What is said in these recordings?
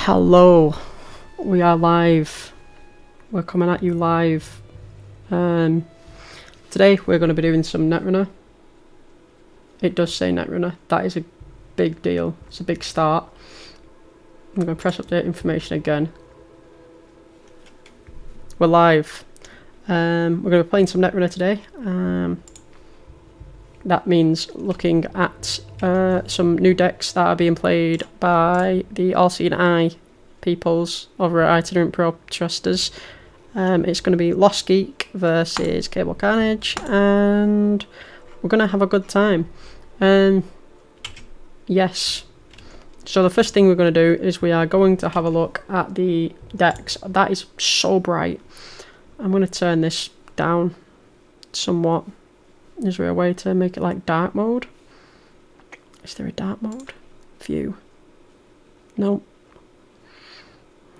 Hello, we are live. We're coming at you live. Today we're going to be doing some Netrunner. It does say Netrunner. That is a big deal. It's a big start. I'm going to press update information again. We're live. We're going to be playing some Netrunner today. That means looking at some new decks that are being played by the All Seeing Eye peoples over at Itinerant Protesters. It's going to be Lostgeek versus cableCarnage, and we're going to have a good time. Yes. So the first thing we're going to do is we are going to have a look at the decks. That is so bright. I'm going to turn this down somewhat. Is there a way to make it like dark mode? Is there a dark mode? View. No.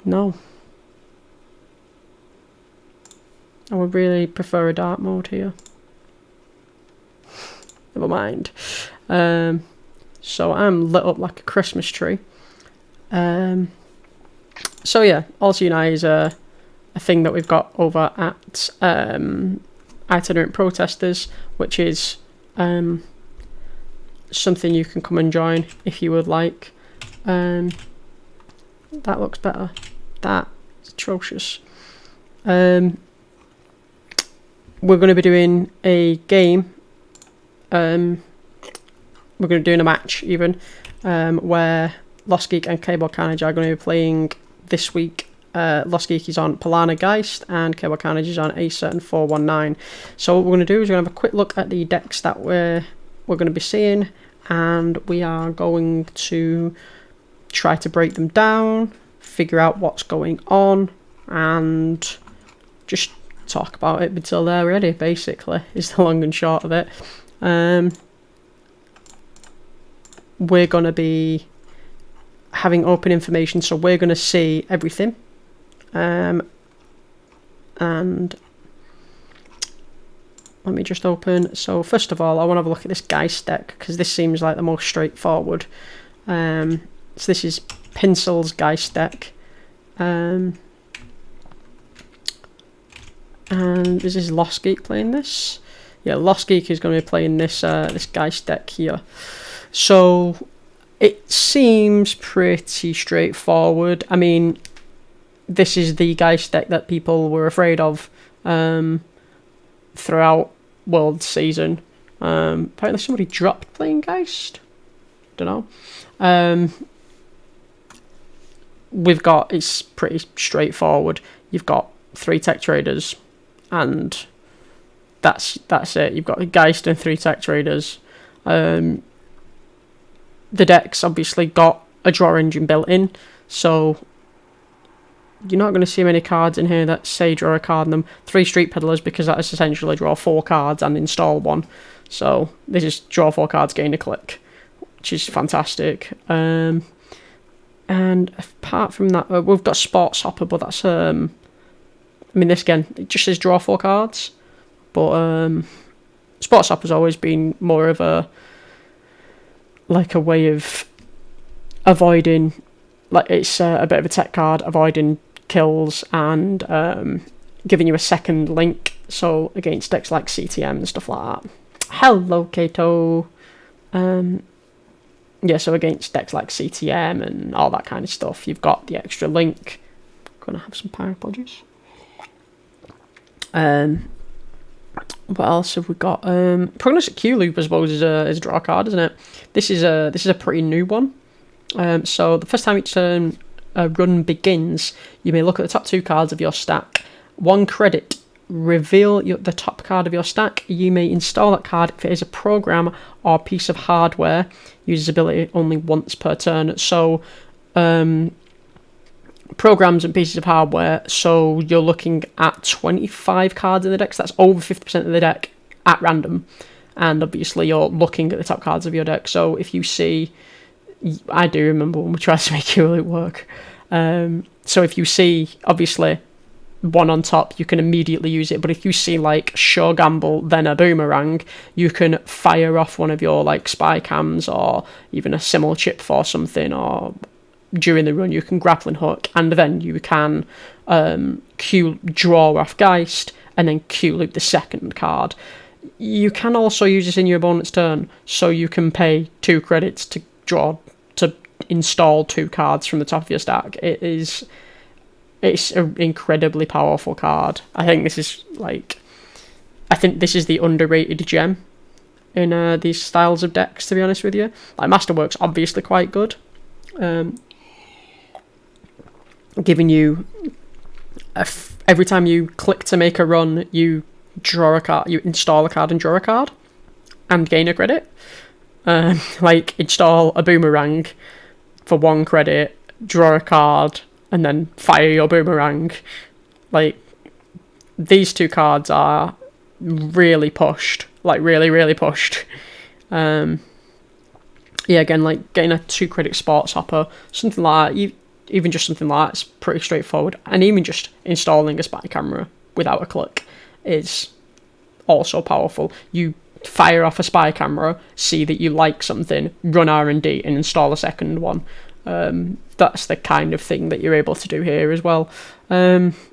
No. I would really prefer a dark mode here. Never mind. So I'm lit up like a Christmas tree. So yeah, All Seeing Eye is a thing that we've got over at Itinerant Protesters, which is something you can come and join if you would like. That looks better. That's atrocious. We're going to be doing a game. We're going to be doing a match even, where Lostgeek and cableCarnage are going to be playing this week. Lostgeek is on Palana, Geist, and cableCarnage is on Acer and 419. So what we're going to do is we're going to have a quick look at the decks that we're going to be seeing, and we are going to try to break them down, figure out what's going on, and just talk about it until they're ready, basically, is the long and short of it. We're going to be having open information, so we're going to see everything. And let me just open. So first of all, I want to have a look at this Geist deck, because this seems like the most straightforward. So this is Pincel's Geist deck. And this is Lostgeek playing this. Yeah, Lostgeek is going to be playing this this Geist deck here. So it seems pretty straightforward. I mean, this is the Geist deck that people were afraid of throughout World Season. Apparently somebody dropped playing Geist. Don't know. It's pretty straightforward. You've got 3 tech traders, and that's it. You've got a Geist and 3 tech traders. The deck's obviously got a draw engine built in, so you're not going to see many cards in here that say draw a card in them. 3 Street Peddlers, because that is essentially draw 4 cards and install 1. So this is draw 4 cards, gain a click, which is fantastic. And apart from that, we've got Sports Hopper, but that's I mean, this again, it just says draw 4 cards, but Sports Hopper's always been more of a way of avoiding, like, it's a bit of a tech card, avoiding kills and giving you a second link, so against decks like CTM and stuff like that. Hello, Kato. Yeah, so against decks like CTM and all that kind of stuff, you've got the extra link. Gonna have some power podges. What else have we got? Prognostic Q Loop, I suppose, is a draw card, isn't it? This is a pretty new one. So the first time each turn a run begins, you may look at the top 2 cards of your stack. 1 credit. Reveal the top card of your stack. You may install that card if it is a program or piece of hardware. Uses ability only once per turn. So programs and pieces of hardware, so you're looking at 25 cards in the deck, so that's over 50% of the deck at random, and obviously you're looking at the top cards of your deck. So if you see, I do remember when we tried to make it work, so if you see obviously 1 on top, you can immediately use it, but if you see like Show Gamble then a Boomerang, you can fire off one of your like spy cams or even a Simul chip for something, or during the run you can grappling hook, and then you can draw off Geist, and then Q-loop the second card. You can also use this in your opponent's turn, so you can pay 2 credits to install 2 cards from the top of your stack. It's an incredibly powerful card. I think this is the underrated gem in these styles of decks, to be honest with you. Like, Masterwork's obviously quite good, giving you every time you click to make a run, you draw a card, you install a card and draw a card, and gain a credit. Like, install a boomerang for 1 credit, draw a card, and then fire your boomerang. Like, these 2 cards are really pushed, like really pushed. Yeah, again, like getting a 2 credit sports hopper, something like that, even just something like that's pretty straightforward, and even just installing a spy camera without a click is also powerful. You fire off a spy camera, see that you like something, run R&D, and install a second one. That's the kind of thing that you're able to do here as well.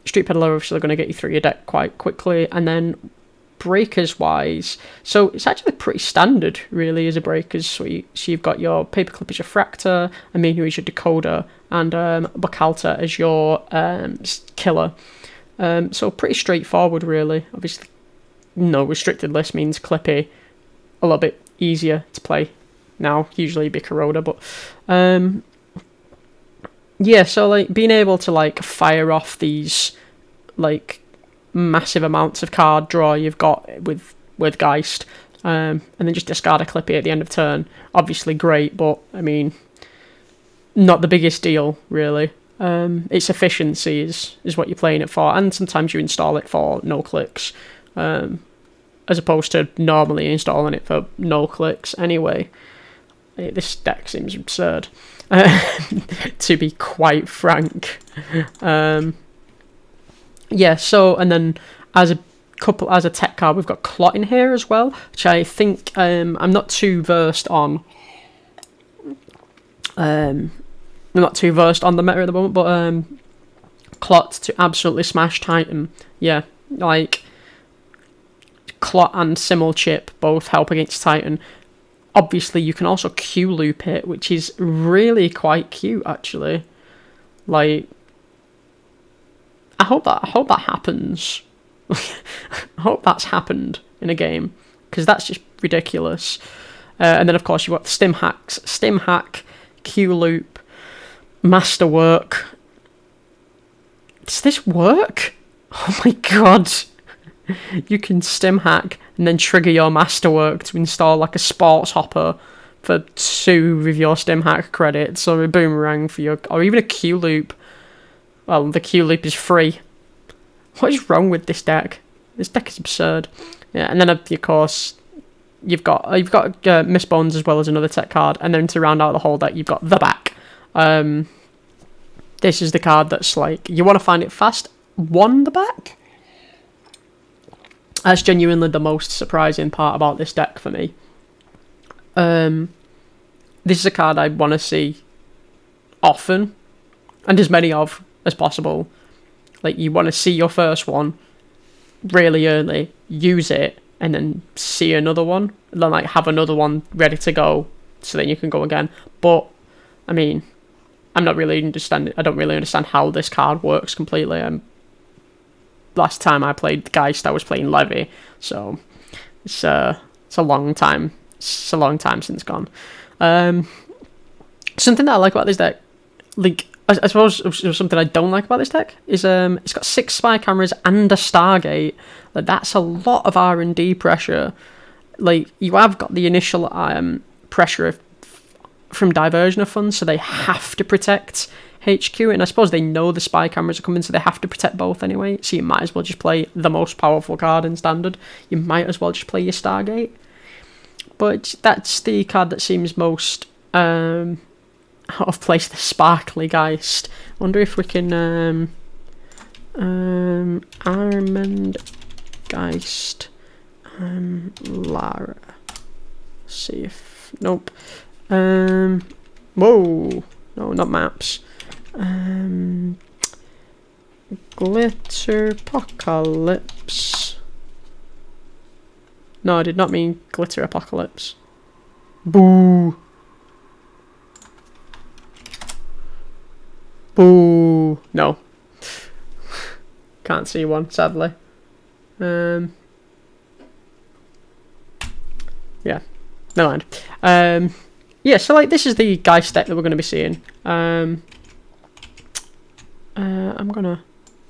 Street Peddler obviously going to get you through your deck quite quickly, and then breakers wise, so it's actually pretty standard really as a breakers suite. So you've got your Paperclip as your Fractor, Aminu as your Decoder, and Bacalta as your killer. So pretty straightforward really. Obviously no restricted list means Clippy a little bit easier to play now, usually be Corroder, but yeah, so like being able to like fire off these like massive amounts of card draw you've got with Geist, and then just discard a Clippy at the end of turn, obviously great, but I mean not the biggest deal really. Its efficiency is what you're playing it for, and sometimes you install it for no clicks, as opposed to normally installing it for no clicks anyway. This deck seems absurd, to be quite frank. Yeah, so, and then as a tech card, we've got Clot in here as well, which I think I'm not too versed on. I'm not too versed on the meta at the moment, but Clot to absolutely smash Titan. Yeah, like Clot and Simul Chip both help against Titan. Obviously, you can also Q-loop it, which is really quite cute, actually. Like, I hope that happens. I hope that's happened in a game, because that's just ridiculous. And then, of course, you've got Stim Hacks, Stim Hack, Q-loop, Masterwork. Does this work? Oh my god. You can Stim Hack and then trigger your Masterwork to install like a sports hopper for 2 of your Stim Hack credits, or a boomerang for your, or even a Q-loop. Well, the Q-loop is free. What is wrong with this deck? This deck is absurd. Yeah, and then of course you've got Miss Bones as well as another tech card, and then to round out the whole deck you've got the back. This is the card that's like, you want to find it fast, 1 the back. That's genuinely the most surprising part about this deck for me. This is a card I want to see often, and as many of as possible. Like, you want to see your first one really early, use it, and then see another one, and then like have another one ready to go, so then you can go again. But I mean, I don't really understand how this card works completely. Last time I played Geist, I was playing Levy, so it's a long time. It's a long time since gone. Something that I like about this deck, like I suppose something I don't like about this deck is it's got 6 spy cameras and a Stargate. Like, that's a lot of R&D pressure. Like, you have got the initial pressure from diversion of funds, so they have to protect HQ, and I suppose they know the spy cameras are coming, so they have to protect both anyway, so you might as well just play the most powerful card in standard. You might as well just play your Stargate. But that's the card that seems most out of place, the Sparkly Geist. I wonder if we can Armand Geist Lara. See if, nope. Whoa, No, not maps. Glitter Apocalypse. No, I did not mean Glitter Apocalypse. Boo. Boo. No. Can't see one, sadly. Yeah, never mind. Yeah, so like this is the Geist deck that we're going to be seeing. I'm gonna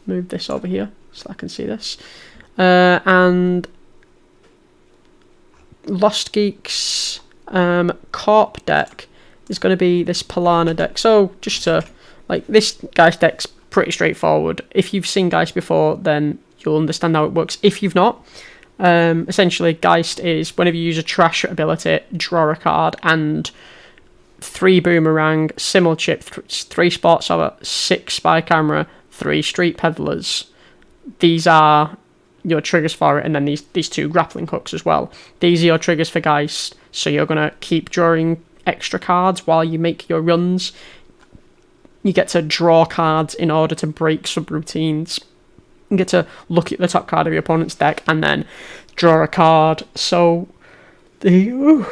move this over here so I can see this. And Lostgeek's Corp deck is going to be this Palana deck. So just to like, this Geist deck's pretty straightforward. If you've seen Geist before, then you'll understand how it works. If you've not, essentially Geist is whenever you use a trash ability, draw a card, and 3 boomerang, simul chip, 3 spot saver, 6 spy camera, 3 street peddlers. These are your triggers for it, and then these 2 grappling hooks as well. These are your triggers for Geist, so you're going to keep drawing extra cards while you make your runs. You get to draw cards in order to break subroutines. You get to look at the top card of your opponent's deck and then draw a card. So the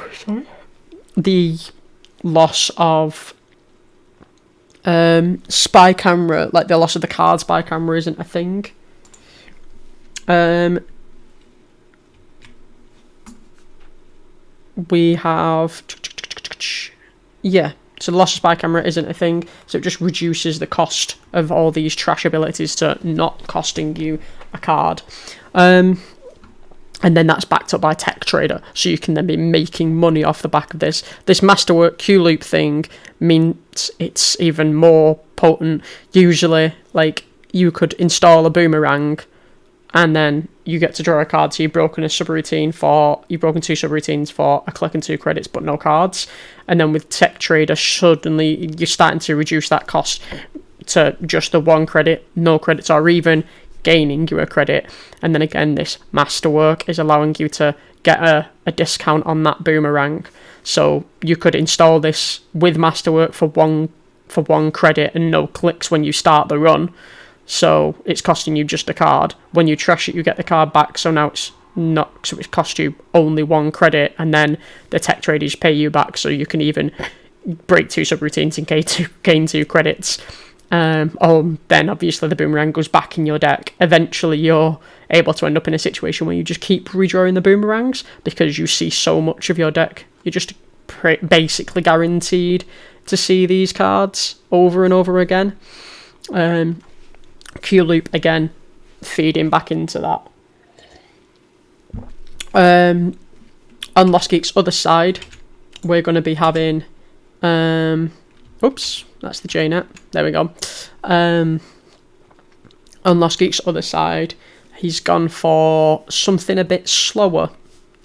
loss of spy camera, like the loss of the card spy camera, isn't a thing. We have so the loss of spy camera isn't a thing, so it just reduces the cost of all these trash abilities to not costing you a card. And then that's backed up by Tech Trader, so you can then be making money off the back of this. This Masterwork Q-Loop thing means it's even more potent. Usually, like, you could install a boomerang, and then you get to draw a card, so you've broken 2 subroutines for a click and 2 credits, but no cards. And then with Tech Trader, suddenly you're starting to reduce that cost to just the 1 credit, no credits, or even gaining you a credit. And then again, this Masterwork is allowing you to get a discount on that boomerang. So you could install this with Masterwork for one credit and no clicks when you start the run. So it's costing you just a card. When you trash it, you get the card back. So now it's not. So it costs you only 1 credit, and then the Tech Traders pay you back. So you can even break 2 subroutines and gain 2 credits. Then obviously the boomerang goes back in your deck. Eventually, you're able to end up in a situation where you just keep redrawing the boomerangs because you see so much of your deck. You're just basically guaranteed to see these cards over and over again. Q-Loop again, feeding back into that. On Lostgeek's other side, we're going to be having... oops, that's the JNet. There we go. On Lostgeek's other side, he's gone for something a bit slower.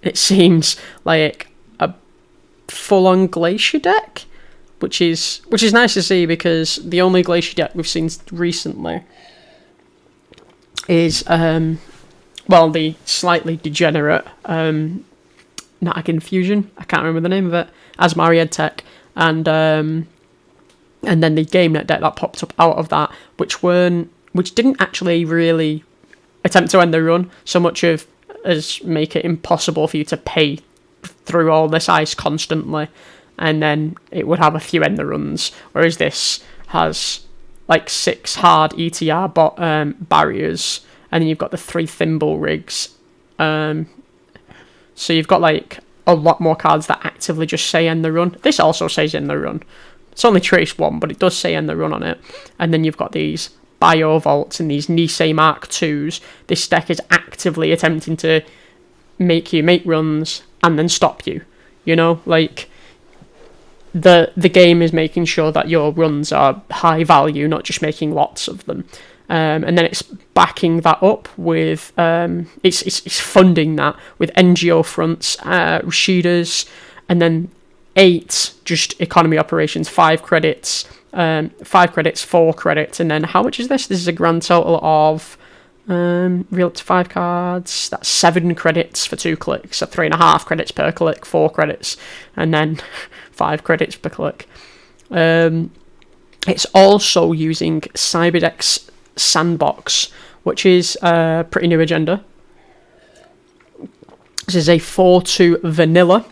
It seems like a full-on Glacier deck, which is nice to see, because the only Glacier deck we've seen recently is the slightly degenerate Natakin Fusion. I can't remember the name of it. Asmari Tech, and then the GameNet deck that popped up out of that, which didn't actually really attempt to end the run so much as make it impossible for you to pay through all this ice constantly, and then it would have a few end the runs, whereas this has like 6 hard ETR barriers, and then you've got the 3 thimble rigs. So you've got like a lot more cards that actively just say end the run. This also says end the run. It's only trace 1, but it does say end the run on it. And then you've got these Bio Vaults and these Nisei Mark IIs. This deck is actively attempting to make you make runs and then stop you. You know, like the game is making sure that your runs are high value, not just making lots of them. And then it's backing that up with it's funding that with NGO fronts, Rashidas, and then 8 just economy operations, 5 credits, 4 credits, and then how much is this? This is a grand total of real to 5 cards. That's 7 credits for 2 clicks, so 3.5 credits per click, 4 credits, and then 5 credits per click. It's also using Cyberdeck's Sandbox, which is a pretty new agenda. This is a 4-2 vanilla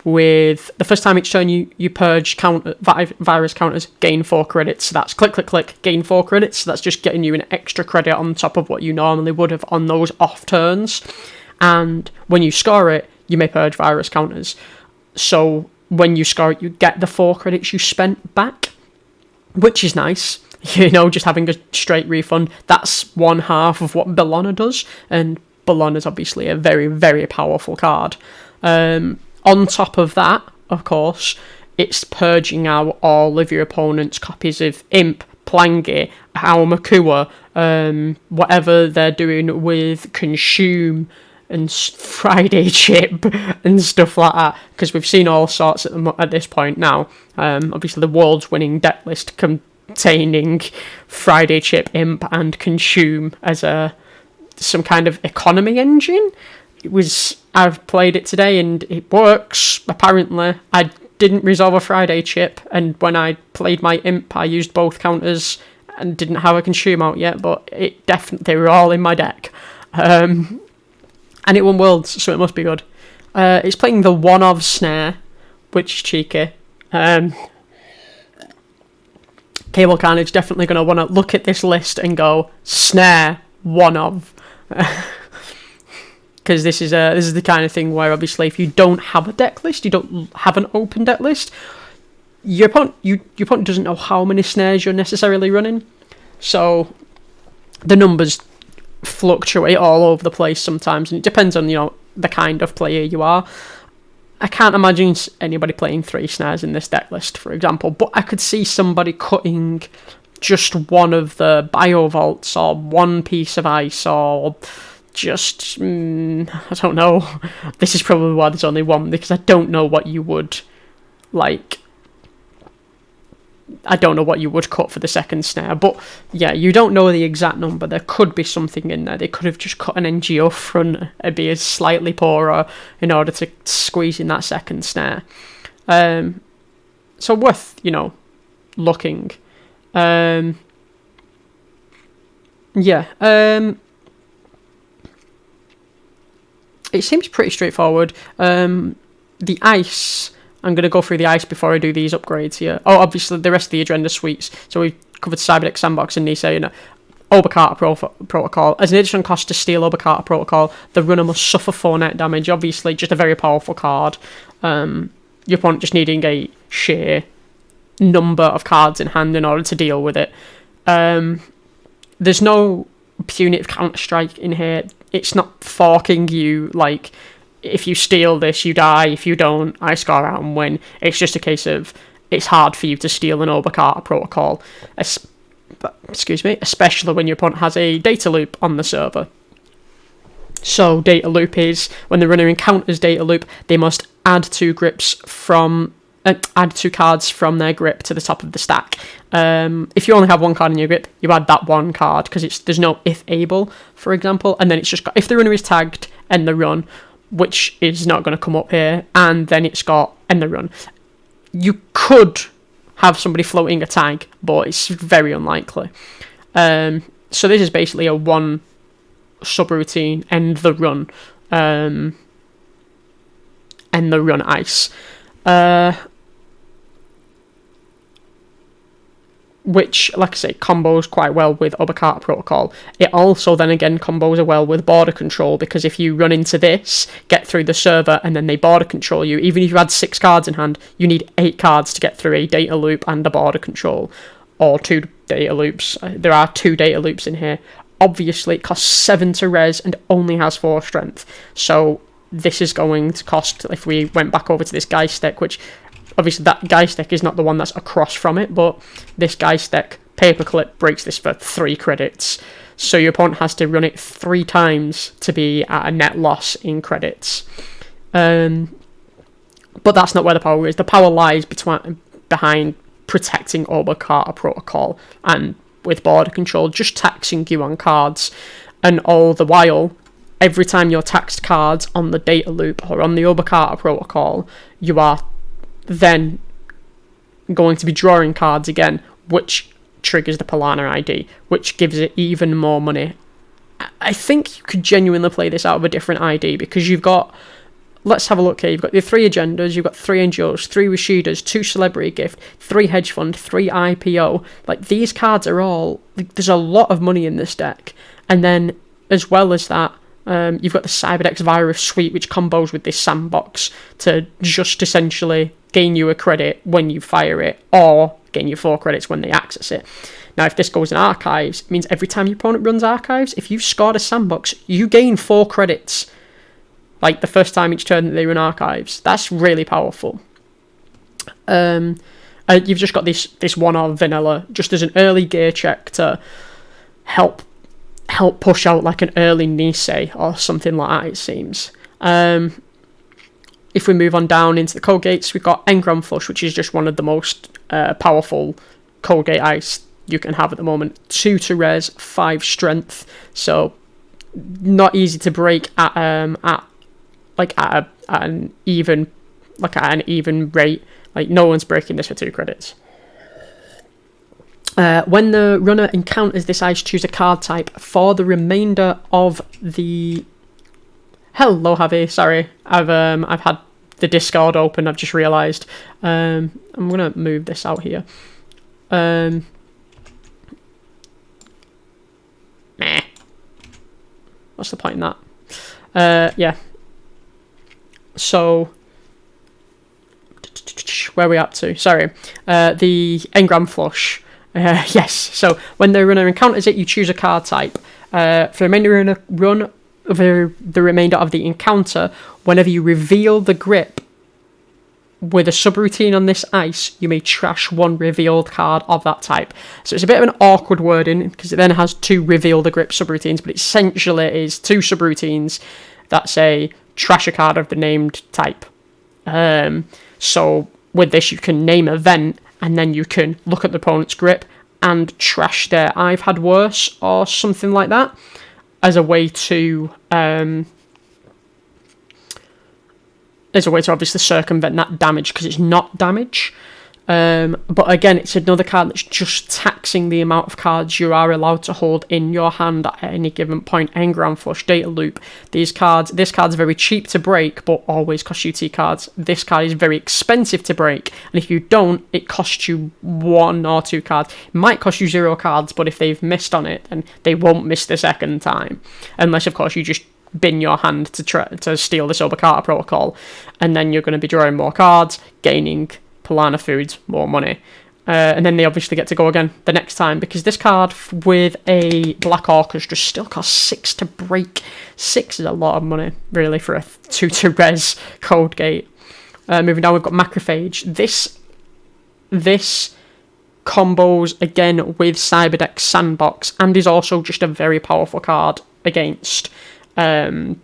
with the first time each turn you purge virus counters, gain 4 credits. So that's click, click, click, gain 4 credits. So that's just getting you an extra credit on top of what you normally would have on those off turns. And when you score it, you may purge virus counters. So when you score it, you get the 4 credits you spent back, which is nice. Just having a straight refund. That's one half of what Palana does, and Palana's obviously a very, very powerful card. On top of that, of course, it's purging out all of your opponent's copies of Imp, Plangi, Aomakua, whatever they're doing with Consume and Friday Chip and stuff like that, because we've seen all sorts at this point now. Obviously, the world's winning deck list containing Friday Chip, Imp, and Consume as some kind of economy engine. I've played it today and it works, apparently. I didn't resolve a Friday Chip, and when I played my Imp, I used both counters and didn't have a Consume out yet, but they were all in my deck. And it won Worlds, so it must be good. It's playing the one-of snare, which is cheeky. cableCarnage definitely going to want to look at this list and go, snare, one-of. Because this is the kind of thing where, obviously, if you don't have a deck list, you don't have an open deck list, your opponent doesn't know how many snares you're necessarily running. So the numbers fluctuate all over the place sometimes, and it depends on the kind of player you are. I can't imagine anybody playing 3 snares in this deck list, for example, but I could see somebody cutting just one of the Biovaults or one piece of ice, or just I don't know. This is probably why there's only one, because I don't know what you would like. I don't know what you would cut for the second snare, but yeah, you don't know the exact number. There could be something in there. They could have just cut an NGO front and be slightly poorer in order to squeeze in that second snare. So worth looking. It seems pretty straightforward. The ice, I'm going to go through the ice before I do these upgrades here. Oh, obviously, the rest of the agenda suites. So we've covered Cyberdeck Sandbox and Nisa, Obakata Protocol. As an additional cost to steal Obakata Protocol, the runner must suffer 4 net damage. Obviously, just a very powerful card. Your opponent just needing a sheer number of cards in hand in order to deal with it. There's no punitive counter-strike in here. It's not forking you, like, if you steal this, you die. If you don't, I score out and win. It's just a case of, it's hard for you to steal an Obakata Protocol. Especially when your opponent has a data loop on the server. So, data loop is, when the runner encounters data loop, they must add 2 cards from their grip to the top of the stack. If you only have 1 card in your grip, you add that 1 card, because there's no if able, for example, and then it's just got, if the runner is tagged, end the run, which is not going to come up here, and then it's got end the run. You could have somebody floating a tag, but it's very unlikely. So this is basically a 1 subroutine, end the run ice. Which, like I say, combos quite well with Obakata Protocol. It also then again combos well with border control, because if you run into this, get through the server, and then they border control you, even if you had 6 cards in hand, you need 8 cards to get through a data loop and a border control. Or 2 data loops. There are 2 data loops in here. Obviously, it costs 7 to res and only has 4 strength. So this is going to cost, if we went back over to this Geist deck, which obviously that Geist deck is not the one that's across from it, but this Geist deck, Paperclip, breaks this for 3 credits. So your opponent has to run it 3 times to be at a net loss in credits. But that's not where the power is. The power lies behind protecting Obakata Protocol and with border control, just taxing you on cards. And all the while, every time you're taxed cards on the data loop or on the Obakata Protocol, you are then going to be drawing cards again which triggers the Palana ID, which gives it even more money. I think you could genuinely play this out of a different ID, because you've got, let's have a look here, you've got your 3 agendas, you've got 3 NGOs, 3 Rashidas, 2 Celebrity Gift, 3 Hedge Fund, 3 IPO. Like, these cards are all, there's a lot of money in this deck. And then, as well as that, you've got the Cyberdex Virus Suite, which combos with this Sandbox to just essentially gain you a credit when you fire it, or gain you 4 credits when they access it. Now, if this goes in Archives, it means every time your opponent runs Archives, if you've scored a Sandbox, you gain 4 credits. Like, the first time each turn that they run Archives. That's really powerful. You've just got this one of vanilla, just as an early gear check to help push out like an early Nisei or something like that, it seems. If we move on down into the code gates, we've got Engram Flush, which is just one of the most powerful code gate ice you can have at the moment. 2 to res, 5 strength, so not easy to break at an even rate. Like, no one's breaking this for 2 credits. When the runner encounters this ice, choose a card type for the remainder of the... Hello, Javi. Sorry, I've had the Discord open. I've just realised. I'm gonna move this out here. Meh. What's the point in that? Yeah. So, where are we up to? Sorry. The Engram Flush. Yes. So when the runner encounters it, you choose a card type. For the remainder of the encounter, whenever you reveal the grip with a subroutine on this ice, you may trash 1 revealed card of that type. So it's a bit of an awkward wording, because it then has 2 reveal the grip subroutines, but essentially it is 2 subroutines that say trash a card of the named type. So with this, you can name event, and then you can look at the opponent's grip and trash their I've had worse or something like that, as a way to obviously circumvent that damage, because it's not damage. But again, it's another card that's just taxing the amount of cards you are allowed to hold in your hand at any given point. Engram Flush, Data Loop. This card's very cheap to break, but always costs you T cards. This card is very expensive to break, and if you don't, it costs you 1 or 2 cards. It might cost you 0 cards, but if they've missed on it, then they won't miss the second time. Unless, of course, you just bin your hand to steal the Sobakata Protocol, and then you're going to be drawing more cards, gaining Palana foods, more money. And then they obviously get to go again the next time, because this card with a Black Orchestra still costs 6 to break. 6 is a lot of money, really, for a 2 to res code gate. Moving down, we've got Macrophage. This combos again with Cyberdex Sandbox, and is also just a very powerful card against Almakuas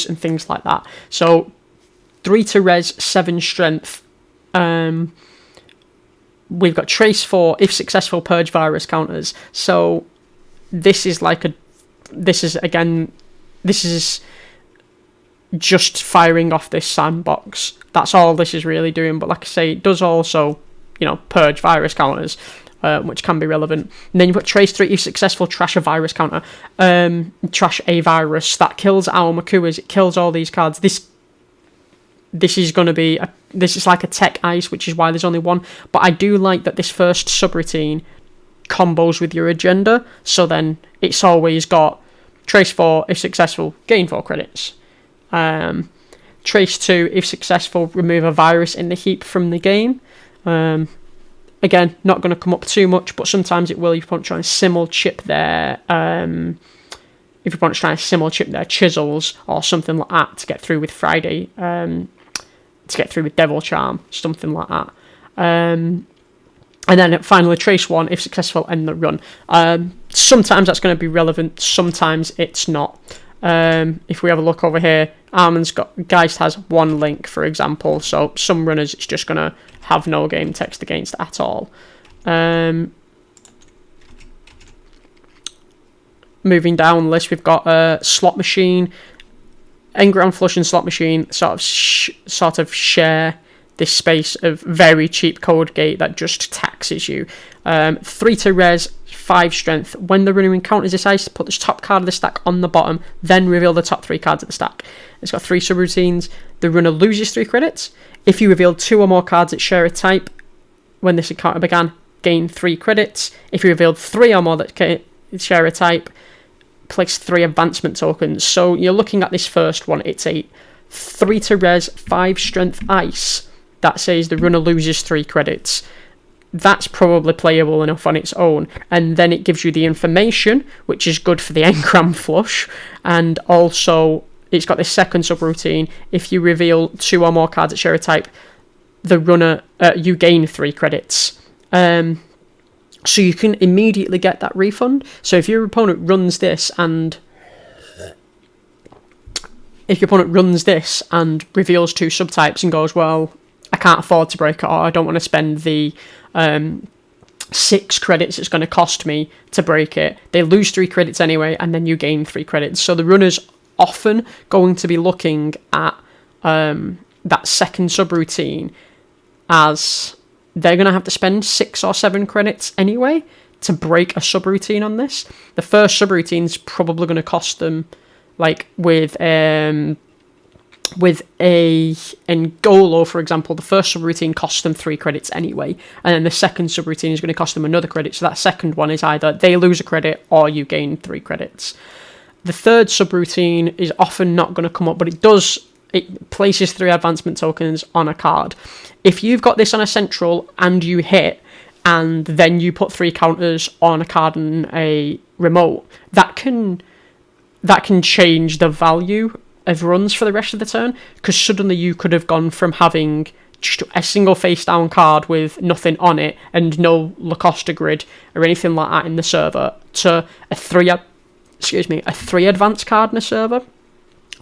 and things like that. So 3 to res, 7 strength. We've got Trace 4 if successful Purge Virus counters. So this is just firing off this Sandbox. That's all this is really doing. But like I say, it does also, Purge Virus counters, which can be relevant. And then you've got Trace 3 if successful trash a virus counter. Trash a virus that kills our Makuas. It kills all these cards. This is going to be this is like a tech ice, which is why there's only 1. But I do like that this first subroutine combos with your agenda. So then it's always got Trace 4 if successful, gain 4 credits. Trace 2 if successful, remove a virus in the heap from the game. Again, not going to come up too much, but sometimes it will if you want to try and simul chip their chisels or something like that to get through with Friday, to get through with Devil Charm, something like that. And then finally, Trace 1 if successful, end the run. Sometimes that's going to be relevant, sometimes it's not. If we have a look over here, Geist has 1 link, for example, so some runners it's just going to have no game text against at all. Moving down the list, we've got Slot Machine. Engram Flush and Slot Machine sort of share this space of very cheap code gate that just taxes you. 3 to res, 5 strength. When the runner encounters this ice, put the top card of the stack on the bottom, then reveal the top 3 cards of the stack. It's got 3 subroutines. The runner loses 3 credits. If you reveal 2 or more cards that share a type when this encounter began, gain 3 credits. If you revealed 3 or more that share a type, place 3 advancement tokens. So you're looking at this first one. It's a 3 to res, 5 strength ice that says the runner loses 3 credits. That's probably playable enough on its own. And then it gives you the information, which is good for the engram flush. And also, it's got this second subroutine. If you reveal 2 or more cards that share a type, the runner, you gain 3 credits. So you can immediately get that refund. So if your opponent runs this and reveals 2 subtypes and goes, well, I can't afford to break it, or I don't want to spend the 6 credits it's going to cost me to break it, they lose 3 credits anyway, and then you gain 3 credits. So the runner's often going to be looking at that second subroutine as they're going to have to spend 6 or 7 credits anyway to break a subroutine on this. The first subroutine's probably going to cost them, like with a Ngolo, for example, the first subroutine costs them 3 credits anyway, and then the second subroutine is going to cost them another credit. So that second one is either they lose a credit or you gain 3 credits. The third subroutine is often not going to come up, but it places 3 advancement tokens on a card. If you've got this on a central and you hit, and then you put 3 counters on a card and a remote, that can change the value of runs for the rest of the turn, because suddenly you could have gone from having just a single face down card with nothing on it and no Lacosta grid or anything like that in the server to a 3 advanced card in a server.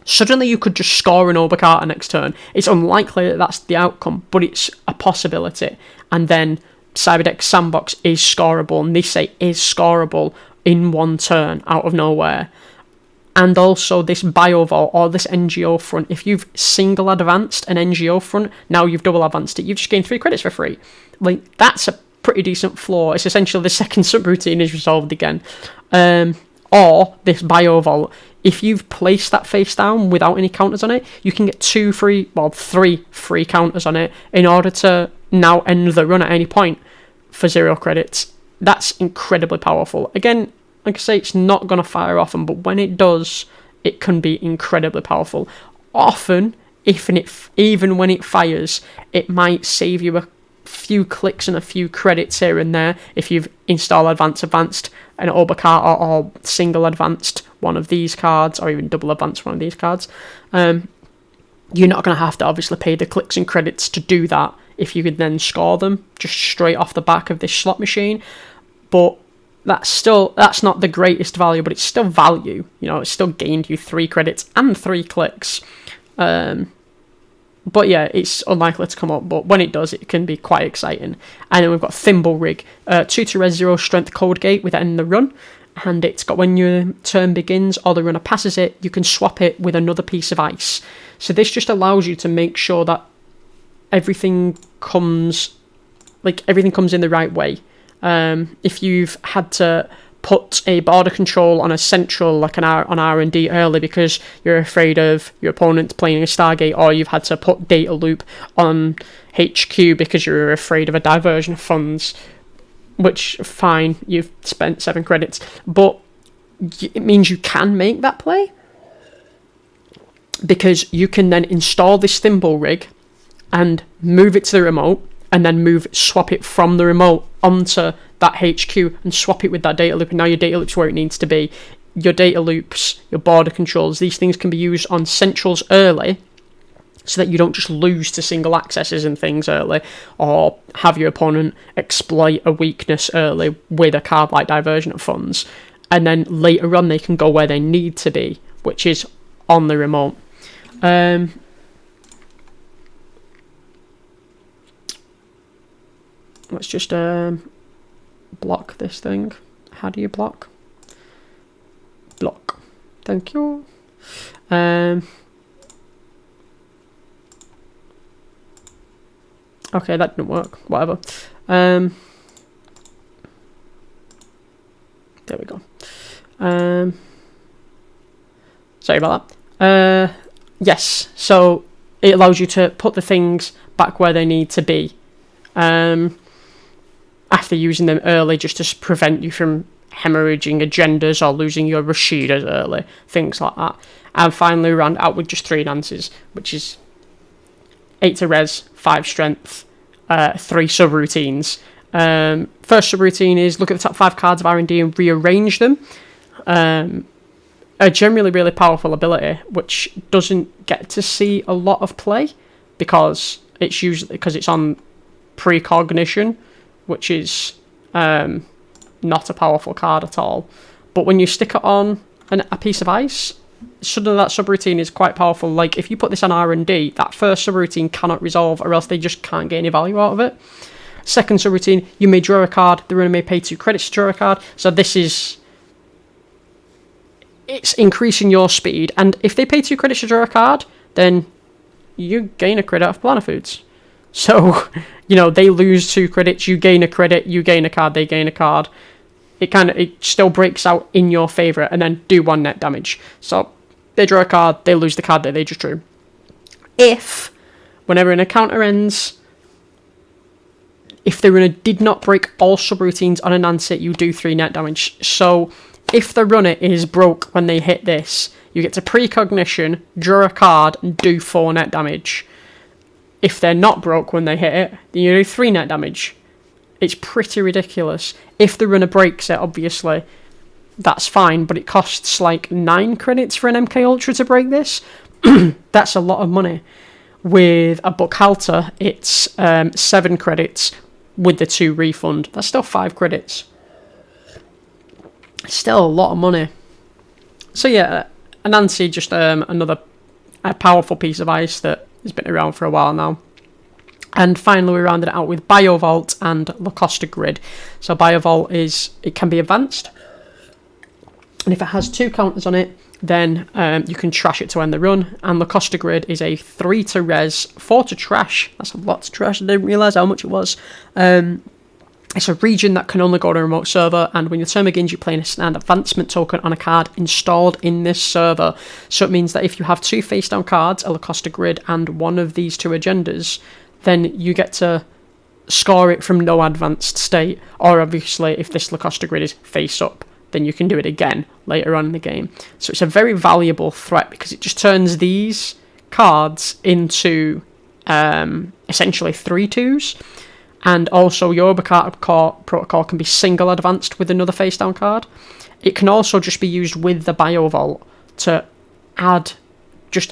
Suddenly you could just score an Obercarter next turn. It's unlikely that that's the outcome, but it's a possibility. And then Cyberdeck Sandbox is scoreable, and Nisei is scoreable in 1 turn out of nowhere. And also this Biovault or this NGO front, if you've single advanced an NGO front, now you've double advanced it, you've just gained 3 credits for free. Like, that's a pretty decent flaw. It's essentially the second subroutine is resolved again. Or this Biovault, if you've placed that face down without any counters on it, you can get 3 free counters on it in order to now end the run at any point for 0 credits. That's incredibly powerful. Again, like I say, it's not going to fire often, but when it does, it can be incredibly powerful. Often, even when it fires, it might save you a few clicks and a few credits here and there if you've installed advanced an Obercarter or single advanced one of these cards, or even double advanced one of these cards. You're not going to have to obviously pay the clicks and credits to do that if you could then score them just straight off the back of this slot machine. But that's not the greatest value, but it's still value. It still gained you 3 credits and 3 clicks. But yeah, it's unlikely to come up, but when it does, it can be quite exciting. And then we've got Thimble Rig, 2 to res 0 strength code gate with end the run, and it's got when your turn begins or the runner passes it, you can swap it with another piece of ice. So this just allows you to make sure that everything comes in the right way. If you've had to put a border control on a central, like on R&D early because you're afraid of your opponent playing a Stargate, or you've had to put data loop on HQ because you're afraid of a diversion of funds, which, fine, you've spent 7 credits, but it means you can make that play, because you can then install this Thimble Rig and move it to the remote, and then swap it from the remote onto that HQ and swap it with that data loop, and now your data loop's where it needs to be. Your data loops, your border controls, these things can be used on centrals early so that you don't just lose to single accesses and things early, or have your opponent exploit a weakness early with a card like Diversion of Funds, and then later on they can go where they need to be, which is on the remote. Let's just block this thing. How do you block? Block. Thank you. Okay, that didn't work. Whatever. There we go. Sorry about that. Yes, so it allows you to put the things back where they need to be after using them early, just to prevent you from hemorrhaging agendas or losing your Rashidas early, things like that. And finally, we round out with just 3 Nances, which is 8 to res, 5 strength, 3 subroutines. First subroutine is look at the top 5 cards of R&D and rearrange them. A generally really powerful ability, which doesn't get to see a lot of play because it's on precognition, which is not a powerful card at all. But when you stick it on a piece of ice, suddenly that subroutine is quite powerful. Like if you put this on R&D, that first subroutine cannot resolve, or else they just can't get any value out of it. Second subroutine, you may draw a card. The runner may pay 2 credits to draw a card. So it's increasing your speed, and if they pay 2 credits to draw a card, then you gain a credit off Palana Foods. So, they lose 2 credits, you gain a credit, you gain a card, they gain a card. It still breaks out in your favour, and then do 1 net damage. So, they draw a card, they lose the card that they just drew. If, whenever an encounter ends, if the runner did not break all subroutines on an answer, you do 3 net damage. So, if the runner is broke when they hit this, you get to precognition, draw a card, and do 4 net damage. If they're not broke when they hit it, then you do 3 net damage. It's pretty ridiculous. If the runner breaks it, obviously, that's fine, but it costs like 9 credits for an MK Ultra to break this. That's a lot of money. With a Buckhalter, it's 7 credits with the 2 refund. That's still 5 credits. Still a lot of money. So yeah, Anansi, just another powerful piece of ice that has been around for a while now. And finally we rounded it out with Biovault and Lacosta Grid. So Biovault it can be advanced, and if it has 2 counters on it, then you can trash it to end the run. And Lacosta Grid is a 3 to res, 4 to trash. That's a lot to trash. I didn't realise how much it was. It's a region that can only go to a remote server, and when your turn begins, you play an advancement token on a card installed in this server. So it means that if you have 2 face-down cards, a Lacosta Grid, and one of these 2 agendas, then you get to score it from no advanced state. Or obviously, if this Lacosta Grid is face-up, then you can do it again later on in the game. So it's a very valuable threat because it just turns these cards into essentially 3/2s. And also, your protocol can be single advanced with another face-down card. It can also just be used with the Biovault to add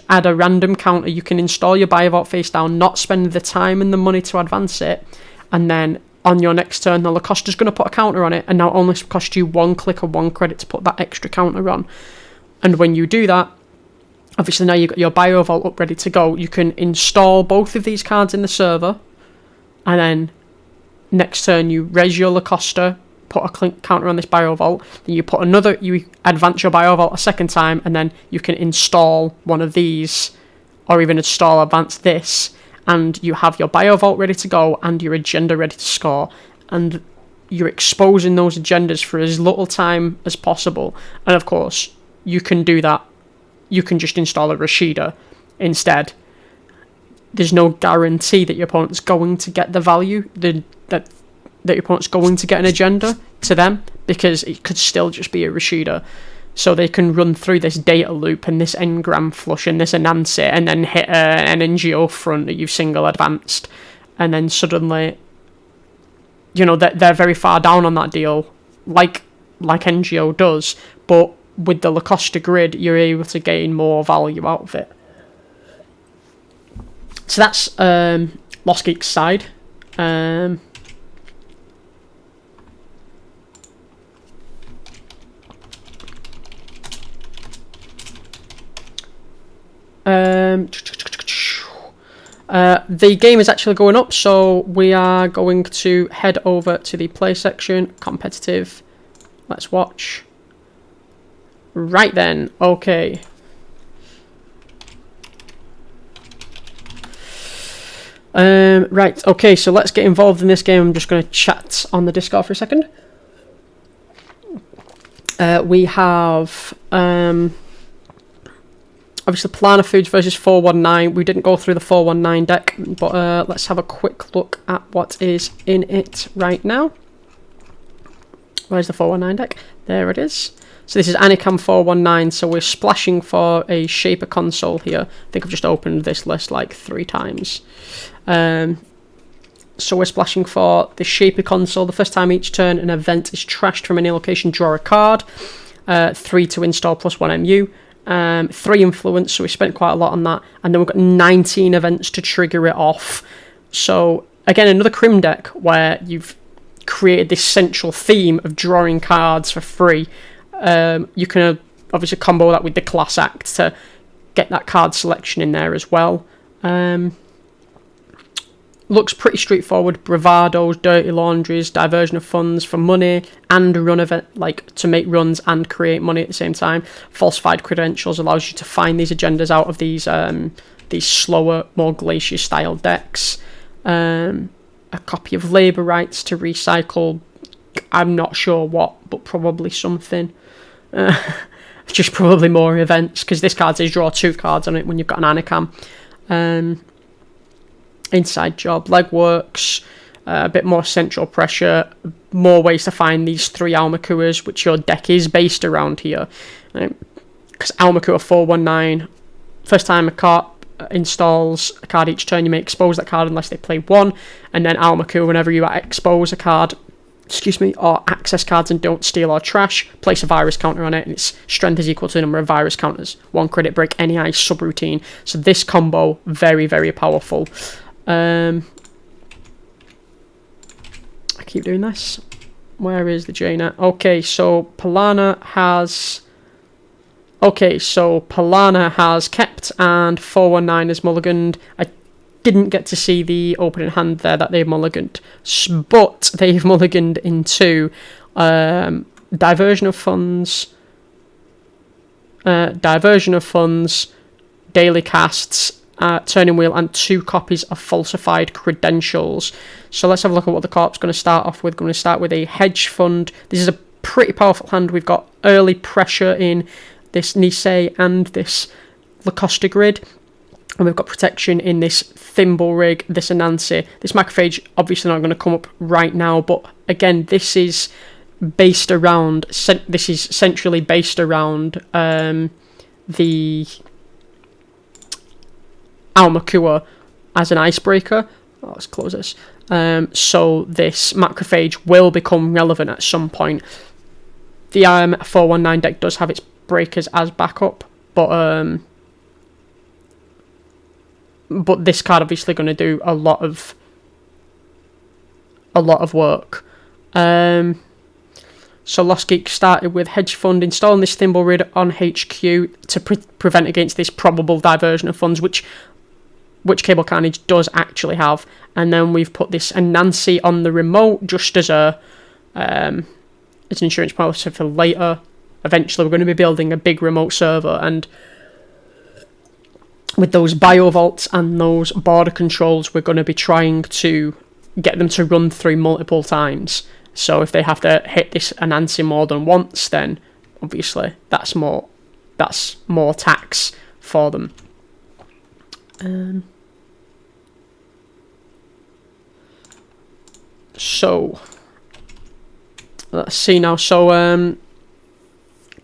a random counter. You can install your Biovault face-down, not spend the time and the money to advance it, and then on your next turn, the Lacosta's going to put a counter on it, and now only cost you 1 click or 1 credit to put that extra counter on. And when you do that, obviously now you've got your Biovault up ready to go. You can install both of these cards in the server, and then next turn you res your Lacosta, put a counter on this Biovault, then you advance your Biovault a second time, and then you can install one of these, or even advance this, and you have your Biovault ready to go and your agenda ready to score, and you're exposing those agendas for as little time as possible. And of course, you can do that. You can just install a Rashida instead. There's no guarantee that your opponent's going to get the value, that your opponent's going to get an agenda to them, because it could still just be a Rashida. So they can run through this data loop and this engram flush and this Anansi, and then hit an NGO front that you've single advanced, and then suddenly, they're very far down on that deal, like NGO does, but with the Lacosta Grid, you're able to gain more value out of it. So that's Lostgeek's side. The game is actually going up, so we are going to head over to the play section, competitive. Let's watch. Right then, okay. Right, okay, so let's get involved in this game. I'm just going to chat on the Discord for a second. We have, obviously, Palana Foods versus 419. We didn't go through the 419 deck, but let's have a quick look at what is in it right now. Where's the 419 deck? There it is. So this is Anikam 419, so we're splashing for a Shaper console here. I think I've just opened this list like 3 times. So we're splashing for the Shaper console. The first time each turn an event is trashed from any location, draw a card. 3 to install plus 1 MU. 3 influence, so we spent quite a lot on that. And then we've got 19 events to trigger it off. So again, another Crim deck where you've created this central theme of drawing cards for free. You can obviously combo that with the class act to get that card selection in there as well. Looks pretty straightforward. Bravados, dirty laundries, diversion of funds for money and run event, like to make runs and create money at the same time. Falsified credentials allows you to find these agendas out of these slower, more glacier style decks. A copy of labor rights to recycle. I'm not sure what, but probably something. Just probably more events, because this card says draw 2 cards on it when you've got an Anikam. Inside job, legworks, a bit more central pressure, more ways to find these 3 Almakuas, which your deck is based around here. Because Almakua 419, first time a card installs a card each turn, you may expose that card unless they play 1, and then Almakua, whenever you expose a card, or access cards and don't steal or trash, place a virus counter on it, and its strength is equal to the number of virus counters. 1 credit, break any ice subroutine. So this combo, very, very powerful. I keep doing this. Where is the Jaina? Okay, so Palana has kept and 419 is mulliganed. I didn't get to see the opening hand there that they've mulliganed, but they've mulliganed into diversion of funds, daily casts, turning wheel, and 2 copies of falsified credentials. So let's have a look at what the corp's going to start off with. Going to start with a hedge fund. This is a pretty powerful hand. We've got early pressure in this Nisei and this Lacosta grid. And we've got protection in this Thimble Rig, this Anansi. This Macrophage obviously not going to come up right now, but again, this is based around, this is centrally based around the Almakua as an icebreaker. Oh, let's close this. So this Macrophage will become relevant at some point. The 419 deck does have its breakers as backup, but this card obviously going to do a lot of work. So Lostgeek started with Hedge Fund, installing this Thimble Rig on HQ to prevent against this probable diversion of funds, which cableCarnage does actually have. And then we've put this Anansi on the remote just as an insurance policy for later. Eventually we're going to be building a big remote server, and with those biovaults and those border controls, we're going to be trying to get them to run through multiple times. So if they have to hit this Anansi more than once, then obviously that's more tax for them. So let's see now. So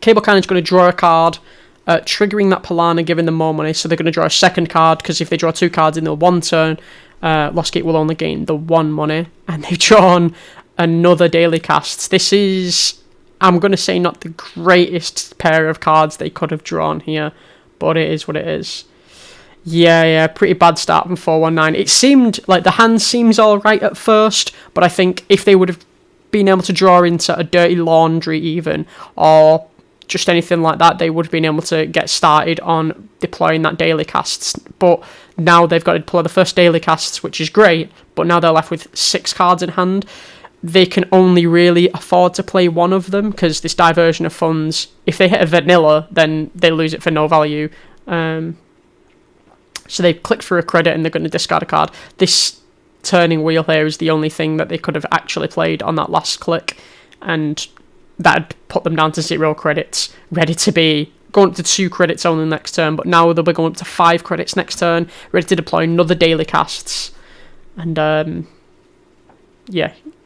cableCarnage is going to draw a card, triggering that Palana, giving them more money. So they're going to draw a second card, because if they draw 2 cards in the 1 turn, Lostgeek will only gain the 1 money. And they've drawn another daily casts. This is, I'm going to say, not the greatest pair of cards they could have drawn here, but it is what it is. Yeah, pretty bad start from 419. It seemed like the hand seems alright at first, but I think if they would have been able to draw into a dirty laundry even, or just anything like that, they would have been able to get started on deploying that daily casts. But now they've got to deploy the first daily casts, which is great, but now they're left with 6 cards in hand. They can only really afford to play 1 of them, because this diversion of funds, if they hit a vanilla, then they lose it for no value. So they click through a credit and they're going to discard a card. This turning wheel here is the only thing that they could have actually played on that last click, and that'd put them down to 0 credits, ready to be going up to 2 credits only next turn, but now they'll be going up to 5 credits next turn, ready to deploy another daily casts, and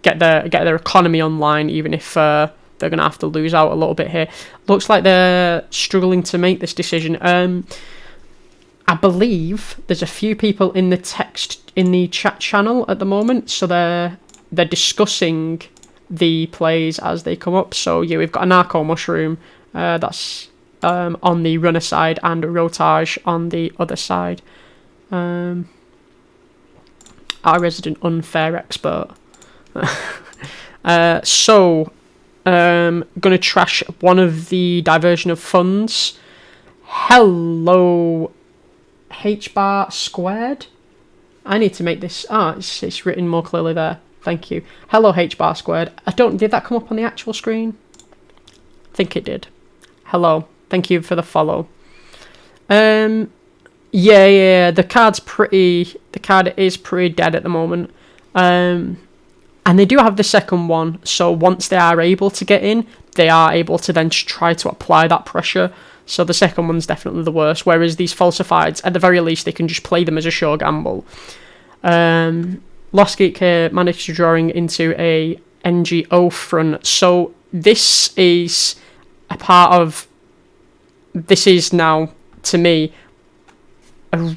get their economy online, even if they're going to have to lose out a little bit here. Looks like they're struggling to make this decision. I believe there's a few people in the chat channel at the moment, so they're discussing the plays as they come up. So yeah, we've got a Narco Mushroom that's on the runner side, and a Rotage on the other side. Our resident unfair expert. Gonna trash one of the diversion of funds. Hello, H-bar squared. I need to make this. It's written more clearly there. Thank you. Hello, H-bar squared. Did that come up on the actual screen? I think it did. Hello. Thank you for the follow. The card is pretty dead at the moment. And they do have the second one, so once they are able to get in, they are able to then try to apply that pressure. So the second one's definitely the worst, whereas these falsifieds, at the very least, they can just play them as a sure gamble. Lostgeek here managed to drawing into a NGO front, so this is a part of... This is now, to me, I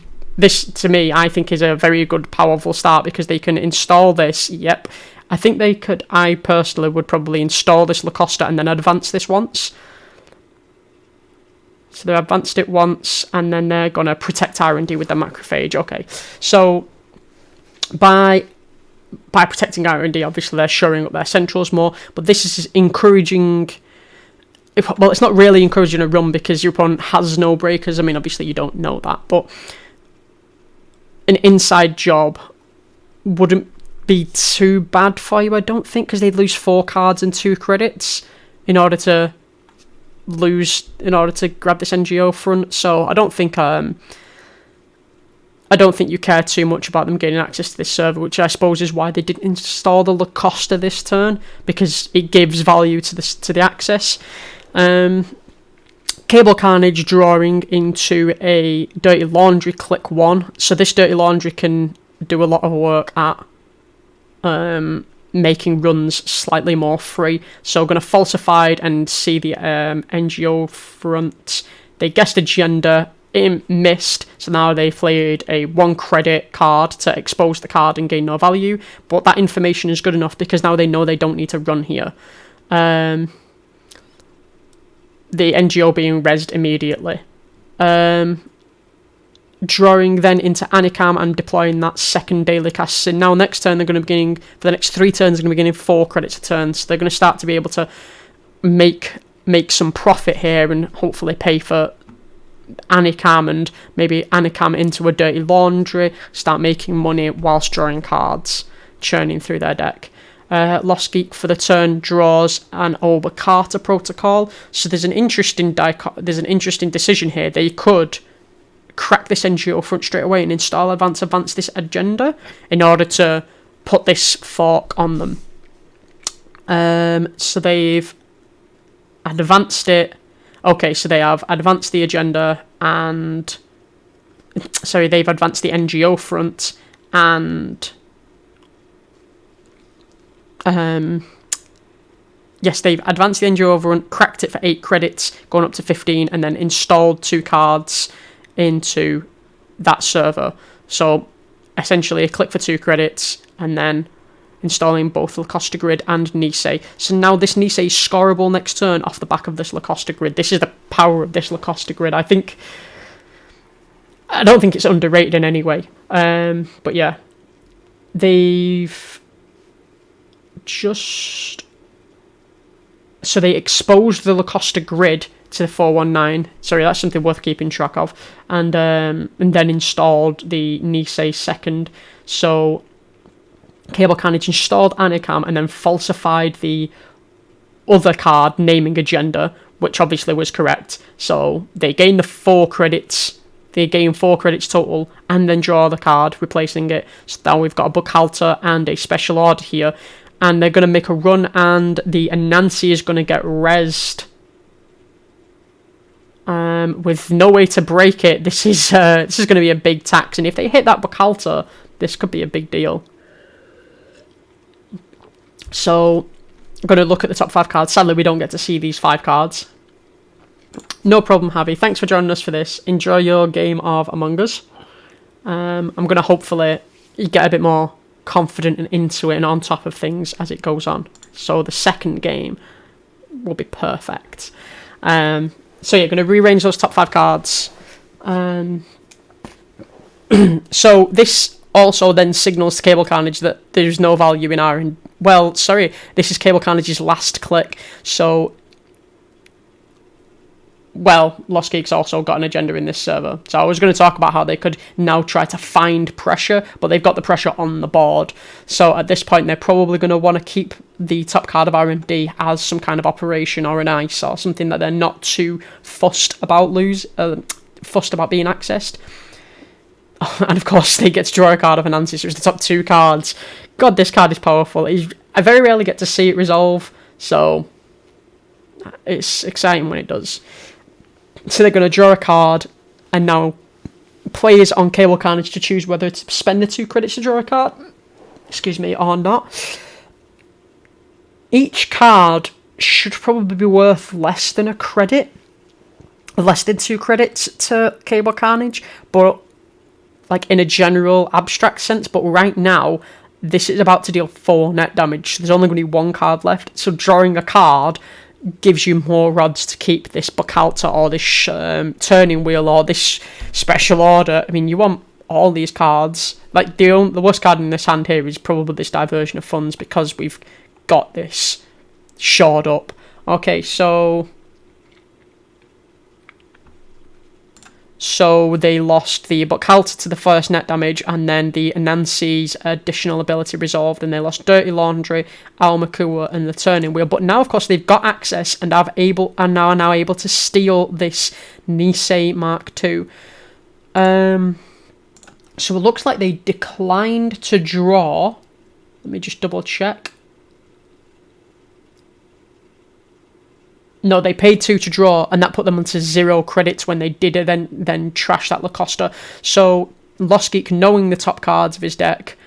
think is a very good, powerful start, because they can install this. Yep, I think they could. I personally would probably install this Lacosta and then advance this once. So they've advanced it once, and then they're gonna protect R&D with the macrophage. Okay, so by protecting R&D, obviously they're shoring up their centrals more, but this is encouraging. Well, it's not really encouraging a run because your opponent has no breakers. I mean, obviously you don't know that, but an inside job wouldn't be too bad for you, I don't think, because they'd lose 4 cards and 2 credits in order to grab this NGO front. So I don't think you care too much about them gaining access to this server, which I suppose is why they didn't install the Lacosta this turn, because it gives value to the access. cableCarnage drawing into a Dirty Laundry click 1. So this Dirty Laundry can do a lot of work at making runs slightly more free. So going to falsified and see the NGO front. They guessed agenda, it missed, so now they played a 1 credit card to expose the card and gain no value. But that information is good enough because now they know they don't need to run here. The NGO being rezzed immediately. Drawing then into Anikam and deploying that second daily cast. So now next turn they're going to be beginning, for the next 3 turns, they're going to be getting 4 credits a turn. So they're going to start to be able to make some profit here and hopefully pay for Anikam, and maybe Anikam into a Dirty Laundry, start making money whilst drawing cards, churning through their deck. Lostgeek for the turn draws an Oba Carter protocol. So there's an interesting decision here. They could crack this NGO front straight away and install advance this agenda in order to put this fork on them. So they've advanced it. Okay, so they have advanced the agenda and... Sorry, they've advanced the NGO front and... Yes, they've advanced the NGO front, cracked it for 8 credits, going up to 15, and then installed 2 cards into that server. So essentially a click for 2 credits and then installing both Lacosta Grid and Nisei. So now this Nisei is scoreable next turn off the back of this Lacosta Grid. This is the power of this Lacosta Grid. I don't think it's underrated in any way. But yeah, they've just... So they exposed the Lacosta Grid to the 419. Sorry, that's something worth keeping track of. And then installed the Nisei second. So cableCarnage installed Anikam and then falsified the other card naming agenda, which obviously was correct. So they gained the 4 credits. they gain 4 credits total, and then draw the card, replacing it. So now we've got a Buckhalter and a Special Order here, and they're going to make a run, and the Anansi is going to get rezzed. With no way to break it, this is going to be a big tax, and if they hit that Buckhalter, this could be a big deal. So, I'm going to look at the top 5 cards. Sadly, we don't get to see these 5 cards. No problem, Javi. Thanks for joining us for this. Enjoy your game of Among Us. I'm going to hopefully get a bit more confident and into it and on top of things as it goes on. So the second game will be perfect. So yeah, going to rearrange those top 5 cards. So this also then signals to cableCarnage that there's no value in our... Well, sorry, this is cableCarnage's last click, so... Well, Lostgeek's also got an agenda in this server. So I was going to talk about how they could now try to find pressure, but they've got the pressure on the board. So at this point, they're probably going to want to keep the top card of RMD as some kind of operation or an ice or something that they're not too fussed about fussed about being accessed. And of course, they get to draw a card of an answer, so it's the top 2 cards. God, this card is powerful. I very rarely get to see it resolve, so it's exciting when it does. So they're going to draw a card, and now players on cableCarnage to choose whether to spend the 2 credits to draw a card, or not. Each card should probably be worth less than a credit, less than 2 credits to cableCarnage, but like in a general abstract sense. But right now, this is about to deal 4 net damage. There's only going to be 1 card left, so drawing a card gives you more rods to keep this Buckhalter or this turning wheel or this Special Order. I mean, you want all these cards. Like, the worst card in this hand here is probably this Diversion of Funds, because we've got this shored up. Okay, so they lost the Buckhalter to the first net damage, and then the Anansi's additional ability resolved, and they lost Dirty Laundry, Almakua, and the Turning Wheel. But now, of course, they've got access and are now able to steal this Nisei Mark II. So it looks like they declined to draw. Let me just double check. No, they paid 2 to draw, and that put them onto 0 credits when they did it, then trash that Lacosta. So Lostgeek, knowing the top cards of his deck,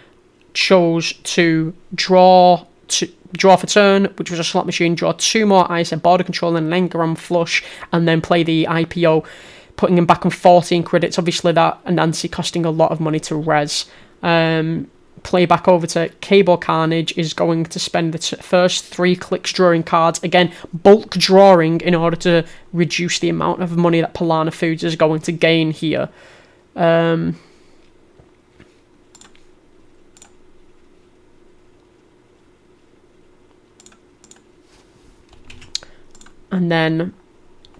chose to draw for turn, which was a slot machine, draw 2 more ice, a border control, and an engram flush, and then play the IPO, putting him back on 14 credits. Obviously, that Anansi costing a lot of money to res. Play back over to cableCarnage is going to spend the first 3 clicks drawing cards. Again, bulk drawing in order to reduce the amount of money that Palana Foods is going to gain here. And then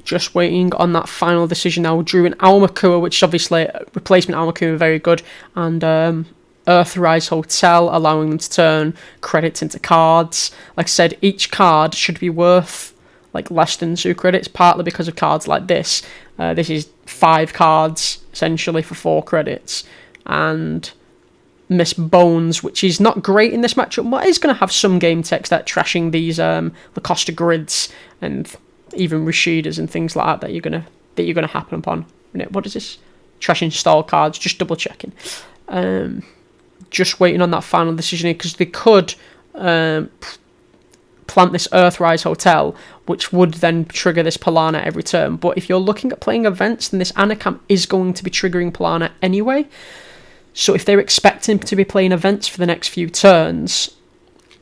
just waiting on that final decision now. Drew an Almakua, which is obviously replacement Almakua, very good, and Earthrise Hotel, allowing them to turn credits into cards. Like I said, each card should be worth like less than 2 credits, partly because of cards like this. This is 5 cards essentially for 4 credits, and Miss Bones, which is not great in this matchup, but is going to have some game text that trashing these Lacosta grids and even Rashidas and things like that you're gonna happen upon. What is this? Trashing stall cards. Just double checking. Just waiting on that final decision here, because they could plant this Earthrise Hotel, which would then trigger this Palana every turn. But if you're looking at playing events, then this Anacam is going to be triggering Palana anyway. So if they're expecting to be playing events for the next few turns,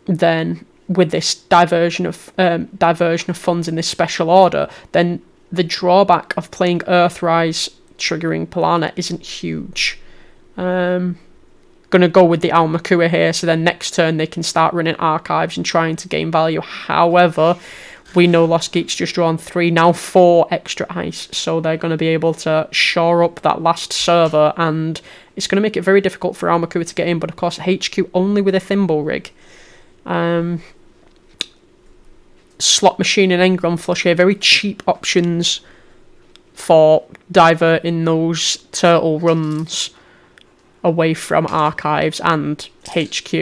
then with this diversion of funds in this Special Order, then the drawback of playing Earthrise triggering Palana isn't huge. Going to go with the Almakua here, so then next turn they can start running archives and trying to gain value. However, we know Lostgeek's just drawn 3, now 4 extra ice, so they're going to be able to shore up that last server, and it's going to make it very difficult for Almakua to get in. But of course, HQ only with a Thimble Rig. Slot machine and engram flush here, very cheap options for diverting those turtle runs away from archives and HQ.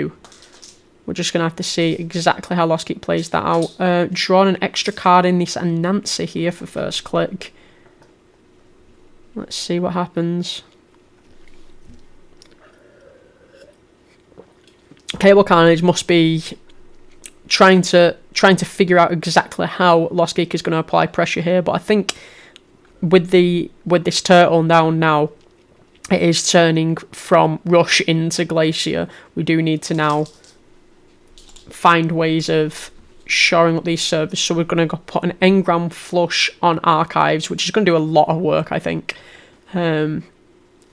We're just going to have to see exactly how Lostgeek plays that out. Drawn an extra card in this Anansi here for first click. Let's see what happens. cableCarnage must be trying to figure out exactly how Lostgeek is going to apply pressure here, but I think with this turtle down now, it is turning from Rush into Glacier. We do need to now find ways of shoring up these servers, so we're going to put an engram flush on archives, which is going to do a lot of work, I think.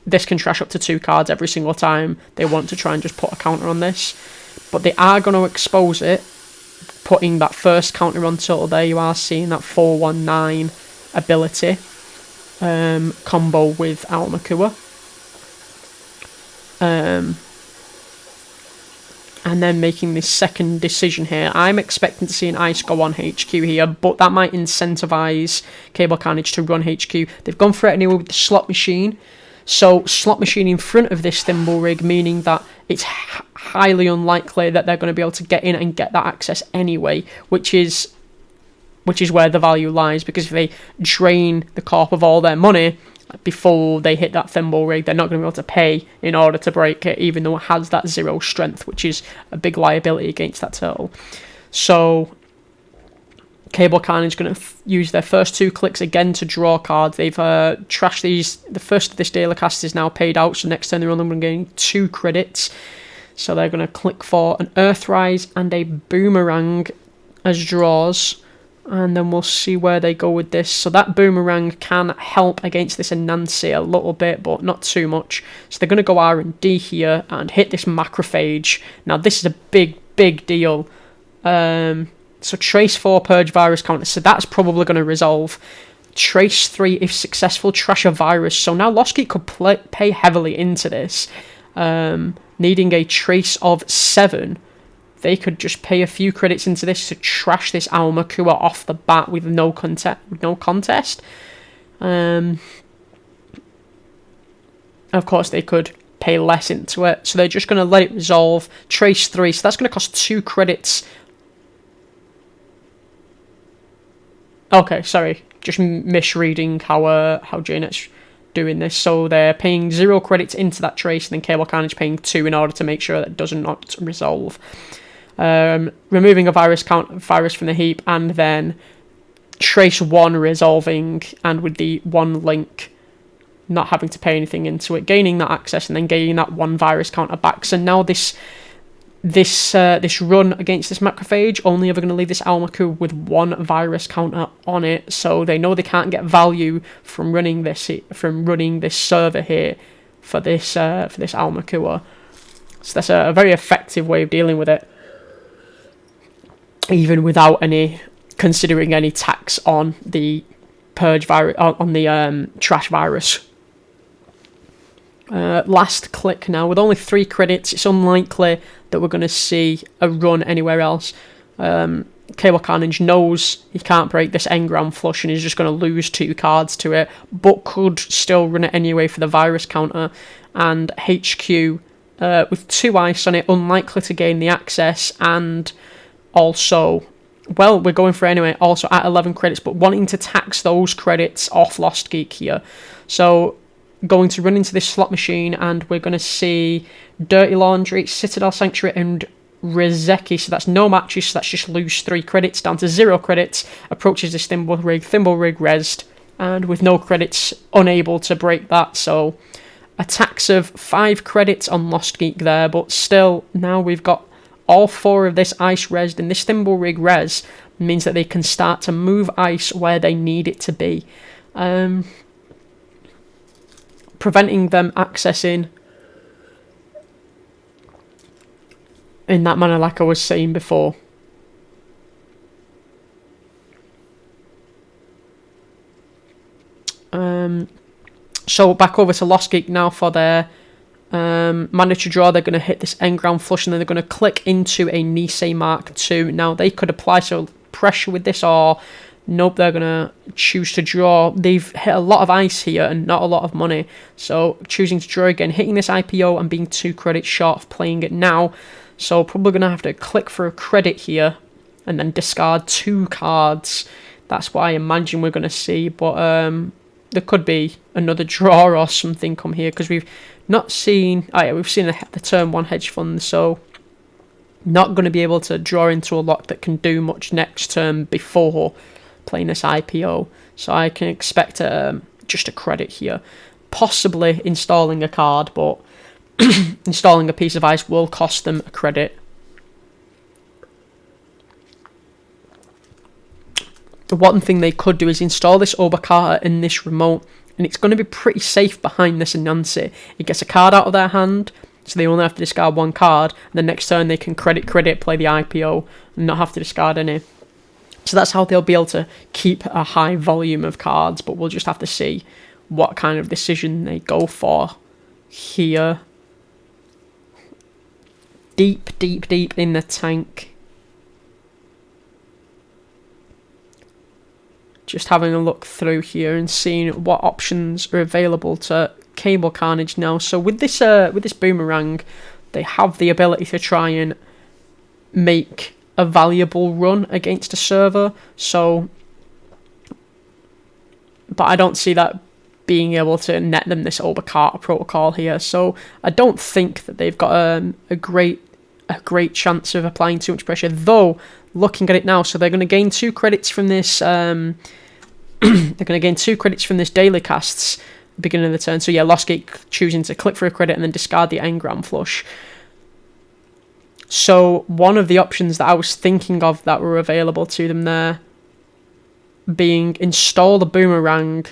This can trash up to 2 cards every single time they want to try and just put a counter on this, but they are going to expose it, putting that first counter on turtle. There you are seeing that 419 ability combo with Almakua. And then making this second decision here. I'm expecting to see an ice go on HQ here, but that might incentivize cableCarnage to run HQ. They've gone for it anyway with the slot machine. So slot machine in front of this thimble rig, meaning that it's highly unlikely that they're going to be able to get in and get that access anyway, which is where the value lies, because if they drain the corp of all their money before they hit that thimble rig, they're not going to be able to pay in order to break it, even though it has that 0 strength, which is a big liability against that turtle. So cableCarnage going to use their first 2 clicks again to draw cards. They've trashed these. The first of this daily cast is now paid out, so next turn they're only getting 2 credits. So they're going to click for an Earthrise and a Boomerang as draws, and then we'll see where they go with this. So that Boomerang can help against this Anansi a little bit, but not too much. So they're going to go R&D here and hit this Macrophage. Now this is a big deal. So Trace 4 Purge Virus counter, so that's probably going to resolve. Trace 3 if successful, trash a virus. So now Lostgeek could pay heavily into this. Needing a Trace of 7. They could just pay a few credits into this to trash this Almakua off the bat with no contest. Of course, they could pay less into it, so they're just going to let it resolve. Trace 3, so that's going to cost 2 credits. Okay, sorry, just misreading how JNet's doing this. So they're paying 0 credits into that Trace, and then cableCarnage paying 2 in order to make sure that it does not resolve. Removing a virus from the heap, and then Trace 1 resolving, and with the 1 link not having to pay anything into it, gaining that access, and then gaining that 1 virus counter back. So now this run against this Macrophage only ever going to leave this Almakua with 1 virus counter on it, so they know they can't get value from running this server here for this Almakua. So that's a very effective way of dealing with it, even without considering any tax on the purge virus, on the trash virus. Last click now. With only 3 credits, it's unlikely that we're going to see a run anywhere else. cableCarnage knows he can't break this engram flush and he's just going to lose 2 cards to it, but could still run it anyway for the virus counter. And HQ, with 2 ice on it, unlikely to gain the access, and also, well, we're going for it anyway, also at 11 credits, but wanting to tax those credits off Lostgeek here. So going to run into this slot machine, and we're going to see Dirty Laundry, Citadel Sanctuary, and Rezeki. So that's no matches, so that's just lose 3 credits down to 0 credits. Approaches this Thimble Rig rezzed, and with no credits, unable to break that. So a tax of 5 credits on Lostgeek there, but still, now we've got all 4 of this ice rezzed, and this Thimble Rig res means that they can start to move ice where they need it to be. Preventing them accessing in that manner, like I was saying before. So back over to Lostgeek now for their mandatory draw. They're going to hit this engram flush, and then they're going to click into a Nisei Mark II. Now they could apply some pressure with this, or Nope, they're going to choose to draw. They've hit a lot of ice here and not a lot of money. So choosing to draw again, hitting this IPO and being 2 credits short of playing it now. So probably going to have to click for a credit here and then discard 2 cards. That's what I imagine we're going to see. But there could be another draw or something come here because we've not seen... Oh yeah, we've seen the turn 1 hedge fund, so... Not going to be able to draw into a lock that can do much next turn before playing this IPO, so I can expect just a credit here, possibly installing a card, but installing a piece of ice will cost them a credit. The one thing they could do is install this Obakata in this remote, and it's going to be pretty safe behind this Anansi. It gets a card out of their hand, so they only have to discard 1 card, and the next turn they can credit, play the IPO, and not have to discard any. So that's how they'll be able to keep a high volume of cards, but we'll just have to see what kind of decision they go for here. Deep in the tank. Just having a look through here and seeing what options are available to cableCarnage now. So with this boomerang, they have the ability to try and make a valuable run against a server, so but I don't see that being able to net them this Obakata protocol here, so I don't think that they've got a great chance of applying too much pressure, though looking at it now, so they're going to gain 2 credits from this they're going to gain 2 credits from this daily casts beginning of the turn. So yeah, Lostgeek choosing to click for a credit and then discard the engram flush. So one of the options that I was thinking of that were available to them there being install the boomerang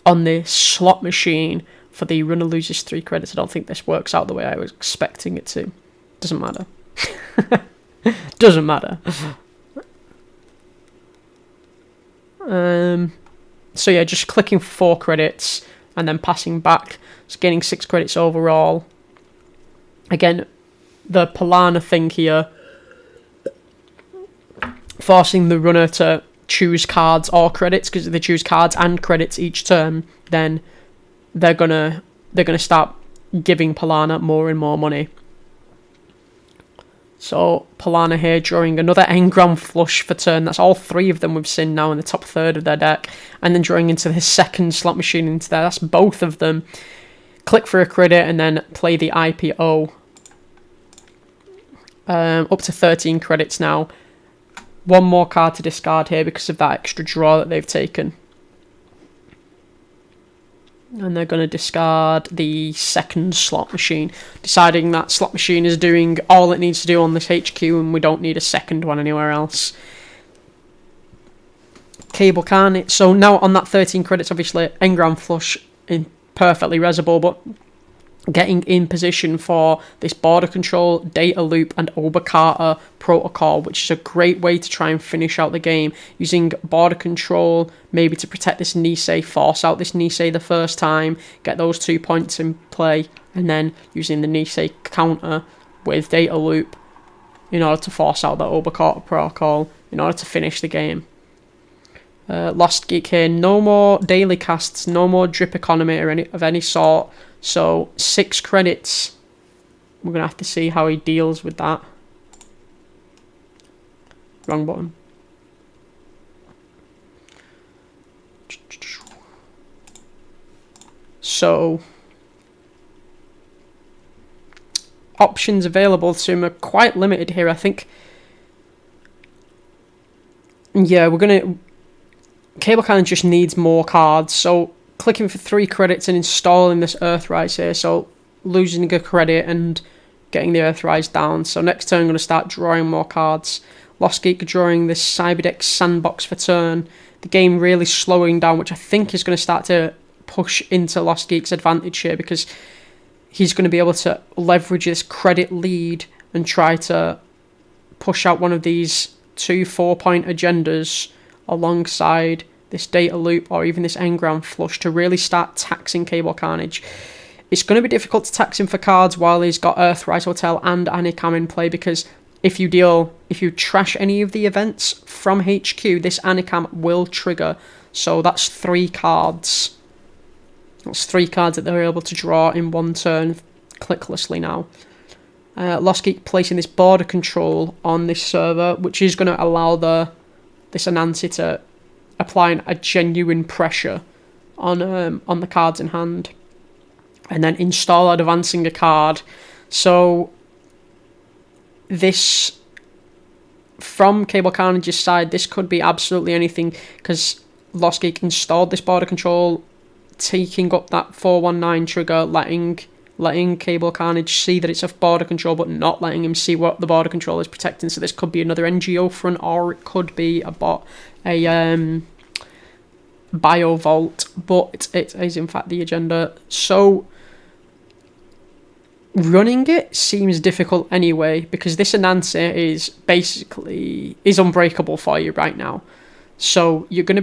on the slot machine for the runner loses 3 credits. I don't think this works out the way I was expecting it to. Doesn't matter. Doesn't matter. So yeah, just clicking for 4 credits and then passing back. So gaining 6 credits overall. Again, the Palana thing here, forcing the runner to choose cards or credits, because if they choose cards and credits each turn, then they're gonna start giving Palana more and more money. So Palana here drawing another engram flush for turn. That's all 3 of them we've seen now in the top third of their deck, and then drawing into his second slot machine into there. That's both of them. Click for a credit and then play the IPO. Up to 13 credits now. 1 more card to discard here because of that extra draw that they've taken. And they're going to discard the second slot machine, deciding that slot machine is doing all it needs to do on this HQ and we don't need a second one anywhere else. cableCarnage. So now on that 13 credits, obviously, engram flush in perfectly resable, but getting in position for this border control, data loop, and Obakata protocol, which is a great way to try and finish out the game. Using border control, maybe to protect this Nisei, force out this Nisei the first time, get those 2 points in play, and then using the Nisei counter with data loop in order to force out that Obakata protocol, in order to finish the game. Lostgeek here, no more daily casts, no more drip economy or of any sort. So 6 credits. We're going to have to see how he deals with that. Wrong button. So options available to him are quite limited here, I think. Yeah, we're going to... cableCarnage just needs more cards, so clicking for 3 credits and installing this Earthrise here, so losing a credit and getting the Earthrise down. So next turn I'm going to start drawing more cards. Lostgeek drawing this Cyberdeck Sandbox for turn. The game really slowing down, which I think is going to start to push into Lostgeek's advantage here, because he's going to be able to leverage this credit lead and try to push out one of these 2 4-point agendas alongside this data loop or even this engram flush to really start taxing cableCarnage. It's going to be difficult to tax him for cards while he's got Earthrise Hotel and Anikam in play, because if you trash any of the events from HQ, this Anikam will trigger. So that's 3 cards. That's 3 cards that they're able to draw in one turn, clicklessly now. Lostgeek placing this border control on this server, which is going to allow this Anansi to apply a genuine pressure on the cards in hand, and then install advancing a card. So this, from cableCarnage's side, this could be absolutely anything, because Lostgeek installed this border control, taking up that 419 trigger, letting cableCarnage see that it's a border control, but not letting him see what the border control is protecting. So this could be another NGO front, or it could be a bio vault, but it is in fact the agenda. So running it seems difficult anyway, because this Anansi is unbreakable for you right now. So you're going to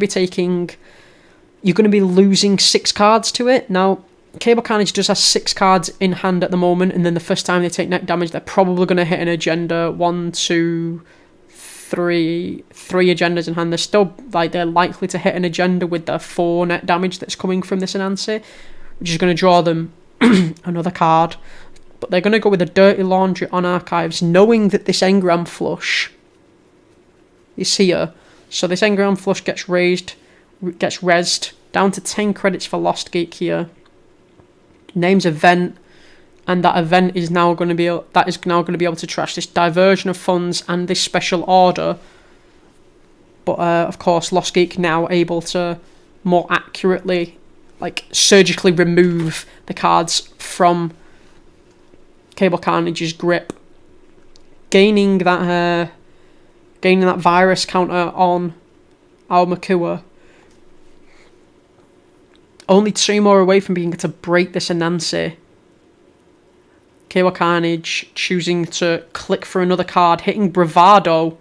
be losing 6 cards to it. Now, cableCarnage does have 6 cards in hand at the moment, and then the first time they take net damage, they're probably going to hit an agenda. 1, 2, 3 agendas in hand. They're still they're likely to hit an agenda with their 4 net damage that's coming from this Anansi, which is going to draw them another card. But they're going to go with a Dirty Laundry on Archives, knowing that this Engram Flush is here. So this Engram Flush gets rezzed down to 10 credits for Lostgeek here. Names event, and that event is now going to be able to trash this diversion of funds and this special order. But of course, Lostgeek now able to more accurately, surgically remove the cards from cableCarnage's grip, gaining that virus counter on Almakua. Only 2 more away from being able to break this Anansi. cableCarnage choosing to click for another card, hitting Bravado.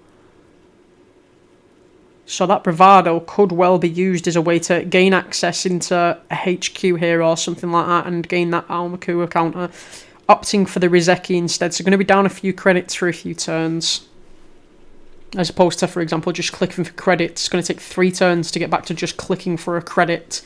So that Bravado could well be used as a way to gain access into a HQ here or something like that, and gain that Almakua counter. Opting for the Rizeki instead, so going to be down a few credits for a few turns, as opposed to, for example, just clicking for credits. It's going to take 3 turns to get back to just clicking for a credit.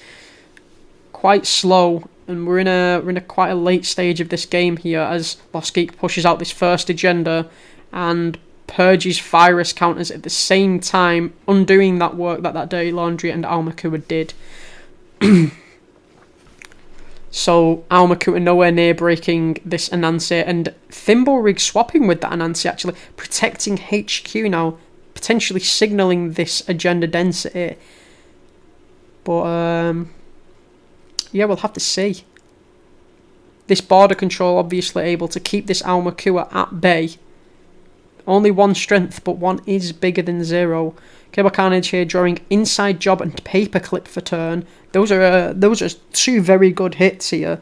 Quite slow, and we're in a quite a late stage of this game here, as Lostgeek pushes out this first agenda and purges virus counters at the same time, undoing that work that Dirty Laundry and Almakua did. So Almakua nowhere near breaking this Anansi, and Thimblerig swapping with that Anansi, actually protecting HQ now, potentially signalling this agenda density. But yeah, we'll have to see. This border control obviously able to keep this Almakua at bay. Only 1 strength, but 1 is bigger than 0. cableCarnage here drawing Inside Job and Paperclip for turn. Those are 2 very good hits here.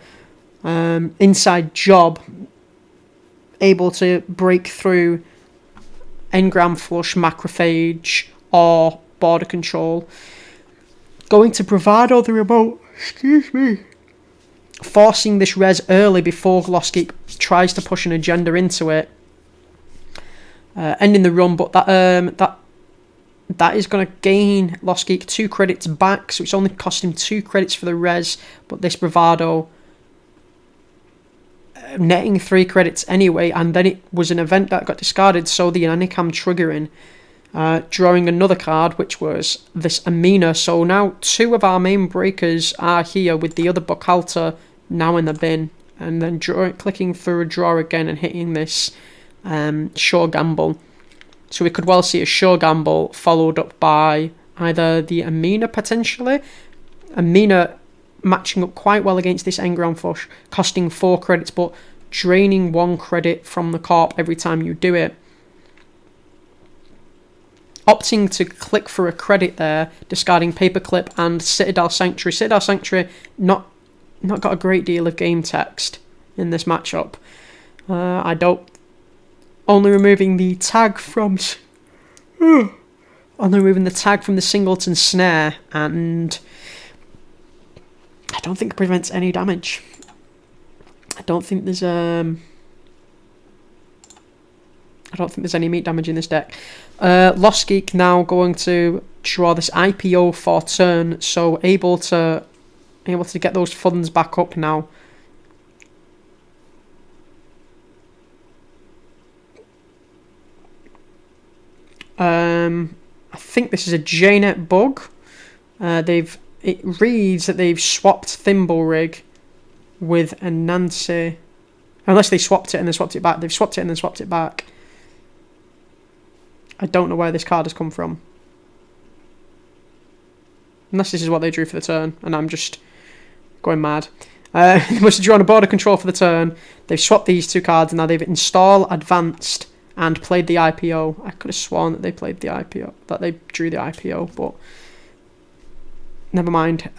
Inside Job able to break through Engram Flush, Macrophage, or border control. Going to Bravado the remote. Excuse me. Forcing this res early before Lostgeek tries to push an agenda into it. Ending the run, but that is going to gain Lostgeek 2 credits back, so it's only cost him 2 credits for the res, but this Bravado netting 3 credits anyway, and then it was an event that got discarded, so the Anikam triggering, drawing another card, which was this Amina. So now 2 of our main breakers are here, with the other Bocalta now in the bin, and then clicking through a draw again and hitting this Sure Gamble. So we could well see a Sure Gamble followed up by either the Amina potentially. Amina matching up quite well against this Engram Flush, costing 4 credits, but draining 1 credit from the corp every time you do it. Opting to click for a credit there, discarding Paperclip and Citadel Sanctuary. Citadel Sanctuary not got a great deal of game text in this matchup. Only removing the tag from the Singleton Snare, and I don't think it prevents any damage. I don't think there's I don't think there's any meat damage in this deck. Lostgeek now going to draw this IPO for turn, so able to get those funds back up now. I think this is a JNet bug. It reads that they've swapped Thimble Rig with a Nancy. Unless they swapped it and then swapped it back. They've swapped it and then swapped it back. I don't know where this card has come from. Unless this is what they drew for the turn and I'm just going mad. They must have drawn a border control for the turn. They've swapped these two cards and now they've installed, advanced, and played the IPO. I could have sworn that they played the IPO, that they drew the IPO, but never mind.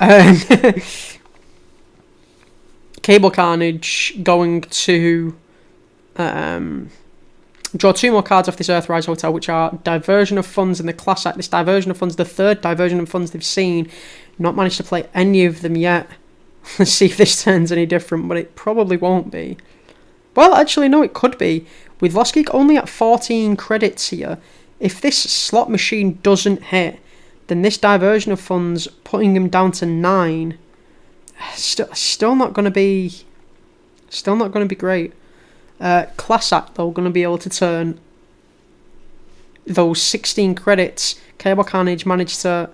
cableCarnage going to draw two more cards off this Earthrise Hotel, which are Diversion of Funds in the Class Act. This Diversion of Funds, the third Diversion of Funds they've seen. Not managed to play any of them yet. Let's see if this turn's any different, but it probably won't be. Well, actually, no, it could be. With Lostgeek only at 14 credits here, if this slot machine doesn't hit, then this Diversion of Funds, putting him down to 9, still not going to be great. Class Act, though, going to be able to turn those 16 credits. cableCarnage managed to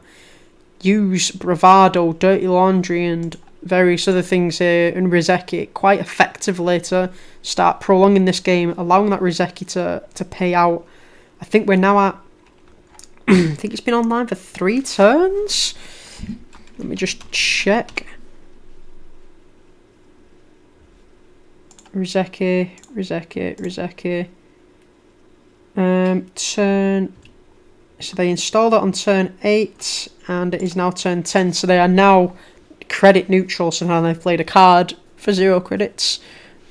use Bravado, Dirty Laundry, and various other things here, and Rizeki quite effectively to start prolonging this game, allowing that Rizeki to pay out. I think we're now at I think it's been online for 3 turns. Let me just check. Rizeki. Turn. So they installed it on turn 8, and it is now turn 10. So they are now credit neutral. So now they've played a card for 0 credits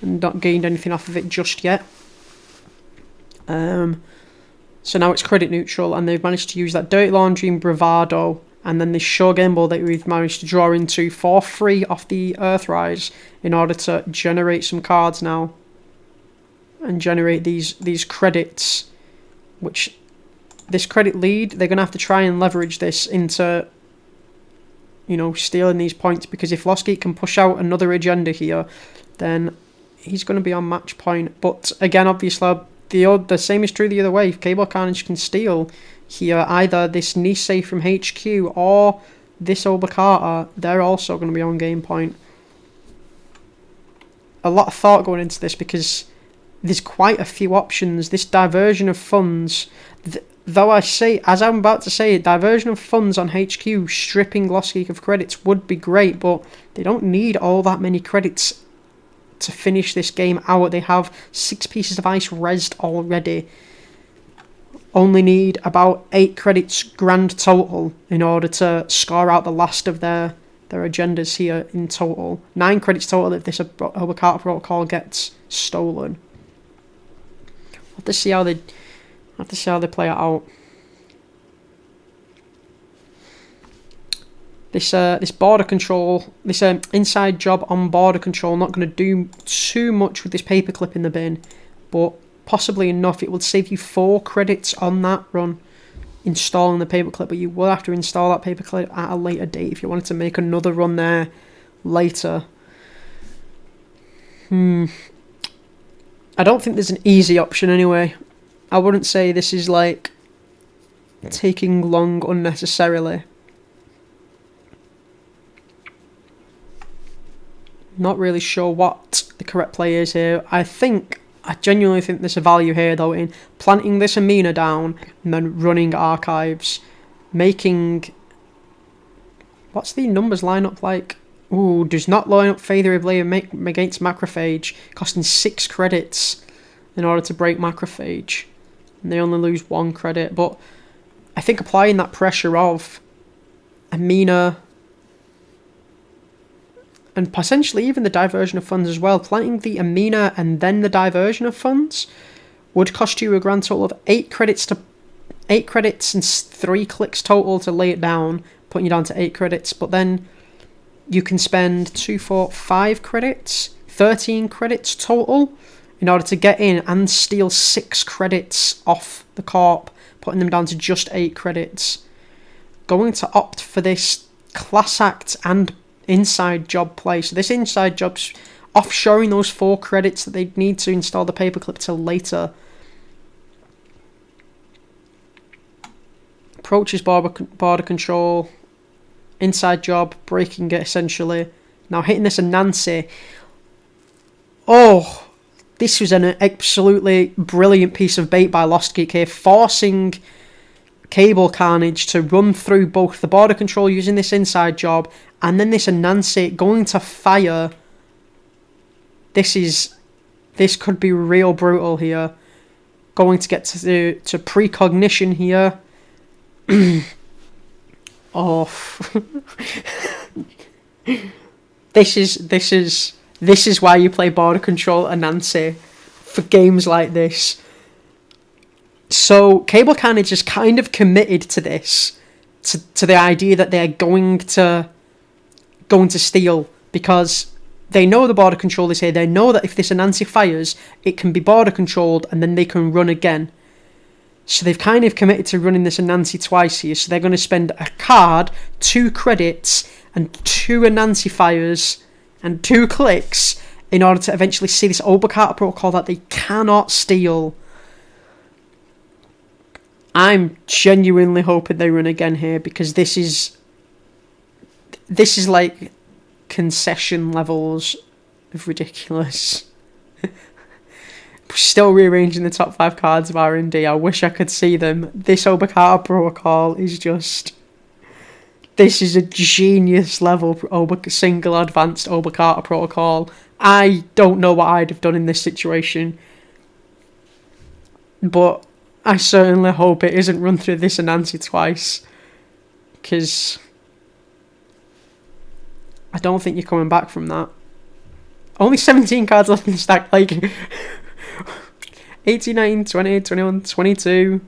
and not gained anything off of it just yet. So now it's credit neutral, and they've managed to use that Dirty Laundry and Bravado, and then this Show Game Ball that we've managed to draw into for free off the Earthrise in order to generate some cards now and generate these credits, which this credit lead, they're going to have to try and leverage this into, you know, stealing these points, because if Lostgeek can push out another agenda here, then he's going to be on match point. But again, obviously, the same is true the other way. If cableCarnage can steal here either this Nisei from HQ or this Obakata, they're also going to be on game point. A lot of thought going into this, because there's quite a few options. This Diversion of Funds, though I say, as I'm about to say, Diversion of Funds on HQ, stripping Lostgeek of credits would be great, but they don't need all that many credits to finish this game out. They have 6 pieces of ice rezzed already. Only need about 8 credits grand total in order to score out the last of their agendas here in total. 9 credits total if this Obakata Protocol gets stolen. I'll have to see how they play it out. This border control, this inside job on border control, not going to do too much with this paperclip in the bin, but possibly enough. It will save you 4 credits on that run installing the paperclip, but you will have to install that paperclip at a later date if you wanted to make another run there later. I don't think there's an easy option anyway. I wouldn't say this is like taking long unnecessarily. Not really sure what the correct play is here. I genuinely think there's a value here though in planting this Amina down and then running archives, making, what's the numbers line up like? Ooh, does not line up favorably against Macrophage, costing 6 credits in order to break Macrophage, and they only lose 1 credit. But I think applying that pressure of Amina and potentially even the Diversion of Funds as well, planting the Amina and then the Diversion of Funds would cost you a grand total of 8 credits and 3 clicks total to lay it down, putting you down to 8 credits. But then you can spend 2, 4, 5 credits, 13 credits total in order to get in and steal 6 credits off the corp, putting them down to just 8 credits. Going to opt for this class act and inside job play. So this inside job's offshoring those 4 credits that they need to install the paperclip till later. Approaches border control. Inside job, breaking it essentially. Now hitting this Anansi. Oh, this was an absolutely brilliant piece of bait by Lostgeek here, forcing cableCarnage to run through both the border control using this inside job and then this Anansi going to fire. This could be real brutal here. Going to get to precognition here. Oh, this is why you play border control Anansi for games like this. So cableCarnage is kind of committed to this, to the idea that they're going to steal, because they know the border control is here. They know that if this Anansi fires, it can be border controlled and then they can run again. So they've kind of committed to running this Anansi twice here. So they're going to spend a card, 2 credits, and 2 Anansi fires, and 2 clicks in order to eventually see this Obokata protocol that they cannot steal. I'm genuinely hoping they run again here, because this is like concession levels of ridiculous. Still rearranging the top 5 cards of R&D. I wish I could see them. This Obokata protocol is just... This is a genius level single advanced Obokata protocol. I don't know what I'd have done in this situation, but I certainly hope it isn't run through this Anansi twice, because I don't think you're coming back from that. Only 17 cards left in the stack, like 18, 19, 20, 21, 22.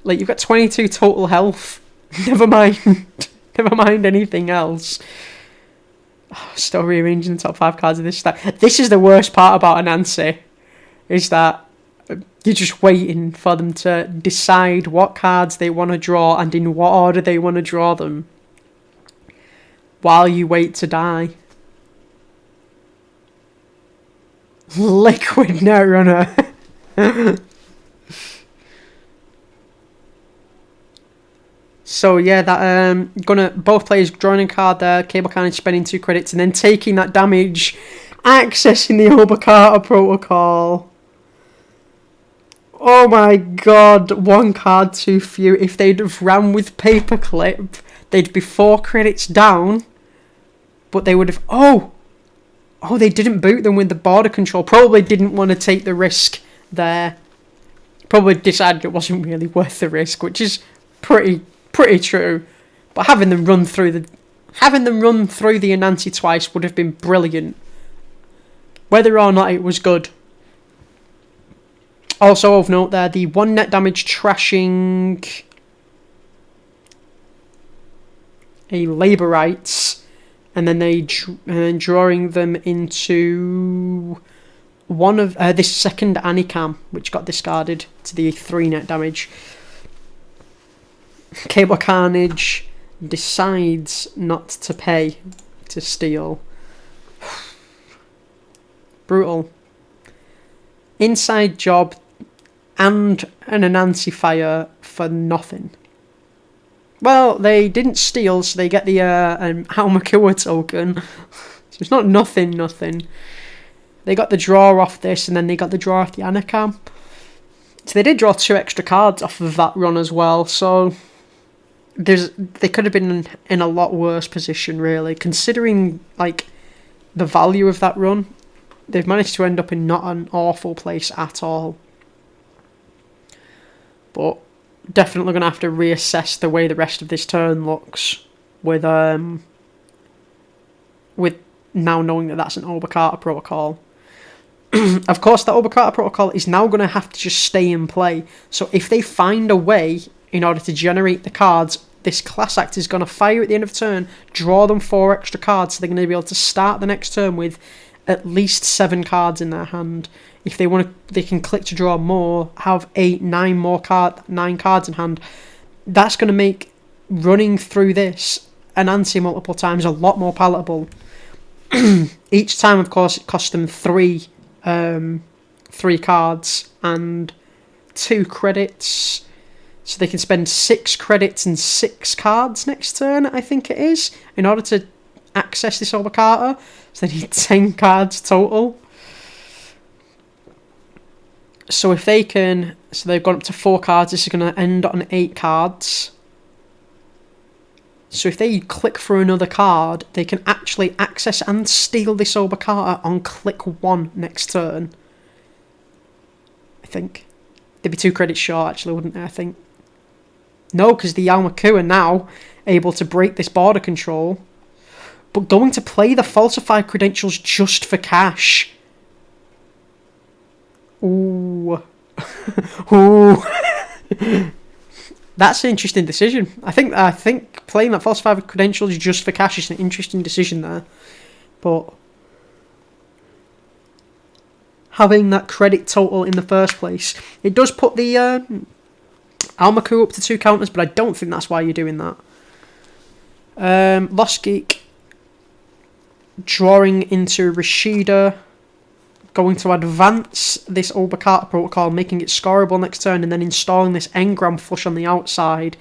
Like, you've got 22 total health. Never mind anything else. Still rearranging the top 5 cards of this stack. This is the worst part about Anansi, is that you're just waiting for them to decide what cards they want to draw and in what order they want to draw them, while you wait to die. Liquid Netrunner. So yeah, that both players drawing a card there, cableCarnage spending 2 credits and then taking that damage, accessing the Obokata protocol. Oh my god, 1 card too few. If they'd have ran with paperclip, they'd be 4 credits down, but they would have... Oh, they didn't boot them with the border control. Probably didn't want to take the risk there. Probably decided it wasn't really worth the risk, which is pretty true. But having them run through the Anansi twice would have been brilliant, whether or not it was good. Also of note there, the 1 net damage trashing a Labour Rights, and then drawing them into one of this second Anikam, which got discarded to the 3 net damage. cableCarnage decides not to pay to steal. Brutal. Inside job and an Anansi fire for nothing. Well, they didn't steal, so they get the Almakua token. So it's not nothing. They got the draw off this, and then they got the draw off the Anakam. So they did draw 2 extra cards off of that run as well, so they could have been in a lot worse position, really, considering like the value of that run. They've managed to end up in not an awful place at all. But definitely going to have to reassess the way the rest of this turn looks with now knowing that that's an Obokata protocol. Of course, the Obokata protocol is now going to have to just stay in play. So if they find a way in order to generate the cards, this class act is going to fire at the end of the turn, draw them 4 extra cards, so they're going to be able to start the next turn with at least 7 cards in their hand. if they want to, they can click to draw more, have 9 cards in hand. That's going to make running through this Anansi multiple times a lot more palatable. Each time, of course, it costs them 3 cards and 2 credits. So they can spend 6 credits and 6 cards next turn, I think it is, in order to access this Obokata. So they need 10 cards total. So if they can... So they've gone up to 4 cards. This is going to end on 8 cards. So if they click for another card, they can actually access and steal this Obokata on click 1 next turn. I think. They'd be 2 credits short, actually, wouldn't they, I think? No, because the Yamaku are now able to break this border control, but going to play the falsified credentials just for cash. Ooh. Ooh. That's an interesting decision. I think playing that falsified credentials just for cash is an interesting decision there. But having that credit total in the first place, it does put the Almaku up to 2 counters, but I don't think that's why you're doing that. Lostgeek drawing into Rashida, going to advance this Obokata protocol, making it scoreable next turn, and then installing this engram flush on the outside.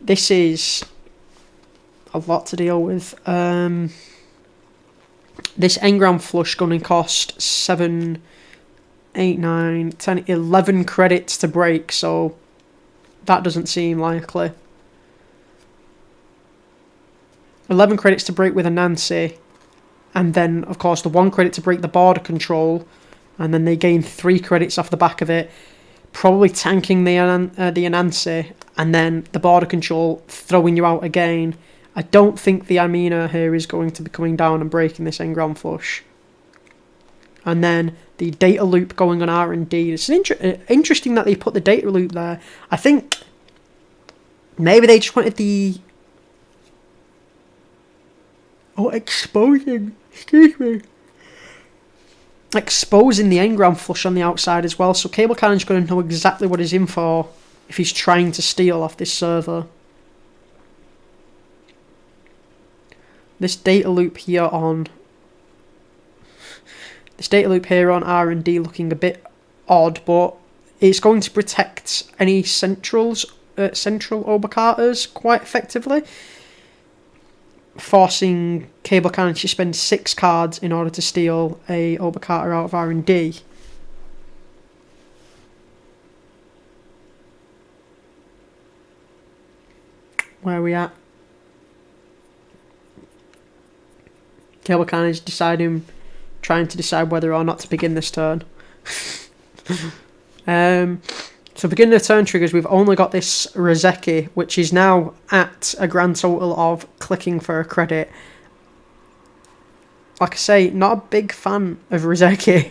This is a lot to deal with. This engram flush going to cost 7, 8, 9, 10, 11 credits to break, so that doesn't seem likely. 11 credits to break with a Nancy. And then, of course, the 1 credit to break the border control. And then they gain 3 credits off the back of it. Probably tanking the Anansi. And then the border control throwing you out again. I don't think the Amina here is going to be coming down and breaking this engram flush. And then the data loop going on R&D. It's interesting that they put the data loop there. I think maybe they just wanted the... exposing the engram flush on the outside as well, so cableCarnage is going to know exactly what he's in for if he's trying to steal off this server. This data loop here on R&D looking a bit odd, but it's going to protect any central Obokatas quite effectively, forcing cableCarnage to spend 6 cards in order to steal a Obokata out of R&D. Where are we at? cableCarnage trying to decide whether or not to begin this turn. So beginning of turn triggers, we've only got this Rozeki, which is now at a grand total of clicking for a credit. Like I say, not a big fan of Rozeki.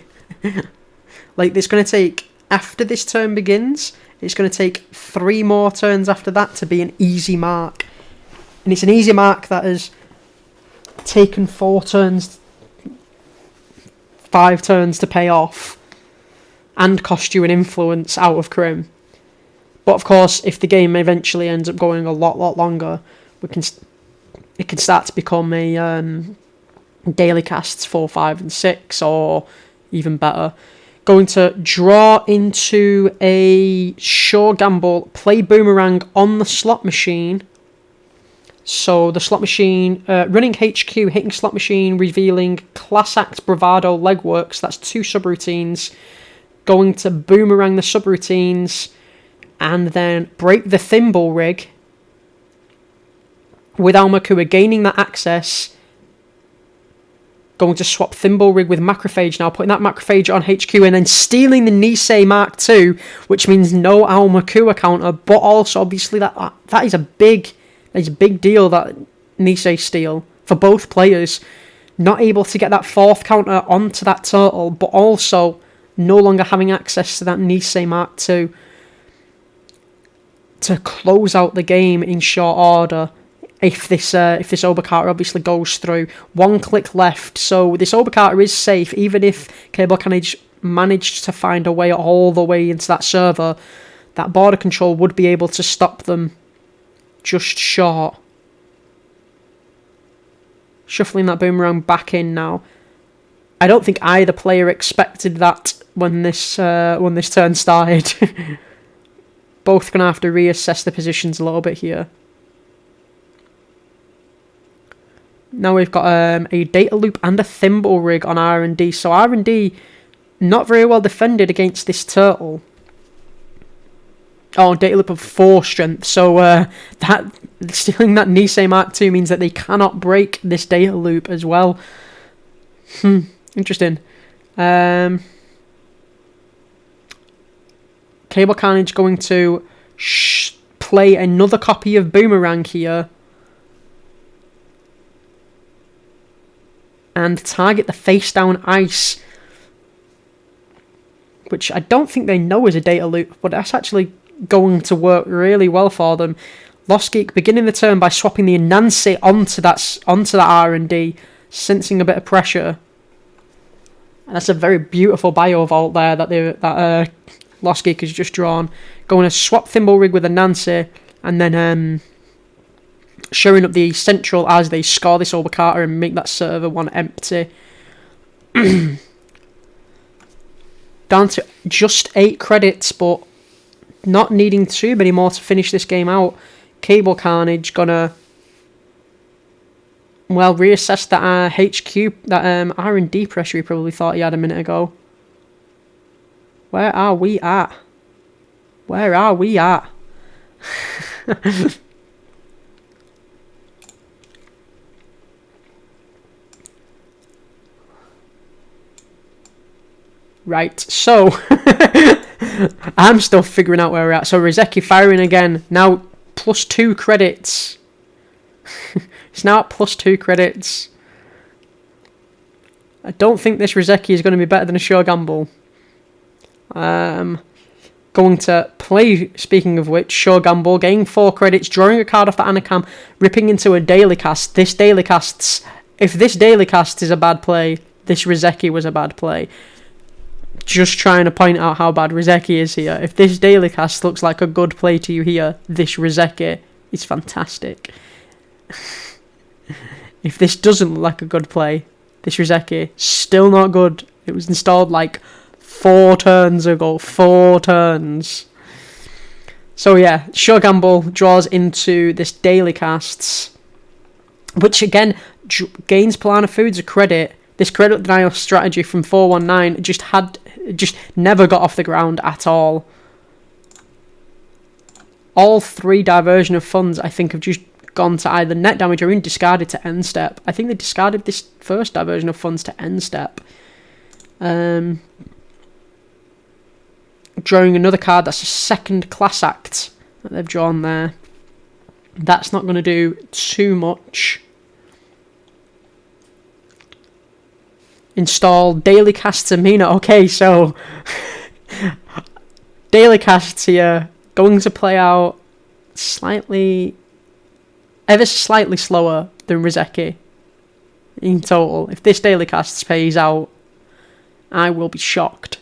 Like, it's going to take, after this turn begins, it's going to take 3 more turns after that to be an easy mark. And it's an easy mark that has taken 4 turns, 5 turns to pay off, and cost you an influence out of Krim. But of course, if the game eventually ends up going a lot longer, it can start to become a daily casts 4, 5, and 6, or even better. Going to draw into a sure gamble, play Boomerang on the slot machine. So the slot machine, running HQ, hitting slot machine, revealing Class Act Bravado Legworks. That's 2 subroutines. Going to Boomerang the subroutines, and then break the Thimble Rig with Almakua, gaining that access. Going to swap Thimble Rig with Macrophage now, putting that Macrophage on HQ, and then stealing the Nisei Mark II, which means no Almakua counter, but also obviously that is a big deal, that Nisei steal for both players. Not able to get that 4th counter onto that turtle, but also no longer having access to that Nisei Mark II to close out the game in short order. If this Obokata obviously goes through. 1 click left, so this Obokata is safe, even if cableCarnage managed to find a way all the way into that server, that border control would be able to stop them just short. Shuffling that boomerang back in now. I don't think either player expected that when this turn started. Both going to have to reassess the positions a little bit here. Now we've got a data loop and a thimble rig on R&D. So R&D not very well defended against this turtle. Oh, data loop of 4 strength. So that stealing that Nisei Mark II means that they cannot break this data loop as well. Interesting. cableCarnage going to play another copy of Boomerang here. And target the face down ice. Which I don't think they know is a data loop, but that's actually going to work really well for them. Lostgeek beginning the turn by swapping the Anansi onto that R&D, sensing a bit of pressure. And that's a very beautiful bio vault there that Lostgeek has just drawn. Going to swap Thimble Rig with Anansi, and then showing up the central as they score this Obakata and make that server one empty. Down to just 8 credits, but not needing too many more to finish this game out. cableCarnage gonna reassess that HQ, that R&D pressure he probably thought he had a minute ago. Where are we at? Where are we at? Right, so I'm still figuring out where we're at. So Rizeki firing again, now plus 2 credits. It's now at plus 2 credits. I don't think this Rizeki is going to be better than a Shogamble. Going to play, speaking of which, Shogamble, getting 4 credits, drawing a card off the Anakam, ripping into a daily cast. If this daily cast is a bad play, this Rizeki was a bad play. Just trying to point out how bad Rizeki is here. If this daily cast looks like a good play to you here, this Rizeki is fantastic. If this doesn't look like a good play, this Rizeki, still not good. It was installed like 4 turns ago. 4 turns. So yeah, Shogamble draws into this daily casts, which again gains Palana Foods a credit. This credit denial strategy from 419 just never got off the ground at all. All 3 diversion of funds, I think, have just gone to either net damage or even discarded to end step. I think they discarded this first diversion of funds to end step. Drawing another card, that's a second class act that they've drawn there. That's not going to do too much. Install daily casts Amina. Okay, so daily casts here going to play out ever slightly slower than Rizeki in total. If this daily casts pays out, I will be shocked.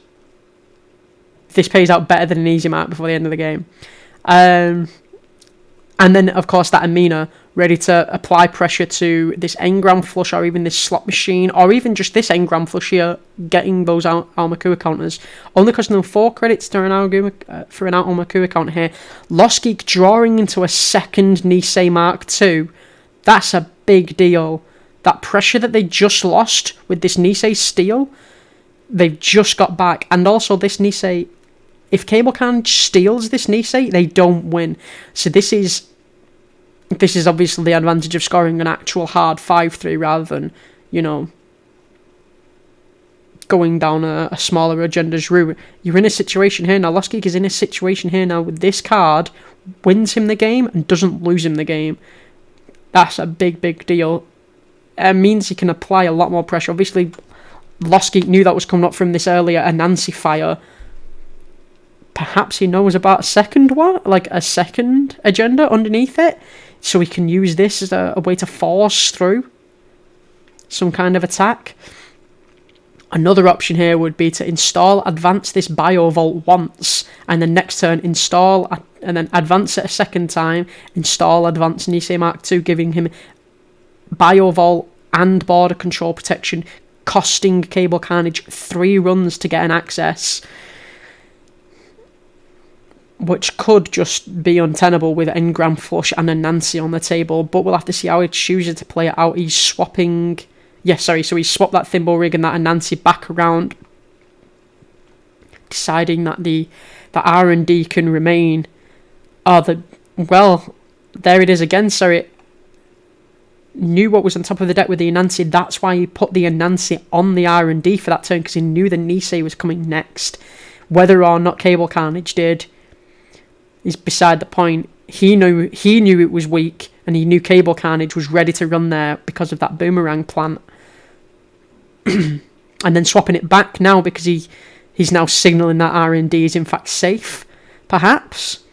If this pays out better than an easy mark before the end of the game. And then, of course, that Amina ready to apply pressure to this engram flush, or even this slot machine, or even just this engram flush here, getting those Almakua counters. Only costing them 4 credits for an Almakua counter here. Lostgeek drawing into a second Nisei Mark II. That's a big deal. That pressure that they just lost with this Nisei steal, they've just got back. And also this Nisei, if cableCarnage steals this Nisei, they don't win. So this is obviously the advantage of scoring an actual hard 5-3 rather than, going down a smaller agenda's route. You're in a situation here now. Lostgeek is in a situation here now with this card, wins him the game and doesn't lose him the game. That's a big, big deal. It means he can apply a lot more pressure. Obviously, Lostgeek knew that was coming up from this earlier Anansi fire. Perhaps he knows about a second agenda underneath it, so he can use this as a way to force through some kind of attack. Another option here would be to advance this Biovolt once, and then next turn install, and then advance it a second time, install Advanced Nisei Mark II, giving him Biovolt and border control protection, costing cableCarnage 3 runs to get an access, which could just be untenable with Engram Flush and a Nancy on the table, but we'll have to see how he chooses to play it out. He's swapping... so he swapped that Thimble Rig and that Nancy back around, deciding that the R&D can remain. Well, there it is again, sorry. Knew what was on top of the deck with the Anansi. That's why he put the Anansi on the R&D for that turn, because he knew the Nisei was coming next. Whether or not cableCarnage did is beside the point. He knew it was weak, and he knew cableCarnage was ready to run there because of that boomerang plant. And then swapping it back now because he's now signalling that R&D is in fact safe, perhaps.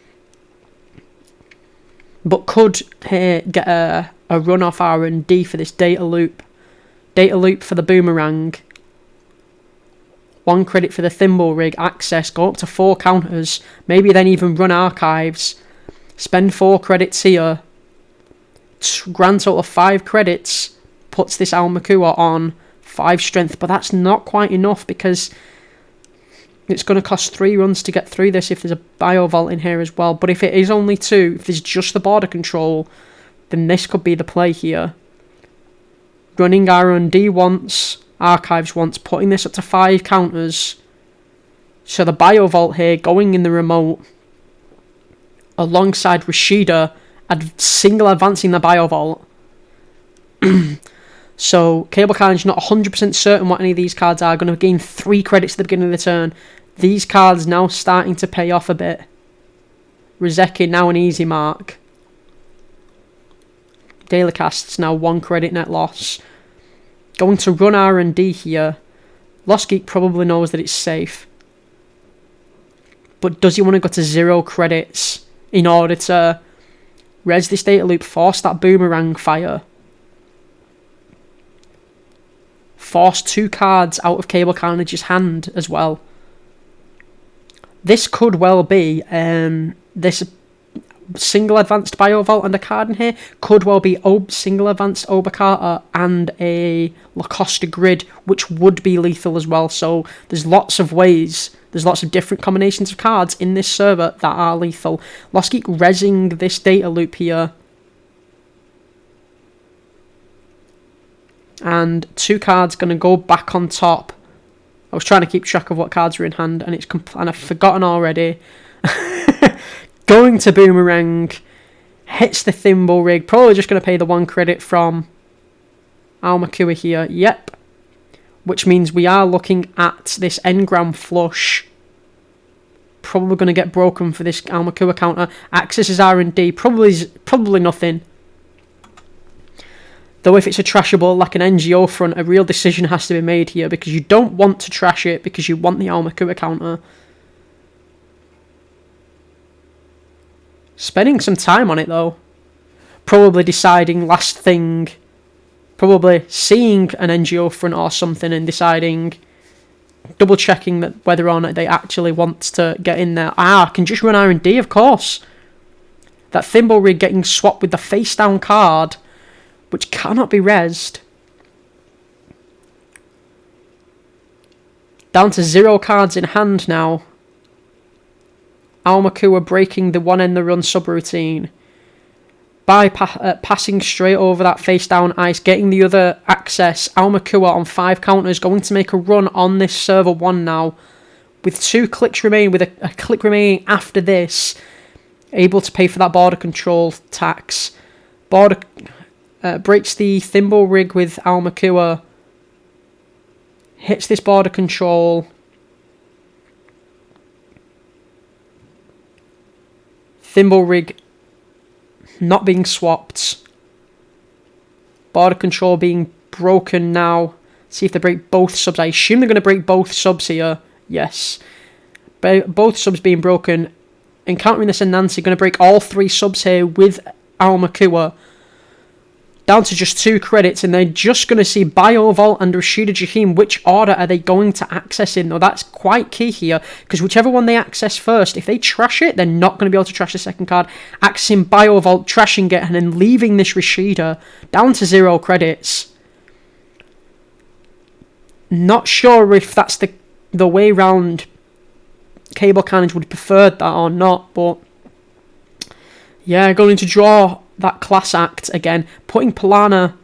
But could get a run off R&D for this data loop. Data loop for the boomerang. 1 credit for the Thimble Rig, access, go up to 4 counters, maybe then even run archives, spend 4 credits here, grand total of 5 credits, puts this Almakua on 5 strength, but that's not quite enough because it's going to cost 3 runs to get through this if there's a Biovolt in here as well. But if it is only 2, if there's just the border control, then this could be the play here. Running R&D once, archives once, putting this up to 5 counters. So the Biovolt here going in the remote alongside Rashida, single advancing the Biovolt. So cableCarnage not 100% certain what any of these cards are. Going to gain 3 credits at the beginning of the turn. These cards now starting to pay off a bit. Rizeki now an easy mark. Dailycast's now 1 credit net loss. Going to run R&D here. Lostgeek probably knows that it's safe. But does he want to go to 0 credits in order to res this data loop, force that boomerang fire? Force 2 cards out of cableCarnage's hand as well. This could well be this single advanced Biovolt and a card in here could well be single advanced Obakata and a Lacosta Grid, which would be lethal as well. So there's lots of ways, there's lots of different combinations of cards in this server that are lethal. Lostgeek resing this data loop here. And 2 cards going to go back on top. I was trying to keep track of what cards were in hand, and and I've forgotten already. Going to boomerang, hits the Thimble Rig. Probably just going to pay the 1 credit from Almakua here. Yep. Which means we are looking at this Engram Flush. Probably going to get broken for this Almakua counter. Accesses R&D. Probably nothing. Though if it's a trashable like an NGO front, a real decision has to be made here because you don't want to trash it because you want the Almakua counter. Spending some time on it though. Probably deciding last thing. Probably seeing an NGO front or something and deciding, double checking that whether or not they actually want to get in there. I can just run R&D, of course. That Thimble Rig getting swapped with the face down card, which cannot be rezzed. Down to 0 cards in hand now. Almakua breaking the 1 end the run subroutine. By passing straight over that face down ice, getting the other access. Almakua on 5 counters, going to make a run on this server 1 now. With 2 clicks remaining, with a click remaining after this. Able to pay for that border control tax. Breaks the Thimble Rig with Almakua. Hits this border control. Thimble Rig not being swapped. Border control being broken now. See if they break both subs. I assume they're going to break both subs here. Yes. Both subs being broken. Encountering this and Nancy. Going to break all 3 subs here with Almakua. down to just 2 credits, and they're just going to see Biovault and Rashida Jaheim. Which order are they going to access in, though? That's quite key here, because whichever one they access first, if they trash it, they're not going to be able to trash the second card. Accessing Biovault, trashing it, and then leaving this Rashida down to 0 credits. Not sure if that's the way round cableCarnage would have preferred that or not, but yeah, going to draw that class act again, putting Palana,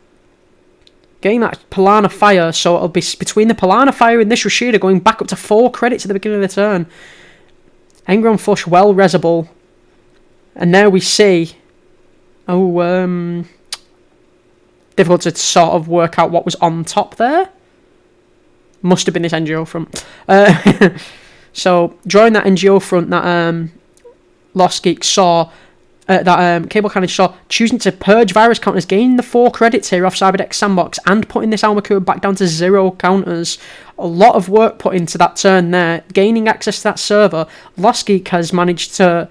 getting that Palana fire, so it'll be between the Palana fire and this Rashida, going back up to 4 credits at the beginning of the turn. Engram Flush, well resable, and now we see, difficult to sort of work out what was on top there. Must have been this NGO front. So drawing that NGO front that Lostgeek saw, that cableCarnage saw, choosing to purge virus counters, gaining the 4 credits here off Cyberdeck Sandbox, and putting this Almakura back down to 0 counters. A lot of work put into that turn there, gaining access to that server. Lostgeek has managed to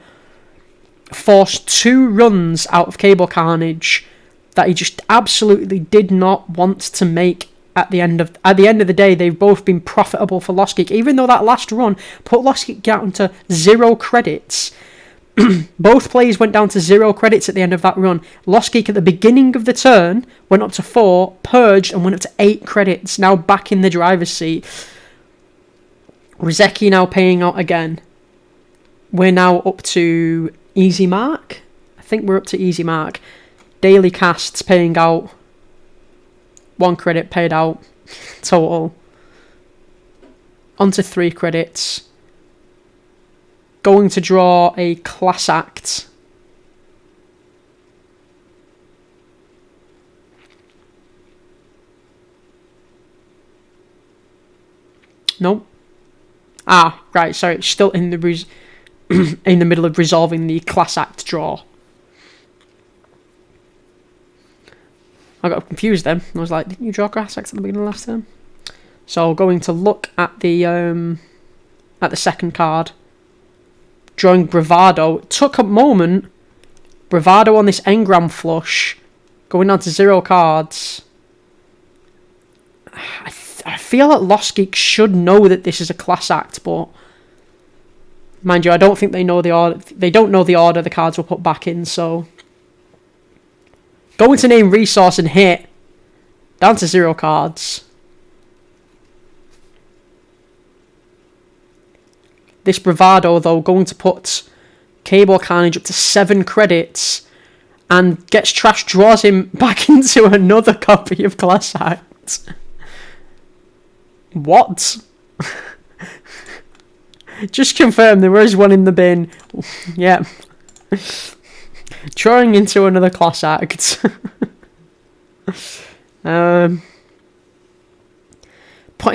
force 2 runs out of cableCarnage that he just absolutely did not want to make. At the end of the day, they've both been profitable for Lostgeek, even though that last run put Lostgeek down to 0 credits. Both players went down to 0 credits at the end of that run. Lostgeek at the beginning of the turn went up to 4, purged, and went up to 8 credits. Now back in the driver's seat. Rizeki now paying out again. We're now up to easy mark. I think we're up to easy mark. Daily casts paying out. 1 credit paid out total. Onto 3 credits. Going to draw a class act. Nope. Ah, right. Sorry, it's still in the in the middle of resolving the class act draw. I got confused then. I was like, didn't you draw class acts at the beginning of last turn? So going to look at the second card. Drawing Bravado. It took a moment. Bravado on this Engram Flush. Going down to 0 cards. I feel that Lostgeek should know that this is a class act, but mind you, I don't think they know the order. They don't know the order the cards were put back in, so going to name resource and hit. Down to 0 cards. This Bravado, though, going to put cableCarnage up to 7 credits and gets trash, draws him back into another copy of Class Act. What? Just confirm there was one in the bin. Yeah. Drawing into another Class Act. Putting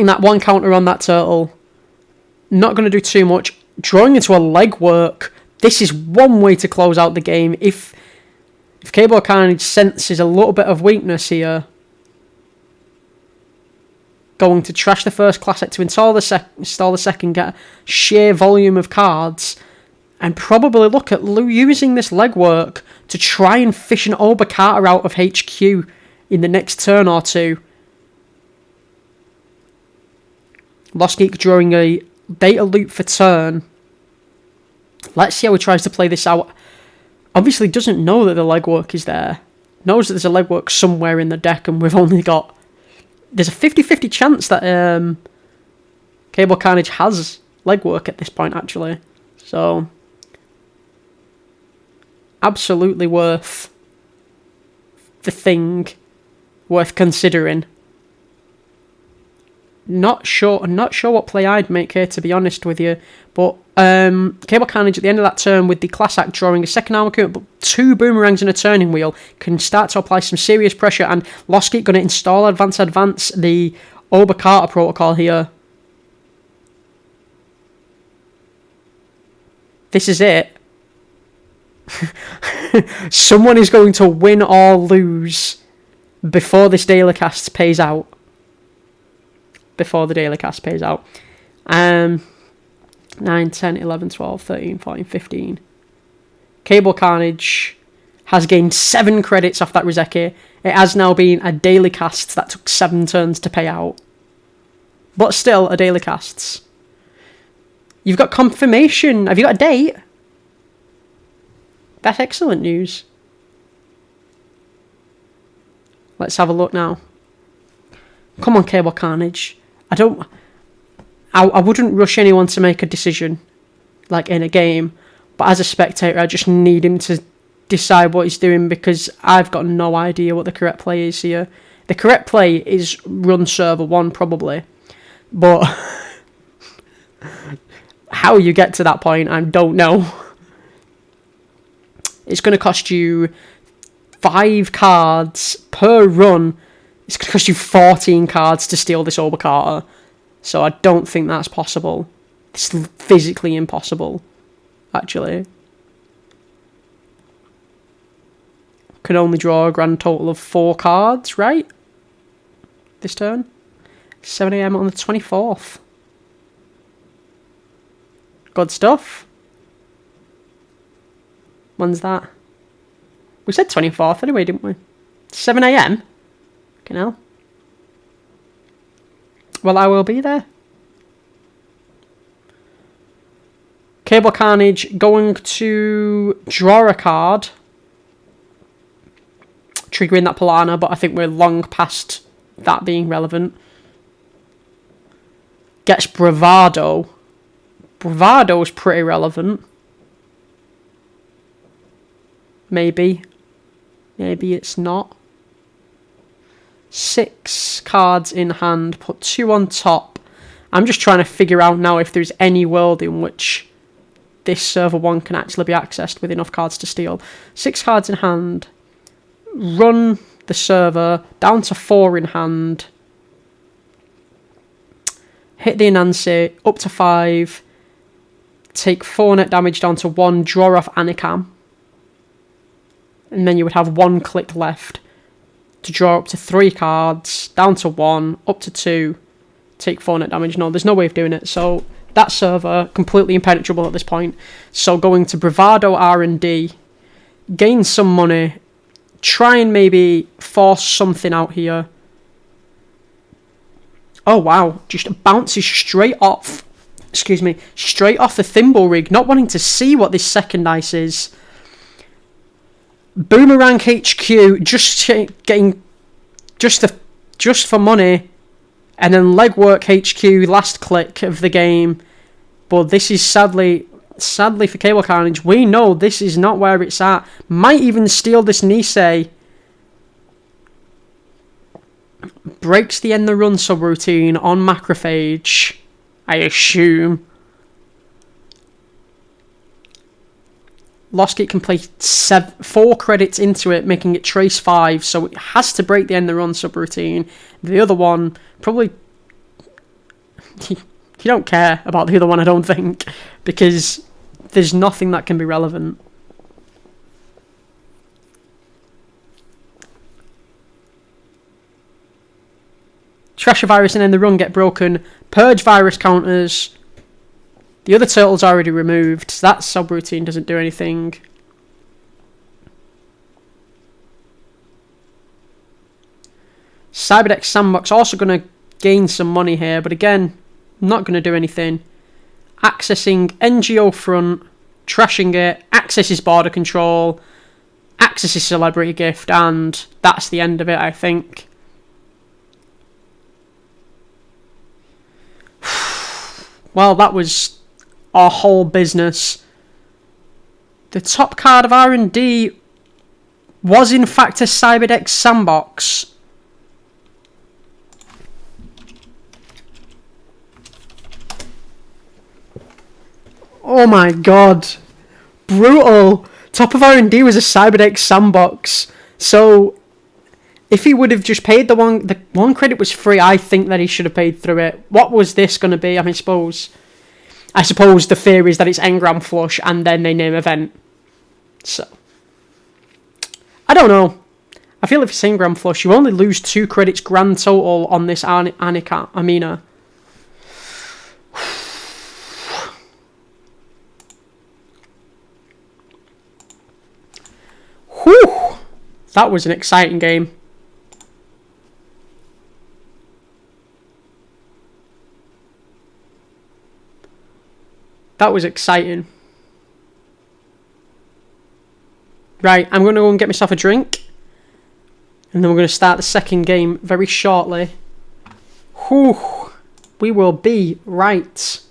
that 1 counter on that turtle. Not going to do too much. Drawing into a legwork. This is one way to close out the game. If cableCarnage senses a little bit of weakness here, going to trash the first class act to install the second, get a sheer volume of cards, and probably look at using this legwork to try and fish an Obakata out of HQ in the next turn or two. Lostgeek drawing a data loop for turn. Let's see how he tries to play this out. Obviously doesn't know that the legwork is there. Knows that there's a legwork somewhere in the deck, and we've only got... There's a 50-50 chance that cableCarnage has legwork at this point, actually. So, absolutely worth the thing, worth considering. Not sure what play I'd make here, to be honest with you. But cableCarnage at the end of that turn with the class act drawing a second armor current, but 2 boomerangs and a turning wheel can start to apply some serious pressure. And Lostgeek going to install advance the Obakata protocol here. This is it. Someone is going to win or lose before this daily cast pays out. Before the daily cast pays out. 9, 10, 11, 12, 13, 14, 15. cableCarnage has gained 7 credits off that Rizeki. It has now been a daily cast that took 7 turns to pay out. But still, a daily casts. You've got confirmation. Have you got a date? That's excellent news. Let's have a look now. Come on, cableCarnage. I wouldn't rush anyone to make a decision, like in a game. But as a spectator, I just need him to decide what he's doing, because I've got no idea what the correct play is here. The correct play is run server 1, probably. But how you get to that point, I don't know. It's going to cost you 5 cards per run. It's going to cost you 14 cards to steal this Obercarter. So I don't think that's possible. It's physically impossible, actually. Can only draw a grand total of 4 cards, right? This turn. 7 AM on the 24th. Good stuff. When's that? We said 24th anyway, didn't we? 7 AM? Okay, now. Well, I will be there. cableCarnage going to draw a card. Triggering that Palana, but I think we're long past that being relevant. Gets Bravado. Bravado's pretty relevant. Maybe. Maybe it's not. 6 cards in hand. Put 2 on top. I'm just trying to figure out now if there's any world in which this server 1 can actually be accessed with enough cards to steal. 6 cards in hand. Run the server down to 4 in hand. Hit the Anansi up to 5. Take 4 net damage down to 1. Draw off Anikam. And then you would have 1 click left to draw up to 3 cards. Down to 1. Up to 2. Take 4 net damage. No, there's no way of doing it. So that server, completely impenetrable at this point. So going to Bravado R&D. Gain some money. Try and maybe force something out here. Oh, wow. Just bounces straight off. Excuse me. Straight off the thimble rig. Not wanting to see what this second dice is. Boomerang HQ. Just getting... Just for money. And then Legwork HQ. Last click of the game. But this is sadly for cableCarnage, we know this is not where it's at. Might even steal this Nisei. Breaks the end the run subroutine on Macrophage, I assume. Lostgeek can play 4 credits into it, making it trace 5, so it has to break the end the run subroutine. The other one, probably... You don't care about the other one, I don't think, because there's nothing that can be relevant. Trash a virus and then the run get broken. Purge virus counters. The other turtle's already removed, so that subroutine doesn't do anything. Cyberdeck Sandbox also going to gain some money here, but again... Not going to do anything. Accessing NGO front. Trashing it. Accesses border control. Accesses celebrity gift. And that's the end of it, I think. Well, that was our whole business. The top card of R&D was in fact a Cyberdeck Sandbox. Oh my god. Brutal. Top of R&D was a Cyberdeck Sandbox. So, if he would have just paid the one credit was free, I think that he should have paid through it. What was this going to be? I suppose the fear is that it's Engram Flush and then they name event. So, I don't know. I feel if it's Engram Flush, you only lose 2 credits grand total on this Amina. Whew! That was an exciting game. That was exciting. Right, I'm going to go and get myself a drink. And then we're going to start the second game very shortly. Whew! We will be right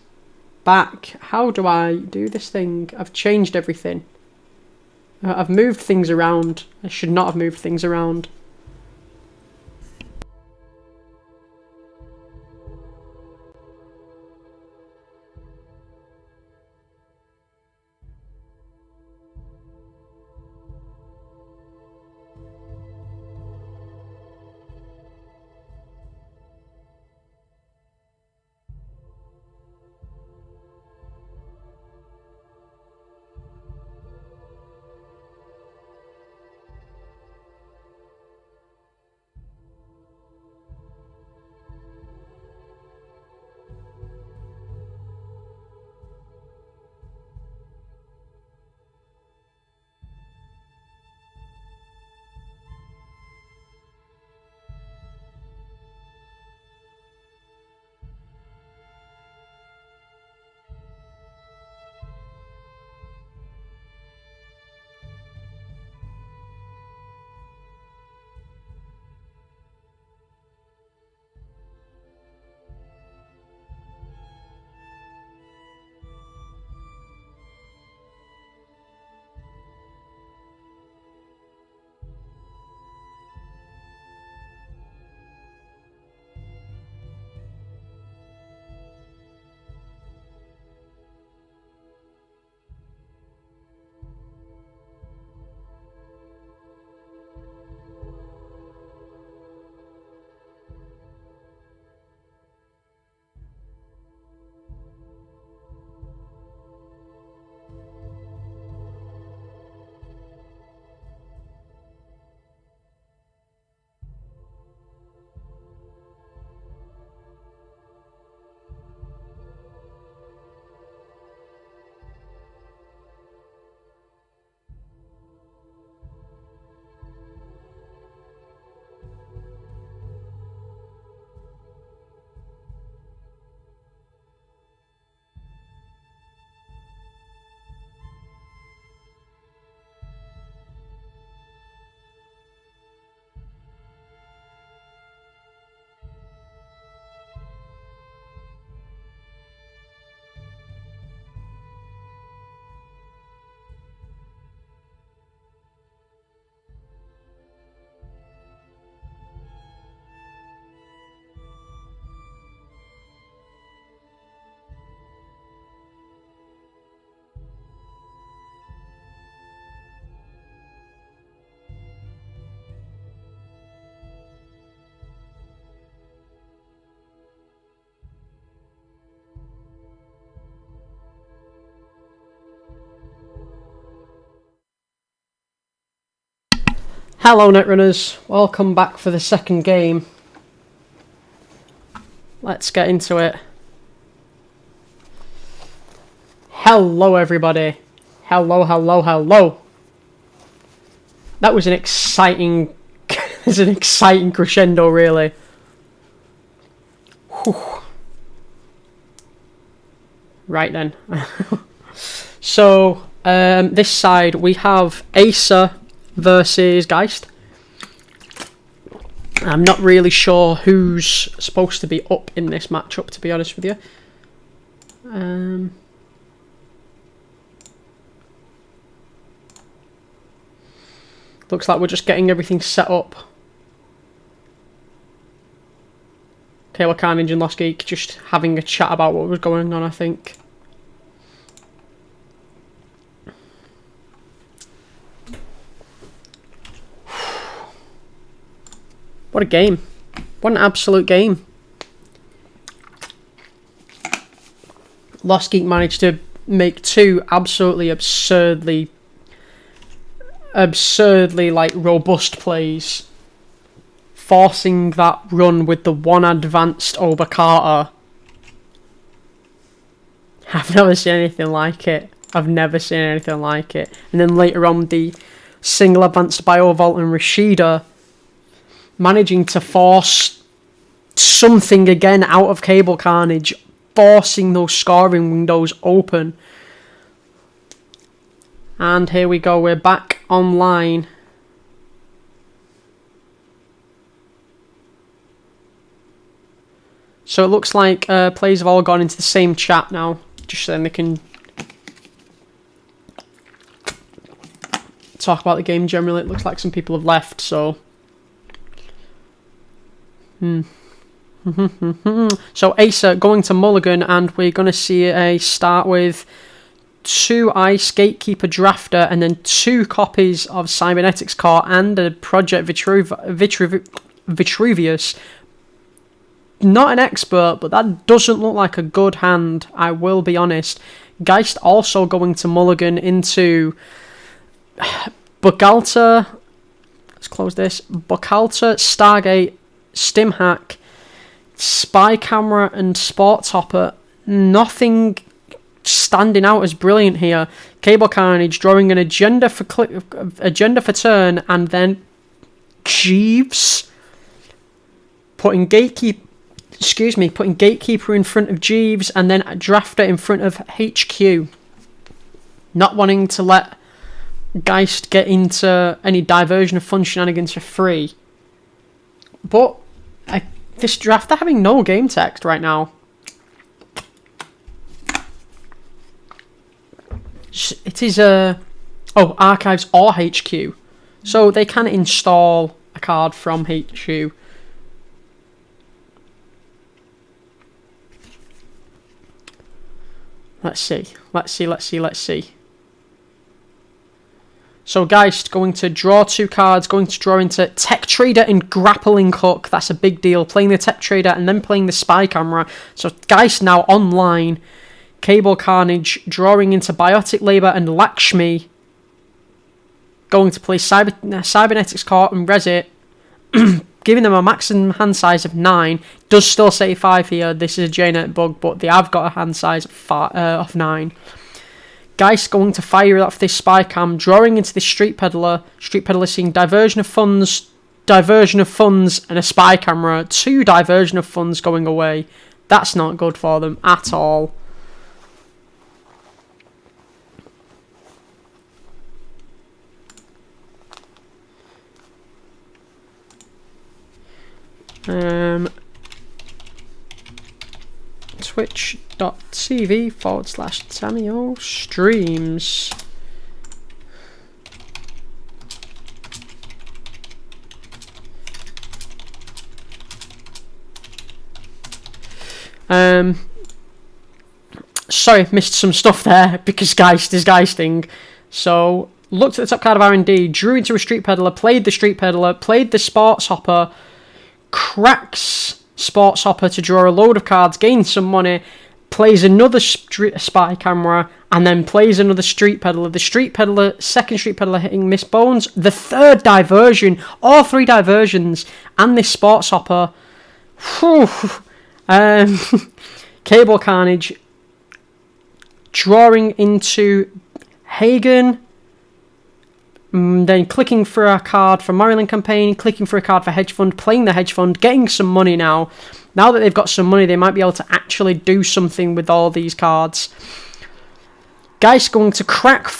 back. How do I do this thing? I've changed everything. I've moved things around. I should not have moved things around. Hello Netrunners, welcome back for the second game. Let's get into it. Hello everybody. Hello, hello, hello. That was an exciting there's an exciting crescendo really. Whew. Right then. So this side we have Acer versus Geist. I'm not really sure who's supposed to be up in this matchup, to be honest with you. Looks like we're just getting everything set up. cableCarnage and Lostgeek just having a chat about what was going on, I think. What a game. What an absolute game. Lostgeek managed to make two absolutely absurdly like robust plays, forcing that run with the one advanced over Carter. I've never seen anything like it. I've never seen anything like it. And then later on the single advanced Biovolt and Rashida, managing to force something again out of cableCarnage, forcing those scoring windows open. And here we go, we're back online. So it looks like players have all gone into the same chat now, just so then they can talk about the game generally. It looks like some people have left, so... So Acer going to Mulligan, and we're going to see a start with 2 Ice, Gatekeeper, Drafter, and then 2 copies of Cybernetics Core and a Project Vitruvius. Not an expert, but that doesn't look like a good hand, I will be honest. Geist also going to Mulligan into Bukalta. Let's close this. Bukalta, Stargate, Stimhack, Spy Camera, and Sport Topper. Nothing standing out as brilliant here. cableCarnage drawing an agenda for turn, and then Jeeves putting Gatekeeper in front of Jeeves, and then a Drafter in front of HQ. Not wanting to let Geist get into any diversion of fun shenanigans for free. But this Drafter having no game text right now. It is Archives or HQ. So they can install a card from HQ. Let's see. So Geist going to draw 2 cards, going to draw into Tech Trader and Grappling Hook. That's a big deal. Playing the Tech Trader and then playing the Spy Camera. So Geist now online. cableCarnage drawing into Biotic Labour and Lakshmi. Going to play Cybernetics Core and Resit. Giving them a maximum hand size of 9. Does still say 5 here. This is a JNet bug, but they have got a hand size of 9. Geist going to fire off this Spy Cam, drawing into this Street Peddler. Street Peddler seeing diversion of funds, and a Spy Camera. 2 diversion of funds going away. That's not good for them at all. Twitch.tv/Tamio streams. Sorry, missed some stuff there because Geist is Geisting. So, looked at the top card of R&D, drew into a Street Peddler, played the Street Peddler, played the Sports Hopper, cracks Sports Hopper to draw a load of cards, gains some money, plays another Spy Camera, and then plays another Street Peddler. The Street Peddler, second Street Peddler hitting Miss Bones, the 3rd diversion, all 3 diversions, and this Sports Hopper. cableCarnage drawing into Hagen, then clicking for a card for Maryland Campaign, clicking for a card for Hedge Fund, playing the Hedge Fund, getting some money now. Now that they've got some money, they might be able to actually do something with all these cards. Geist going to crack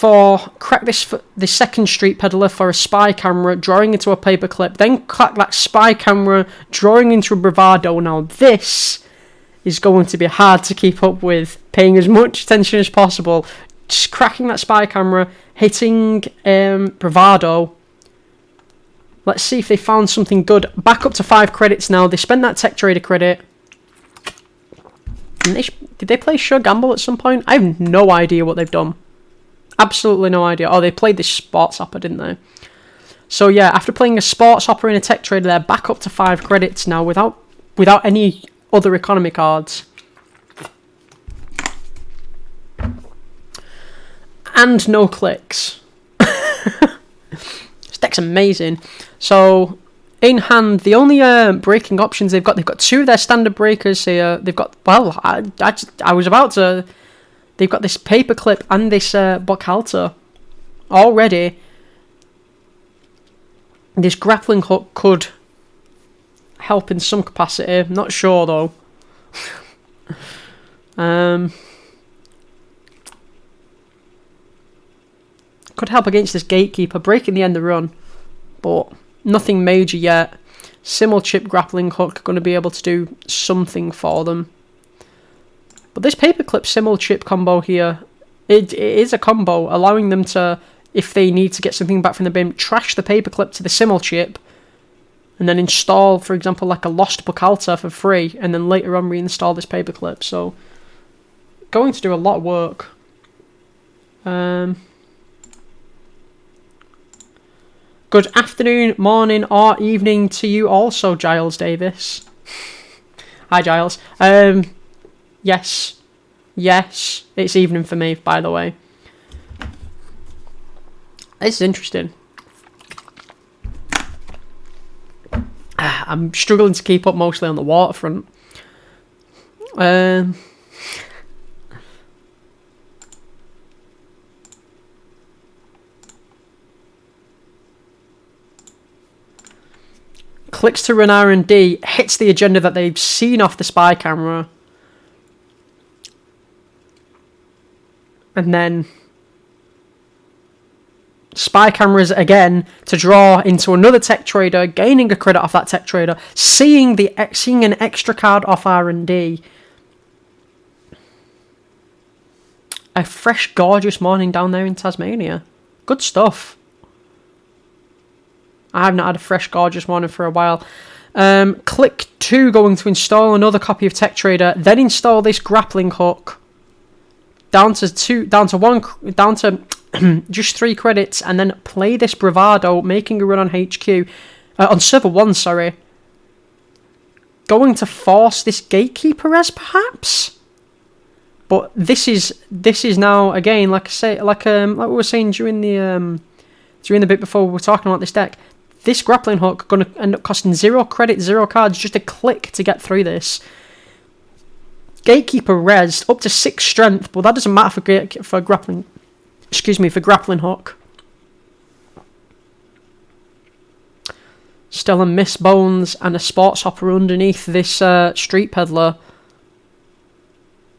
this second Street Peddler for a Spy Camera, drawing into a Paperclip, then crack that Spy Camera, drawing into a Bravado. Now this is going to be hard to keep up with, paying as much attention as possible. Just cracking that Spy Camera, hitting Bravado. Let's see if they found something good. Back up to 5 credits now. They spent that Tech Trader credit. And did they play Sure Gamble at some point? I have no idea what they've done. Absolutely no idea. Oh, they played this Sports Hopper, didn't they? So yeah, after playing a Sports Hopper and a Tech Trader, they're back up to 5 credits now without any other economy cards. And no clicks. This deck's amazing. So, in hand, the only breaking options they've got 2 of their standard breakers here. They've got, well, I was about to... They've got this Paperclip and this Bukalta already. This grappling hook could help in some capacity. Not sure though. Could help against this gatekeeper, breaking the end of the run, but nothing major yet. Simul chip grappling hook going to be able to do something for them. But this paperclip simul chip combo here, it is a combo, allowing them to, if they need to get something back from the bin, trash the paperclip to the simul chip, and then install, for example, like a lost book altar for free, and then later on reinstall this paperclip. So, going to do a lot of work. Good afternoon, morning, or evening to you also, Giles Davis. Hi, Giles. Yes, it's evening for me, by the way. This is interesting. I'm struggling to keep up mostly on the waterfront. Clicks to run R&D, hits the agenda that they've seen off the spy camera. And then spy cameras again to draw into another tech trader, gaining a credit off that tech trader, seeing an extra card off R&D. A fresh, gorgeous morning down there in Tasmania. Good stuff. I have not had a fresh, gorgeous morning for a while. Click 2 going to install another copy of Tech Trader, then install this grappling hook. Down to just 3 credits, and then play this bravado, making a run on HQ, on server 1. Sorry. Going to force this gatekeeper res, perhaps. But this is now again, like we were saying during the bit before we were talking about this deck. This grappling hook going to end up costing 0 credit, 0 cards, just a click to get through this. Gatekeeper res up to 6 strength, but that doesn't matter for grappling. Excuse me, for grappling hook. Still a Miss Bones and a Sports Hopper underneath this Street Peddler.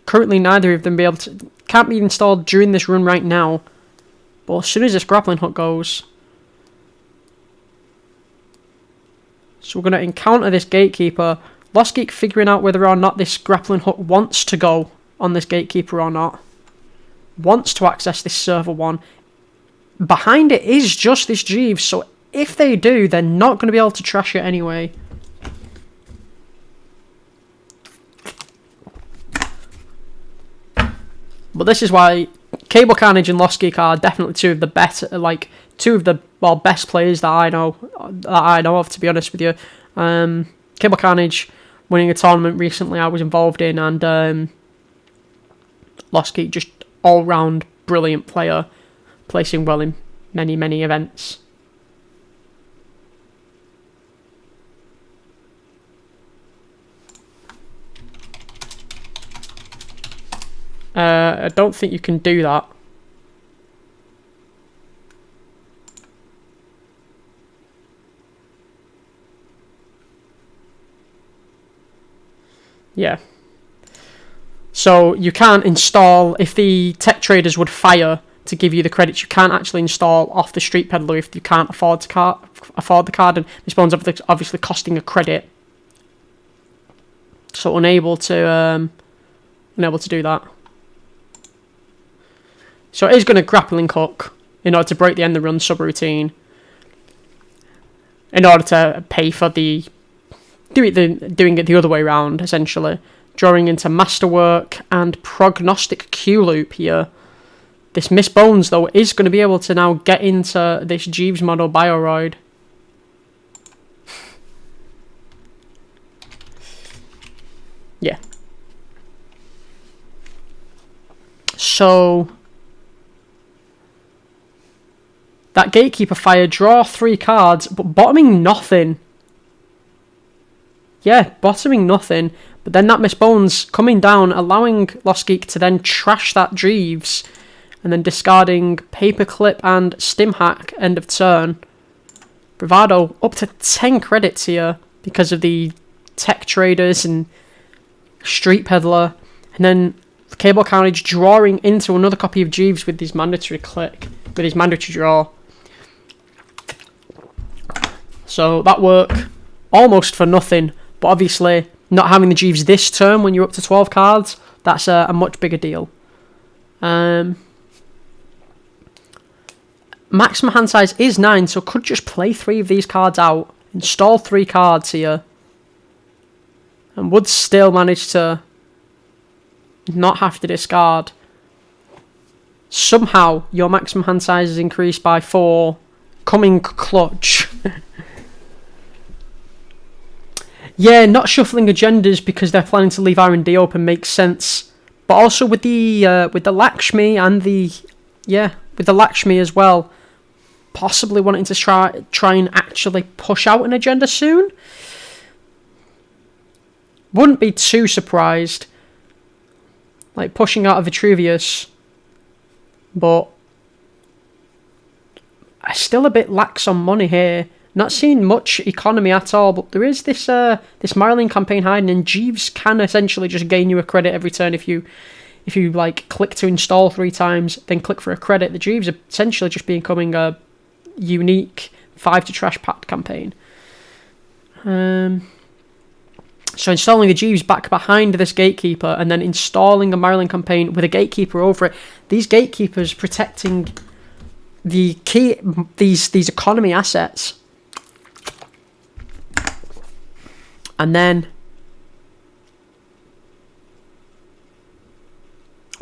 Currently, neither of them can't be installed during this run right now. But as soon as this grappling hook goes. So we're going to encounter this gatekeeper. Lostgeek figuring out whether or not this grappling hook wants to go on this gatekeeper or not. Wants to access this server 1. Behind it is just this Jeeves, so if they do, they're not going to be able to trash it anyway. But this is why cableCarnage and Lostgeek are definitely two of the best players that I know of, to be honest with you. cableCarnage winning a tournament recently I was involved in, and Lostgeek just all-round brilliant player, placing well in many, many events. I don't think you can do that. Yeah. So you can't install, if the tech traders would fire to give you the credits, you can't actually install off the Street Peddler if you can't afford the card, and this one's obviously costing a credit. So unable to do that. So it is going to grappling hook in order to break the end of the run subroutine, in order to pay for doing it the other way around, essentially. Drawing into Masterwork and Prognostic Q loop here. This Miss Bones, though, is going to be able to now get into this Jeeves model Bioroid. Yeah. So that Gatekeeper fire, draw 3 cards, but bottoming nothing. Yeah, bottoming nothing. But then that Miss Bones coming down, allowing Lostgeek to then trash that Jeeves, and then discarding Paperclip and Stimhack end of turn. Bravado up to 10 credits here because of the tech traders and street peddler, and then cableCarnage drawing into another copy of Jeeves with his mandatory click, with his mandatory draw. So that work almost for nothing, but obviously not having the Jeeves this turn when you're up to 12 cards, that's a much bigger deal. Maximum hand size is 9, so could just play 3 of these cards out, install 3 cards here, and would still manage to not have to discard. Somehow your maximum hand size is increased by 4, coming clutch. Yeah, not shuffling agendas because they're planning to leave R&D open makes sense, but also with the Lakshmi and with the Lakshmi as well, possibly wanting to try and actually push out an agenda soon. Wouldn't be too surprised, like pushing out a Vitruvius, but still a bit lax on money here. Not seeing much economy at all, but there is this Marlin campaign hiding, and Jeeves can essentially just gain you a credit every turn if you like click to install 3 times, then click for a credit. The Jeeves are essentially just becoming a unique 5 to trash packed campaign. So installing the Jeeves back behind this Gatekeeper, and then installing a Marlin campaign with a Gatekeeper over it. These Gatekeepers protecting the key these economy assets. And then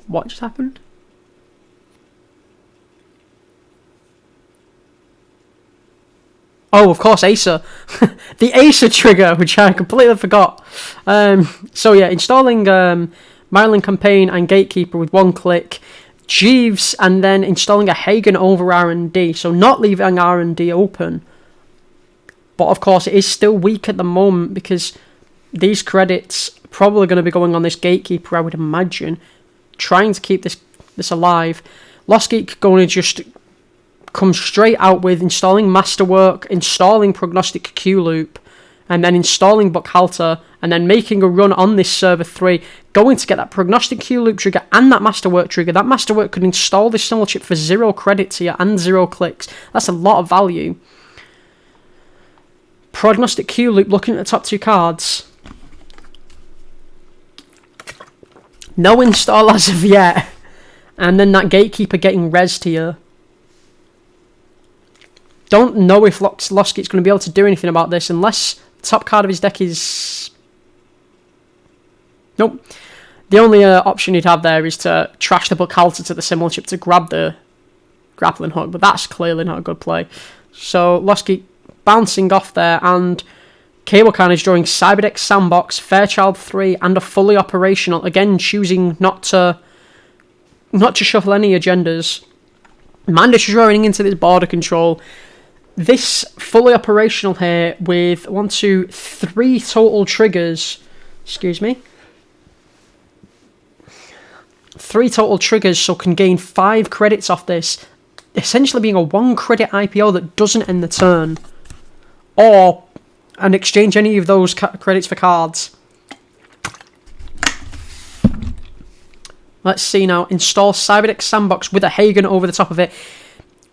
what just happened? Oh, of course, Acer. The Acer trigger, which I completely forgot. So yeah, installing Marlin campaign and Gatekeeper with 1 click. Jeeves, and then installing a Hagen over R&D. So not leaving R&D open. But of course, it is still weak at the moment because these credits are probably going to be going on this Gatekeeper, I would imagine, trying to keep this alive. Lostgeek going to just come straight out with installing Masterwork, installing Prognostic Q-Loop, and then installing Buckhalter, and then making a run on this server 3, going to get that Prognostic Q-Loop trigger and that Masterwork trigger. That Masterwork could install this symbol chip for 0 credits here and 0 clicks. That's a lot of value. Prognostic Q-Loop looking at the top 2 cards. No install as of yet. And then that Gatekeeper getting rezzed here. Don't know if Lostgeek's going to be able to do anything about this unless the top card of his deck is... Nope. The only option he'd have there is to trash the Buckhalter to the symbol chip to grab the grappling hook, but that's clearly not a good play. So Lostgeek bouncing off there, and cableCarnage drawing Cyberdeck Sandbox, Fairchild 3, and a fully operational. Again, choosing not to shuffle any agendas. Mandatory drawing into this border control. This fully operational here with 1, 2, 3 total triggers. Excuse me. 3 total triggers, so can gain 5 credits off this. Essentially being a 1 credit IPO that doesn't end the turn. Or and exchange any of those credits for cards. Let's see now. Install Cyberdeck Sandbox with a Hagen over the top of it.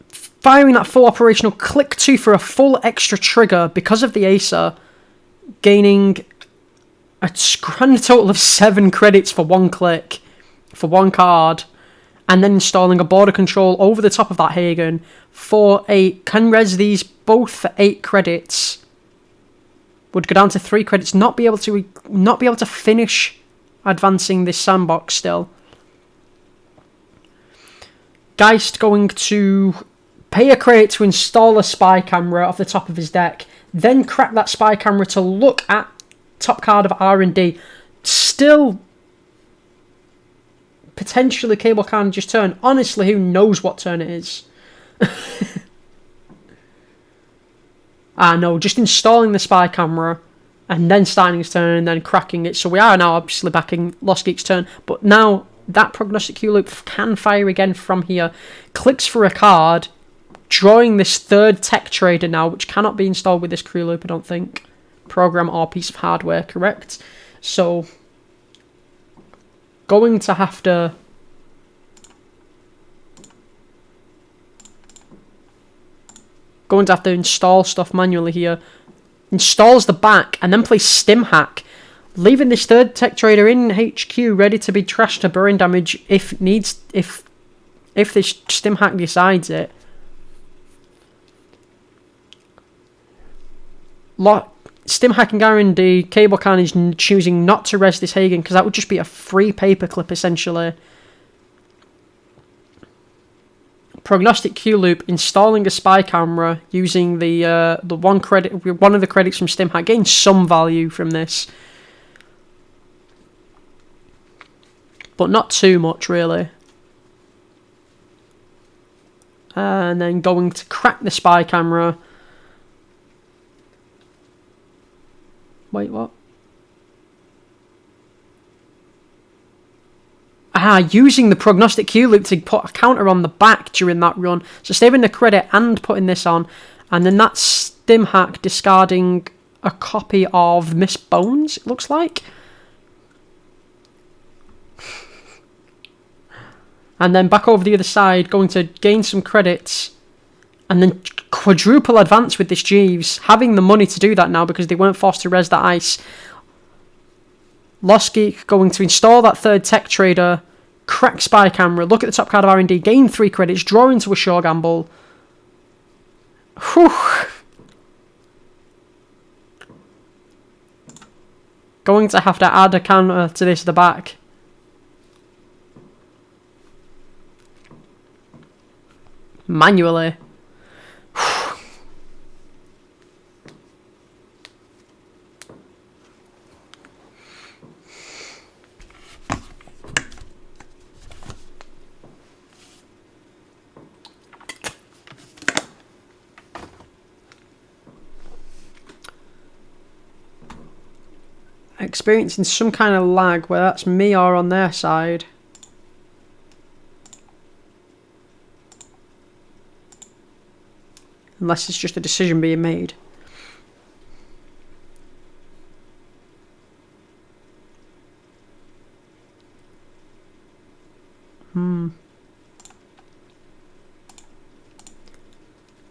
Firing that full operational, click 2 for a full extra trigger because of the Acer. Gaining a grand total of 7 credits for 1 click. For 1 card. And then installing a border control over the top of that Hagen for 8. Can res these both for 8 credits. Would go down to 3 credits. Not be able to finish advancing this sandbox still. Geist going to pay a credit to install a spy camera off the top of his deck. Then crack that spy camera to look at top card of R&D. Still potentially cableCarnage's turn. Honestly, who knows what turn it is? No, just installing the spy camera and then starting his turn and then cracking it. So we are now obviously backing Lostgeek's turn, but now that Prognostic Q-Loop can fire again from here. Clicks for a card, drawing this third tech trader now, which cannot be installed with this crew loop, I don't think. Program or piece of hardware, correct? So, going to have to install stuff manually here. Installs the back and then plays stim hack, leaving this third tech trader in HQ ready to be trashed to burn damage if this stim hack decides it. Stim hack and guarantee cableCarnage choosing not to res this Hagen, because that would just be a free paperclip essentially. Prognostic Q loop, installing a spy camera using the one of the credits from stim hack, getting some value from this, but not too much really. And then going to crack the spy camera. Wait, what? Using the prognostic Q loop to put a counter on the back during that run. So saving the credit and putting this on. And then that stim hack discarding a copy of Miss Bones, it looks like. And then back over the other side, going to gain some credits. And then quadruple advance with this Jeeves. Having the money to do that now because they weren't forced to res that ice. Lostgeek going to install that third tech trader. Crack spy camera. Look at the top card of R&D. Gain 3 credits. Draw into a sure gamble. Whew. Going to have to add a counter to this at the back. Manually. Experiencing some kind of lag, whether that's me or on their side. Unless it's just a decision being made.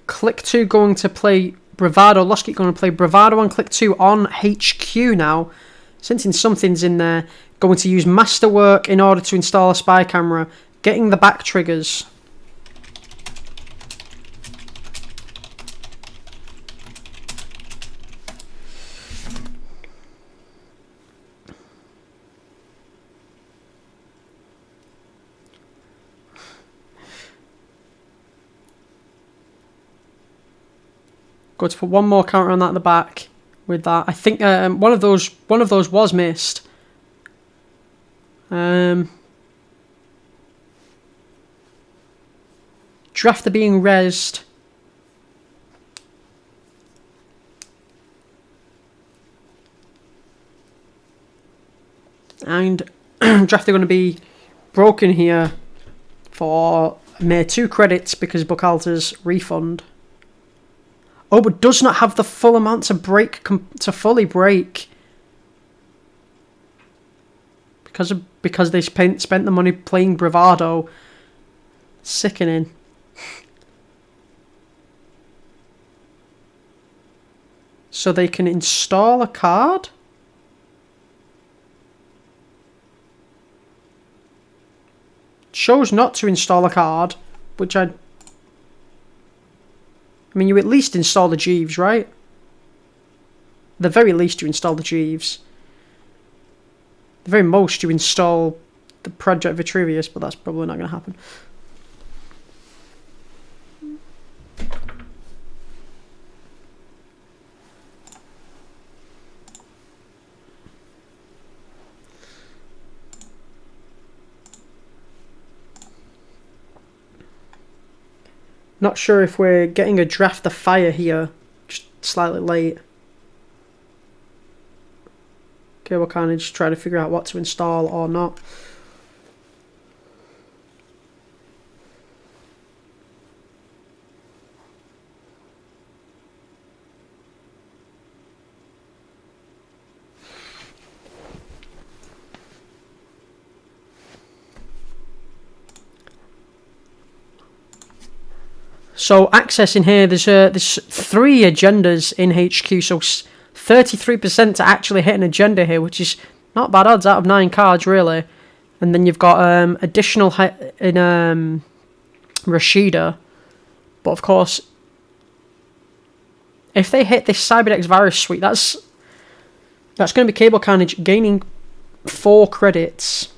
Click 2 going to play Bravado. Lostgeek going to play Bravado on click 2 on HQ now. Sensing something's in there. Going to use Masterwork in order to install a spy camera. Getting the back triggers. Going to put one more counter on that at the back. With that, I think one of those was missed. Drafter being rezzed. And Drafter going to be broken here for mere 2 credits because book alters refund. Oh, but does not have the full amount to break to fully break because they spent the money playing Bravado. Sickening. So they can install a card. Chose not to install a card, which I mean, you at least install the Jeeves, right? At the very least, you install the Jeeves. At the very most, you install the Project Vitruvius, but that's probably not going to happen. Not sure if we're getting a draft of fire here, just slightly late. cableCarnage trying to figure out what to install or not. So access in here, there's 3 agendas in HQ, so 33% to actually hit an agenda here, which is not bad odds out of 9 cards, really. And then you've got additional in Rashida. But of course, if they hit this Cyberdex Virus Suite, that's going to be cableCarnage gaining 4 credits.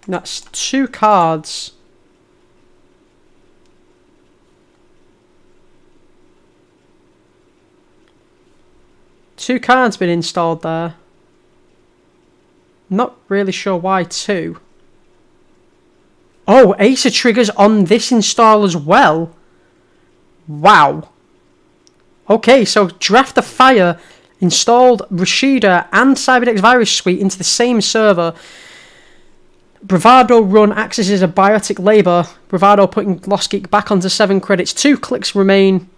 That's 2 cards. Two cards been installed there. Not really sure why 2. Oh, Acer triggers on this install as well. Wow. Okay, so Draft the Fire installed Rashida and Cyberdex Virus Suite into the same server. Bravado run accesses a biotic labour. Bravado putting Lostgeek back onto 7 credits. 2 clicks remain.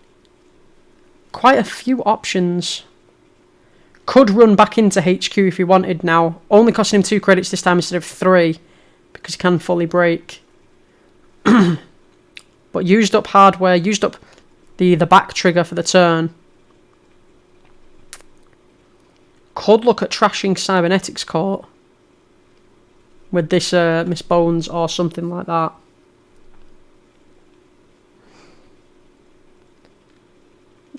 Quite a few options. Could run back into HQ if he wanted now. Only costing him 2 credits this time instead of 3. Because he can fully break. But used up hardware. Used up the back trigger for the turn. Could look at trashing Cybernetics Court. With this Miss Bones or something like that.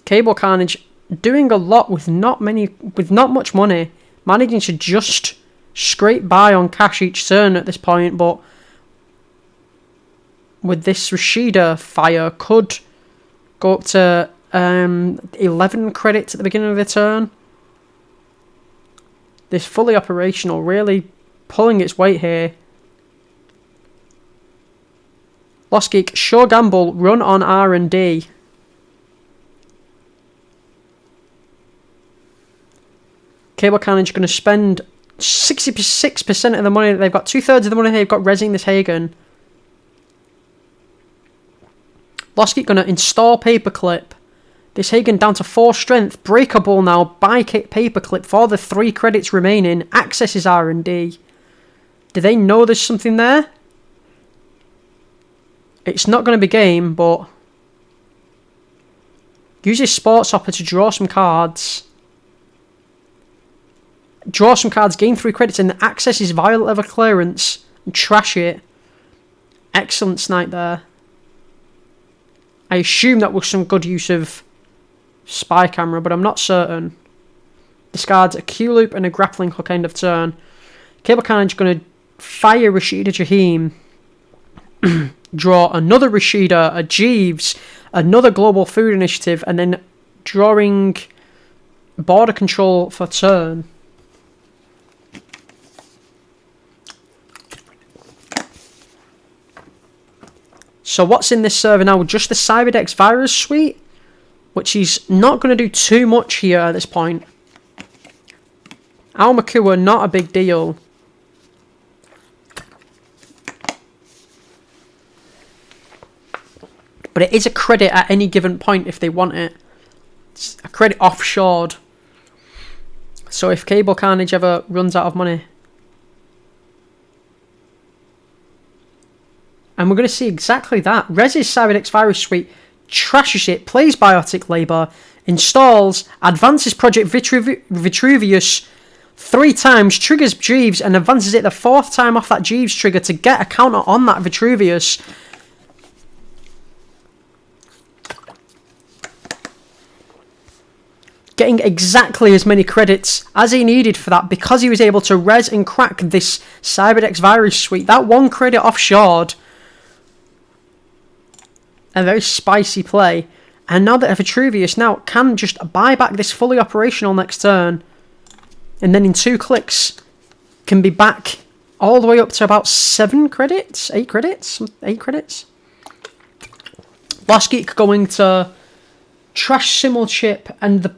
cableCarnage doing a lot with not much money, managing to just scrape by on cash each turn at this point, but with this Rashida Fire could go up to 11 credits at the beginning of the turn. This fully operational, really pulling its weight here. Lostgeek, sure gamble, run on R&D. cableCarnage going to spend 66% of the money that they've got. 2/3 of the money they've got resing this Hagen. Lostgeek going to install Paperclip. This Hagen down to 4 strength. Breakable now by Paperclip for the 3 credits remaining. Accesses R&D. Do they know there's something there? It's not going to be game, but uses Sports Hopper to draw some cards. Draw some cards, gain 3 credits, and accesses Violet Lever Clearance and trash it. Excellent snipe there. I assume that was some good use of Spy Camera, but I'm not certain. Discards a Q-Loop and a Grappling Hook end of turn. cableCarnage going to fire Rashida Jaheim. Draw another Rashida, a Jeeves, another Global Food Initiative, and then drawing Border Control for turn. So what's in this server now? Just the Cyberdex Virus Suite, which is not going to do too much here at this point. Almakua, not a big deal. But it is a credit at any given point if they want it. It's a credit offshored. So if cableCarnage ever runs out of money. And we're going to see exactly that. Reses Cyberdex Virus Suite, trashes it, plays Biotic Labour, installs, advances Project Vitruvius 3 times, triggers Jeeves, and advances it the 4th time off that Jeeves trigger to get a counter on that Vitruvius. Getting exactly as many credits as he needed for that because he was able to res and crack this Cyberdex Virus Suite. That 1 credit offshored. A very spicy play. And now that Vitruvius now can just buy back this fully operational next turn. And then in 2 clicks can be back all the way up to about 7 credits? 8 credits? 8 credits? Lostgeek going to trash Simulchip and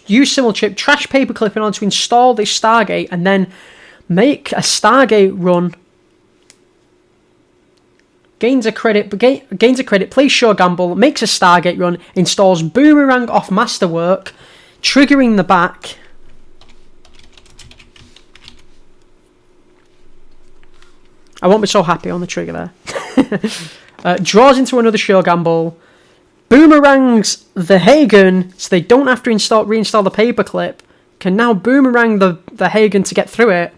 use Simulchip, trash Paperclip in order to install this Stargate and then make a Stargate run gains a credit, plays Sure Gamble, makes a Stargate run, installs Boomerang off Masterwork, triggering the back. I won't be so happy on the trigger there. Draws into another Sure Gamble, boomerangs the Hagen so they don't have to reinstall the paperclip, can now boomerang the Hagen to get through it,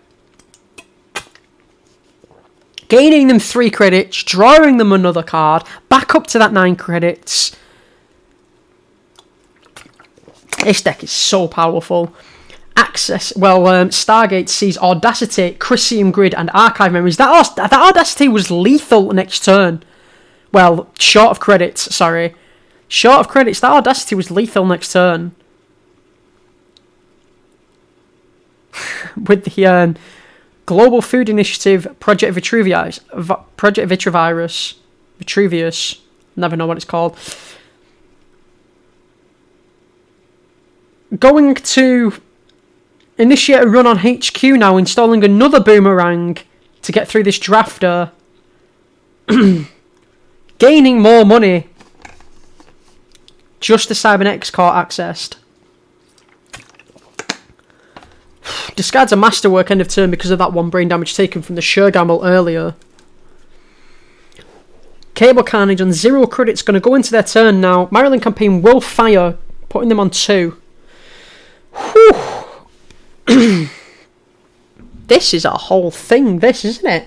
gaining them 3 credits, drawing them another card, back up to that 9 credits. This deck is so powerful. Stargate sees Audacity, Chrysium Grid, and Archive Memories. That Audacity was lethal next turn. Well, short of credits, sorry. Short of credits, that Audacity was lethal next turn. With the Global Food Initiative, Project Vitruvius, never know what it's called. Going to initiate a run on HQ now, installing another Boomerang to get through this drafter. Gaining more money. Just the Cybernetics Core accessed. Discards a Masterwork end of turn because of that 1 brain damage taken from the Sure Gamble earlier. cableCarnage on 0 credits, going to go into their turn now. Maryland Campaign will fire, putting them on 2. Whew. This is a whole thing, this, isn't it?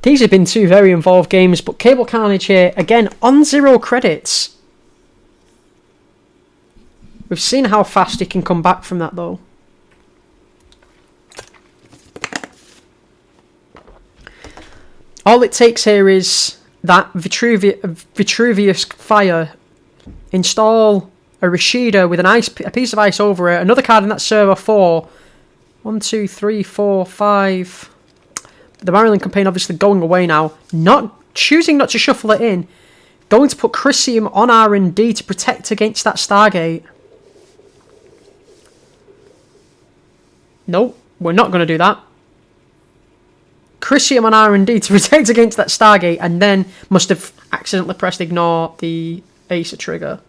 These have been 2 very involved games, but cableCarnage here, again, on 0 credits. We've seen how fast he can come back from that, though. All it takes here is that Vitruvius fire, install a Rashida with a piece of ice over it, another card in that server 4. 1, 2, 3, 4, 5. The Maryland Campaign obviously going away now. Choosing not to shuffle it in. Going to put Chrysium on R&D to protect against that Stargate. Nope, we're not going to do that. Chrysium on R&D to protect against that Stargate, and then must have accidentally pressed ignore the Acer trigger.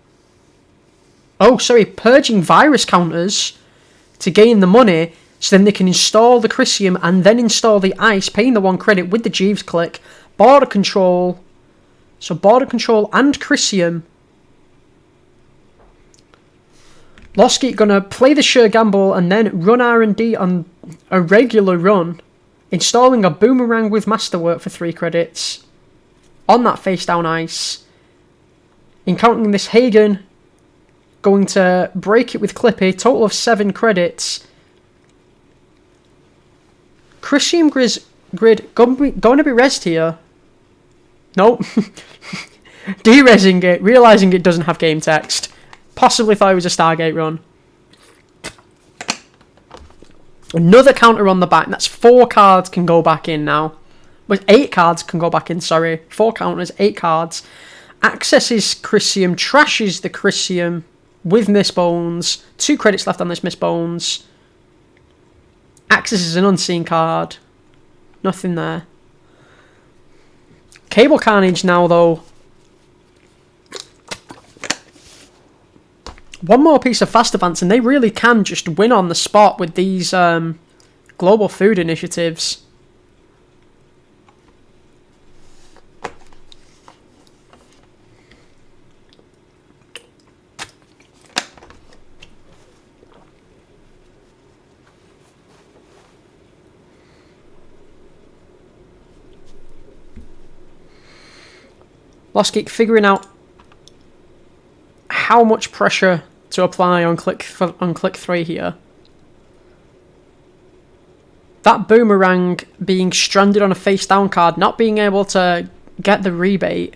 Oh, sorry, purging virus counters to gain the money, so then they can install the Chrysium and then install the ice, paying the 1 credit with the Jeeves click. Border control. So border control and Chrysium. Lostgeek gonna play the Sure Gamble and then run R&D on a regular run, installing a Boomerang with Masterwork for 3 credits on that face down ice. Encountering this Hagen, going to break it with Clippy, total of 7 credits. Chrysium Grid going to be rezzed here. Nope. De-rezzing it, realising it doesn't have game text. Possibly thought it was a Stargate run. Another counter on the back. That's 4 cards can go back in now. But 8 cards can go back in, sorry. 4 counters, 8 cards. Accesses Chrysium, trashes the Chrysium with Miss Bones. 2 credits left on this Miss Bones. Accesses an unseen card. Nothing there. cableCarnage now, though. One more piece of fast advance, and they really can just win on the spot with these global food initiatives. Lostgeek figuring out how much pressure to apply on click 3 here. That Boomerang being stranded on a face down card, not being able to get the rebate.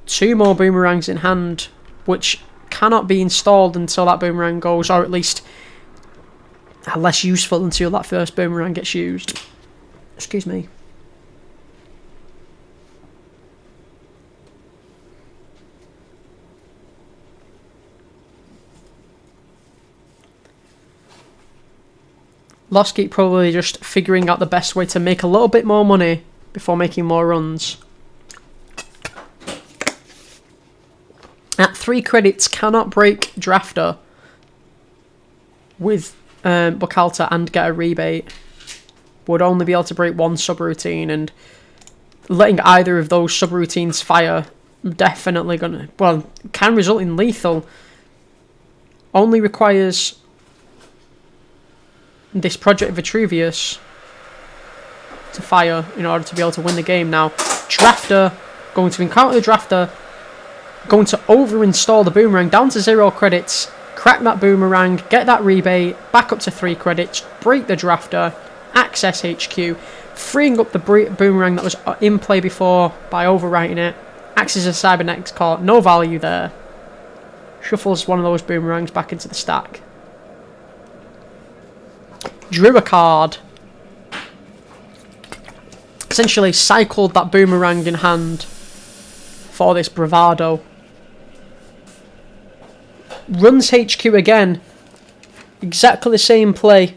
2 more Boomerangs in hand, which cannot be installed until that Boomerang goes, or at least are less useful until that first Boomerang gets used. Excuse me. Lostgeek probably just figuring out the best way to make a little bit more money before making more runs. At 3 credits, cannot break Drafter with Bocalta and get a rebate. Would only be able to break one subroutine, and letting either of those subroutines fire definitely gonna, well, can result in lethal. Only requires this Project Vitruvius to fire in order to be able to win the game. Now, Drafter, going to encounter the Drafter, going to over-install the Boomerang down to 0 credits, crack that Boomerang, get that rebate, back up to 3 credits, break the Drafter, access HQ, freeing up the Boomerang that was in play before by overwriting it, access a Cybernetics Core, no value there, shuffles one of those Boomerangs back into the stack. Drew a card. Essentially cycled that Boomerang in hand for this bravado. Runs HQ again. Exactly the same play.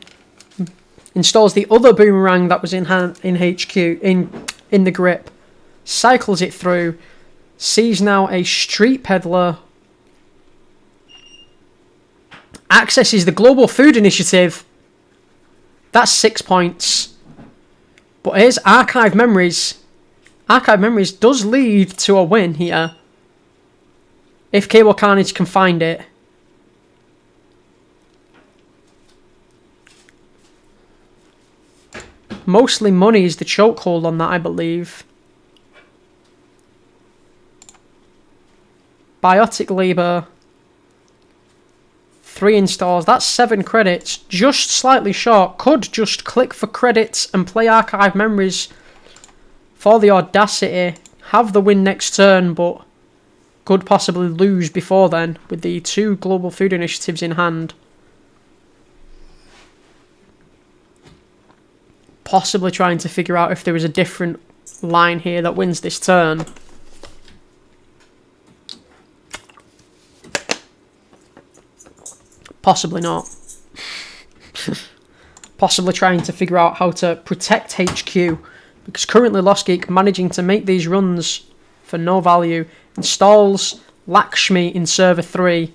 Installs the other Boomerang that was in hand in HQ in the grip. Cycles it through. Sees now a Street Peddler. Accesses the Global Food Initiative. That's 6 points. But here's Archive Memories. Archive Memories does lead to a win here. If cableCarnage can find it. Mostly money is the chokehold on that, I believe. Biotic Labour. 3 installs. That's 7 credits. Just slightly short. Could just click for credits and play Archive Memories for the Audacity. Have the win next turn, but could possibly lose before then with the 2 Global Food Initiatives in hand. Possibly trying to figure out if there is a different line here that wins this turn. Possibly not. Possibly trying to figure out how to protect HQ, because currently Lostgeek managing to make these runs for no value. Installs Lakshmi in server 3.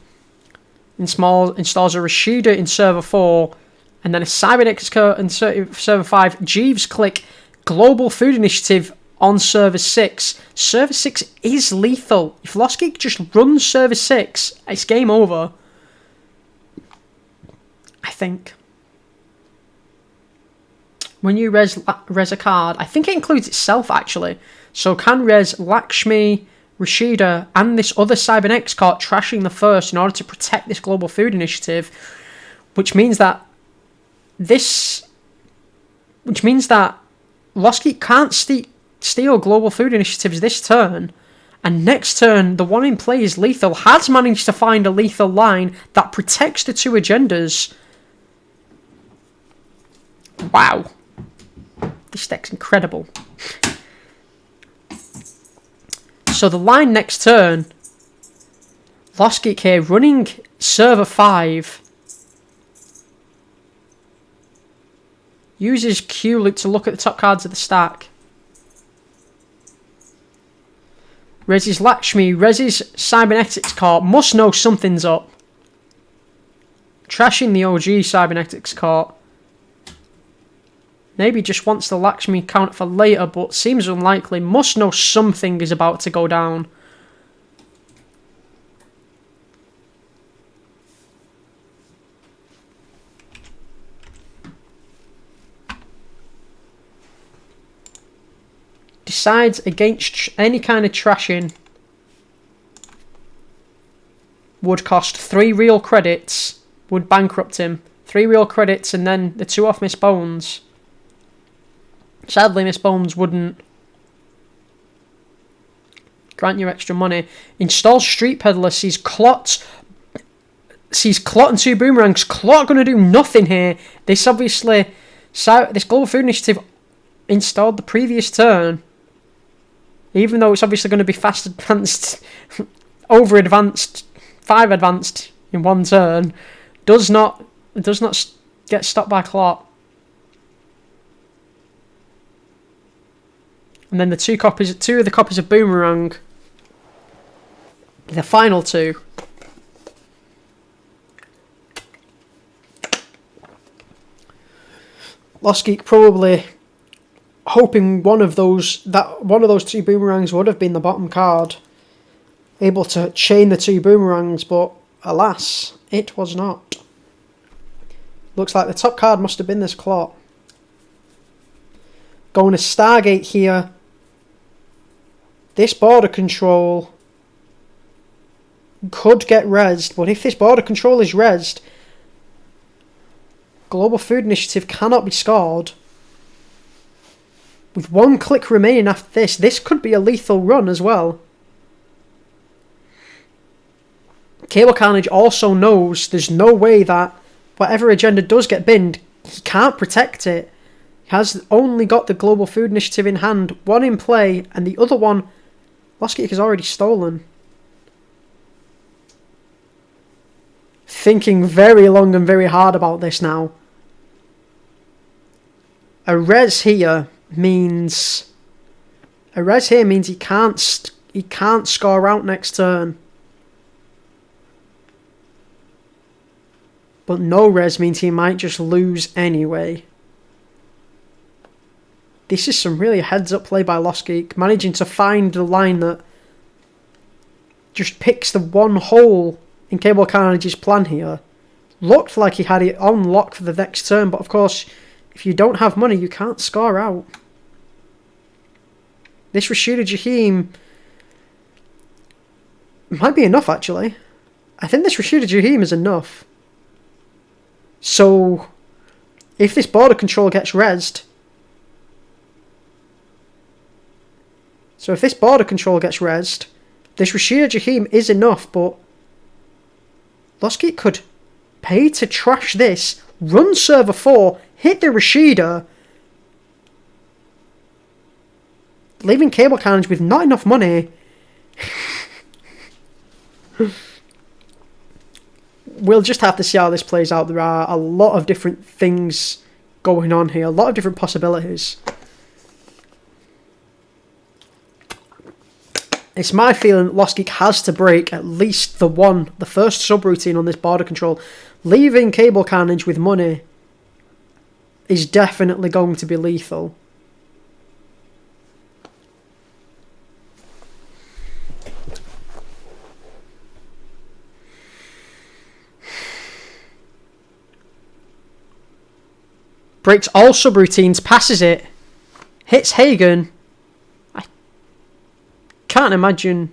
Installs a Rashida in server 4. And then a Cybernetics Core in server 5. Jeeves click Global Food Initiative on server 6. Server 6 is lethal. If Lostgeek just runs server 6, it's game over. I think. When you res a card, I think it includes itself actually. So can res Lakshmi, Rashida, and this other Cybernetics Core trashing the first in order to protect this Global Food Initiative, which means that Lostgeek can't steal Global Food Initiatives this turn, and next turn the one in play is lethal. Has managed to find a lethal line that protects the 2 agendas. Wow. This deck's incredible. So the line next turn, Lostgeek here running server 5. Uses Q-Loop to look at the top cards of the stack. Reses Lakshmi, reses Cybernetics Core. Must know something's up. Trashing the OG Cybernetics Core. Maybe just wants the Lakshmi count for later, but seems unlikely. Must know something is about to go down. Decides against any kind of trashing. Would cost 3 real credits. Would bankrupt him. 3 real credits and then the 2 off Miss Bones. Sadly, Miss Bones wouldn't grant you extra money. Installs Street Peddler, sees Clot and 2 Boomerangs. Clot going to do nothing here. This obviously, this Global Food Initiative installed the previous turn. Even though it's obviously going to be fast advanced, over advanced, 5 advanced in one turn, does not get stopped by Clot. And then the two of the copies of Boomerang. The final two. Lostgeek probably hoping one of those two boomerangs would have been the bottom card, able to chain the two boomerangs, but alas, it was not. Looks like the top card must have been this clock. Going to Stargate here. This border control could get rezzed, but if this border control is rezzed, Global Food Initiative cannot be scored. With 1 click remaining after this could be a lethal run as well. cableCarnage also knows there's no way that whatever agenda does get binned, he can't protect it. He has only got the Global Food Initiative in hand, one in play, and the other one, Lostgeek has already stolen. Thinking very long and very hard about this now. A res here means he can't score out next turn. But no res means he might just lose anyway. This is some really heads-up play by Lostgeek, managing to find the line that just picks the one hole in cableCarnage's plan here. Looked like he had it on lock for the next turn, but of course, if you don't have money, you can't score out. This Rashida Jaheim might be enough, actually. I think this Rashida Jaheim is enough. So, if this border control gets rezzed... this Rashida Jaheim is enough, but Lostgeek could pay to trash this, run server 4, hit the Rashida, leaving cableCarnage with not enough money. We'll just have to see how this plays out. There are a lot of different things going on here, a lot of different possibilities. It's my feeling that Lostgeek has to break at least the first subroutine on this border control. Leaving cableCarnage with money is definitely going to be lethal. Breaks all subroutines, passes it, hits Hagen. I can't imagine.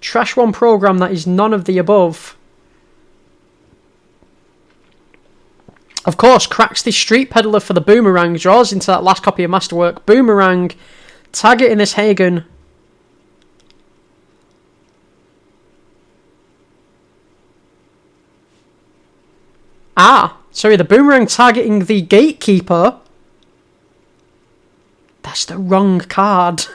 Trash one program that is none of the above. Of course, cracks the Street Peddler for the Boomerang, draws into that last copy of Masterwork. Boomerang, targeting this Hagen. Sorry, the Boomerang targeting the Gatekeeper. That's the wrong card.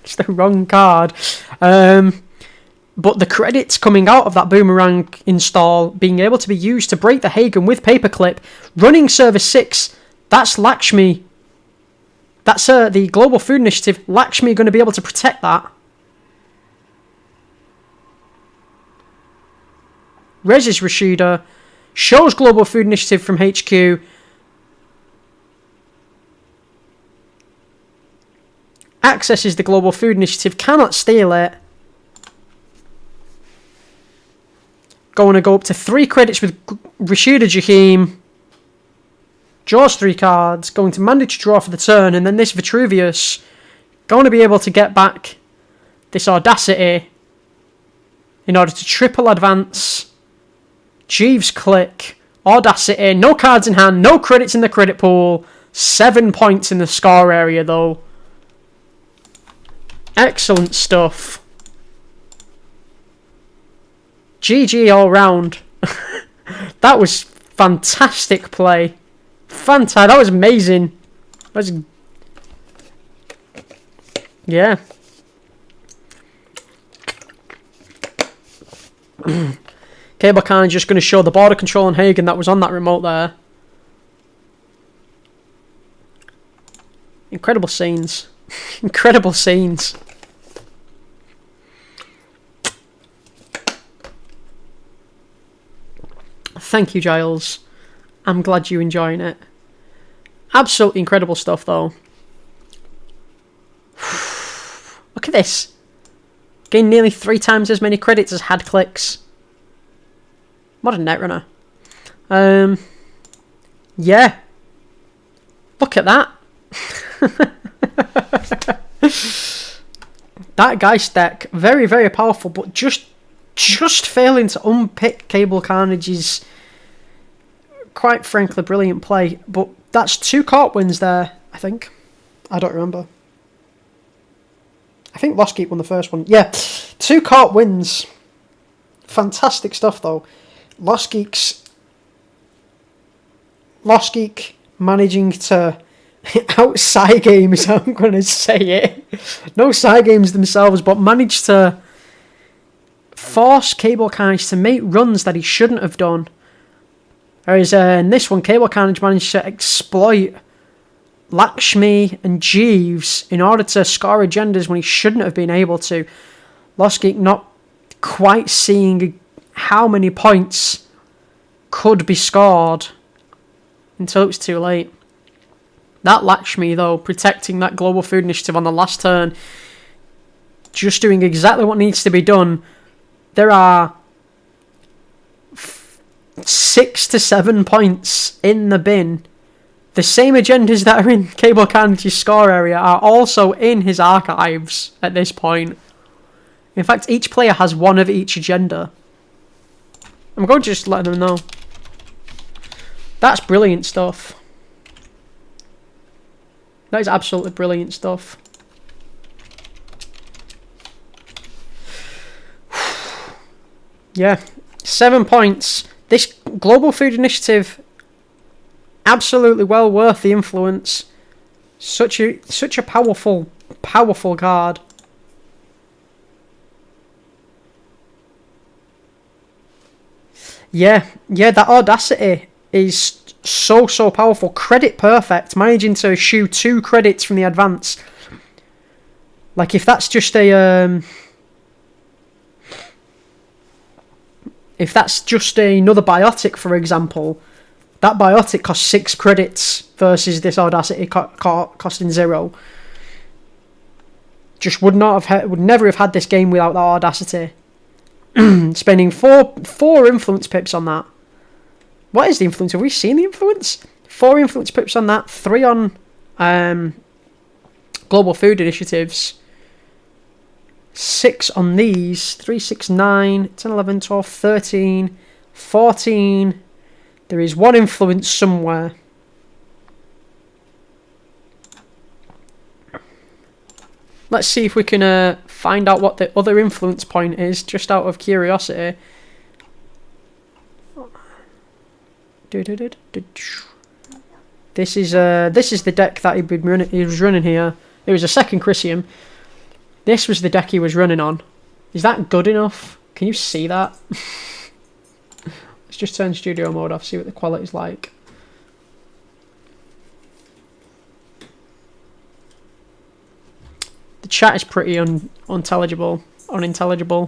It's the wrong card. But the credits coming out of that Boomerang install being able to be used to break the Hagen with Paperclip, running Service 6, that's Lakshmi. That's the Global Food Initiative. Lakshmi going to be able to protect that. Reses Rashida. Shows Global Food Initiative from HQ. Accesses the Global Food Initiative. Cannot steal it. Going to go up to 3 credits with Rashida Jaheim. Draws 3 cards. Going to mandatory draw for the turn. And then this Vitruvius. Going to be able to get back this Audacity in order to triple advance. Jeeves click. Audacity. No cards in hand. No credits in the credit pool. 7 points in the score area though. Excellent stuff. GG all round. That was fantastic play. Fantastic. That was amazing. That was... Yeah. cableCarnage just going to show the border control on Hagen that was on that remote there. Incredible scenes. Incredible scenes. Thank you, Giles. I'm glad you're enjoying it. Absolutely incredible stuff, though. Look at this. Gained nearly 3 times as many credits as had clicks. Modern Netrunner. Yeah. Look at that. That Geist deck, very, very powerful, but just failing to unpick cableCarnage's quite frankly brilliant play. But that's 2 court wins there, I think. I don't remember. I think Lostgeek won the first one. Yeah, 2 court wins. Fantastic stuff, though. Lostgeek managing to out game is how I'm going to say it. No side games themselves, but managed to force cableCarnage to make runs that he shouldn't have done. Whereas in this one, cableCarnage managed to exploit Lakshmi and Jeeves in order to score agendas when he shouldn't have been able to. Lostgeek not quite seeing how many points could be scored until it was too late. That Lakshmi, though, protecting that global food initiative on the last turn, just doing exactly what needs to be done. There are 6 to 7 points in the bin. The same agendas that are in cableCarnage's score area are also in his archives at this point. In fact, each player has 1 of each agenda. I'm going to just let them know. That's brilliant stuff. That is absolutely brilliant stuff. Yeah, 7 points. This Global Food Initiative, absolutely well worth the influence. Such a powerful card. Yeah, that Audacity is so powerful. Credit perfect, managing to eschew 2 credits from the advance. Like, if that's just a if that's just another biotic, for example, that biotic costs 6 credits versus this Audacity costing 0. Just would never have had this game without that Audacity. Spending four influence pips on that. What is the influence? Have we seen the influence? 4 influence pips on that. 3 on global food initiatives. 6 on these. 3, 6, 9, 10, 11, 12, 13, 14. There is 1 influence somewhere. Let's see if we can find out what the other influence point is, just out of curiosity. This is the deck that he was running here. It was a second Chrysium. This was the deck he was running on. Is that good enough? Can you see that? Let's just turn studio mode off, see what the quality's like. The chat is pretty unintelligible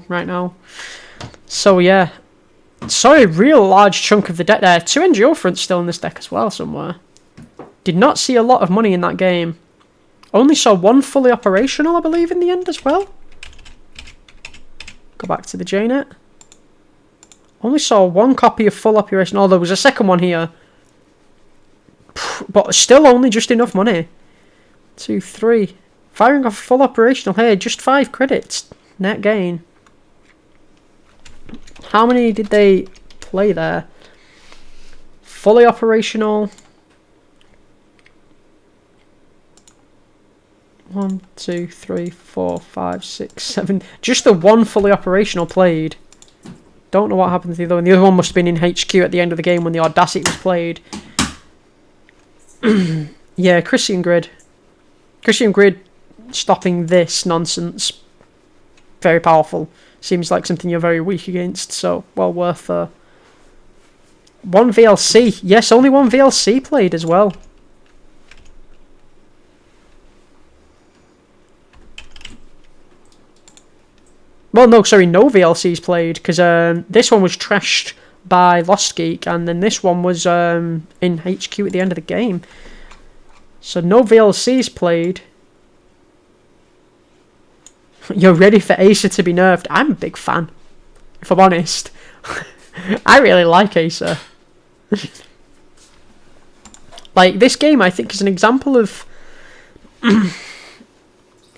right now. So yeah. Sorry, a real large chunk of the deck there. 2 NGO fronts still in this deck as well somewhere. Did not see a lot of money in that game. Only saw 1 fully operational, I believe, in the end as well. Go back to the JNet. Only saw 1 copy of full operational. Oh, there was a second one here. But still only just enough money. 2, 3. Firing off full operational here, just 5 credits. Net gain. How many did they play there? Fully operational. 1, 2, 3, 4, 5, 6, 7. Just the 1 fully operational played. Don't know what happened to the other one. The other one must have been in HQ at the end of the game when the Audacity was played. Yeah, Chrysium Grid. Chrysium Grid stopping this nonsense. Very powerful. Seems like something you're very weak against, so well worth 1 VLC. Yes, only 1 VLC played as well. Well, no, sorry, no VLCs played, because this one was trashed by Lostgeek, and then this one was in HQ at the end of the game. So no VLCs played. You're ready for Acer to be nerfed. I'm a big fan, if I'm honest. I really like Acer. Like, this game, I think, is an example of...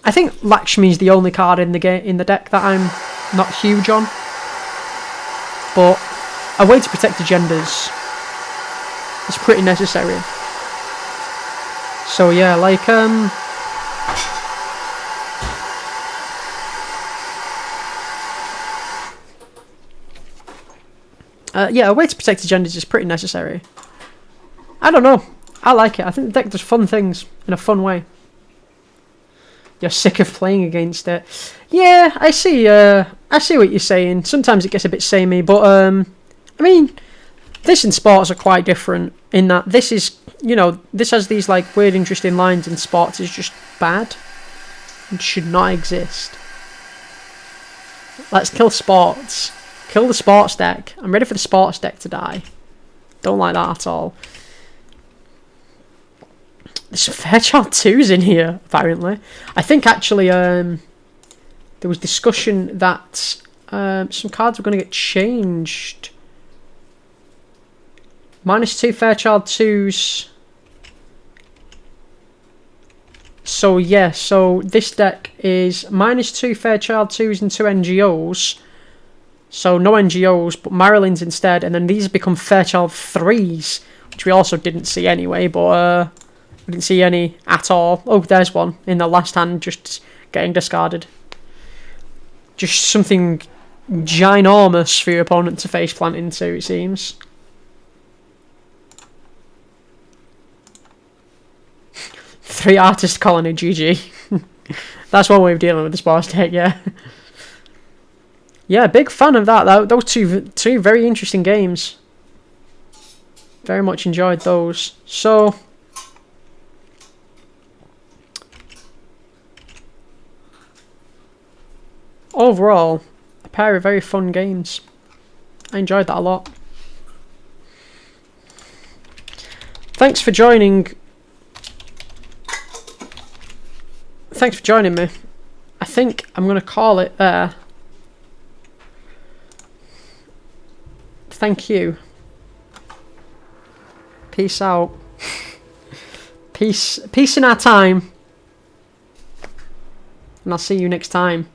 I think Lakshmi is the only card in the deck that I'm not huge on. But a way to protect agendas is pretty necessary. So yeah, like yeah, a way to protect agendas is pretty necessary. I don't know. I like it. I think the deck does fun things in a fun way. You're sick of playing against it. Yeah, I see what you're saying. Sometimes it gets a bit samey, but I mean, this and sports are quite different in that this is, you know, this has these like weird interesting lines, and sports is just bad and should not exist. Let's kill sports. Kill the sports deck. I'm ready for the sports deck to die. Don't like that at all. There's some Fairchild 2s in here, apparently. I think, actually, there was discussion that some cards were going to get changed. -2 Fairchild 2s. So, yeah, so this deck is -2 Fairchild 2s and 2 NGOs. So, no NGOs, but Maryland's instead. And then these become Fairchild 3s, which we also didn't see anyway, but... I didn't see any at all. Oh, there's one in the last hand just getting discarded. Just something ginormous for your opponent to faceplant into, it seems. Three artist colony, GG. That's one way of dealing with the sports deck, yeah. Yeah, big fan of that. Those two very interesting games. Very much enjoyed those. So... overall, a pair of very fun games. I enjoyed that a lot. Thanks for joining. Thanks for joining me. I think I'm going to call it there. Thank you. Peace out. Peace in our time. And I'll see you next time.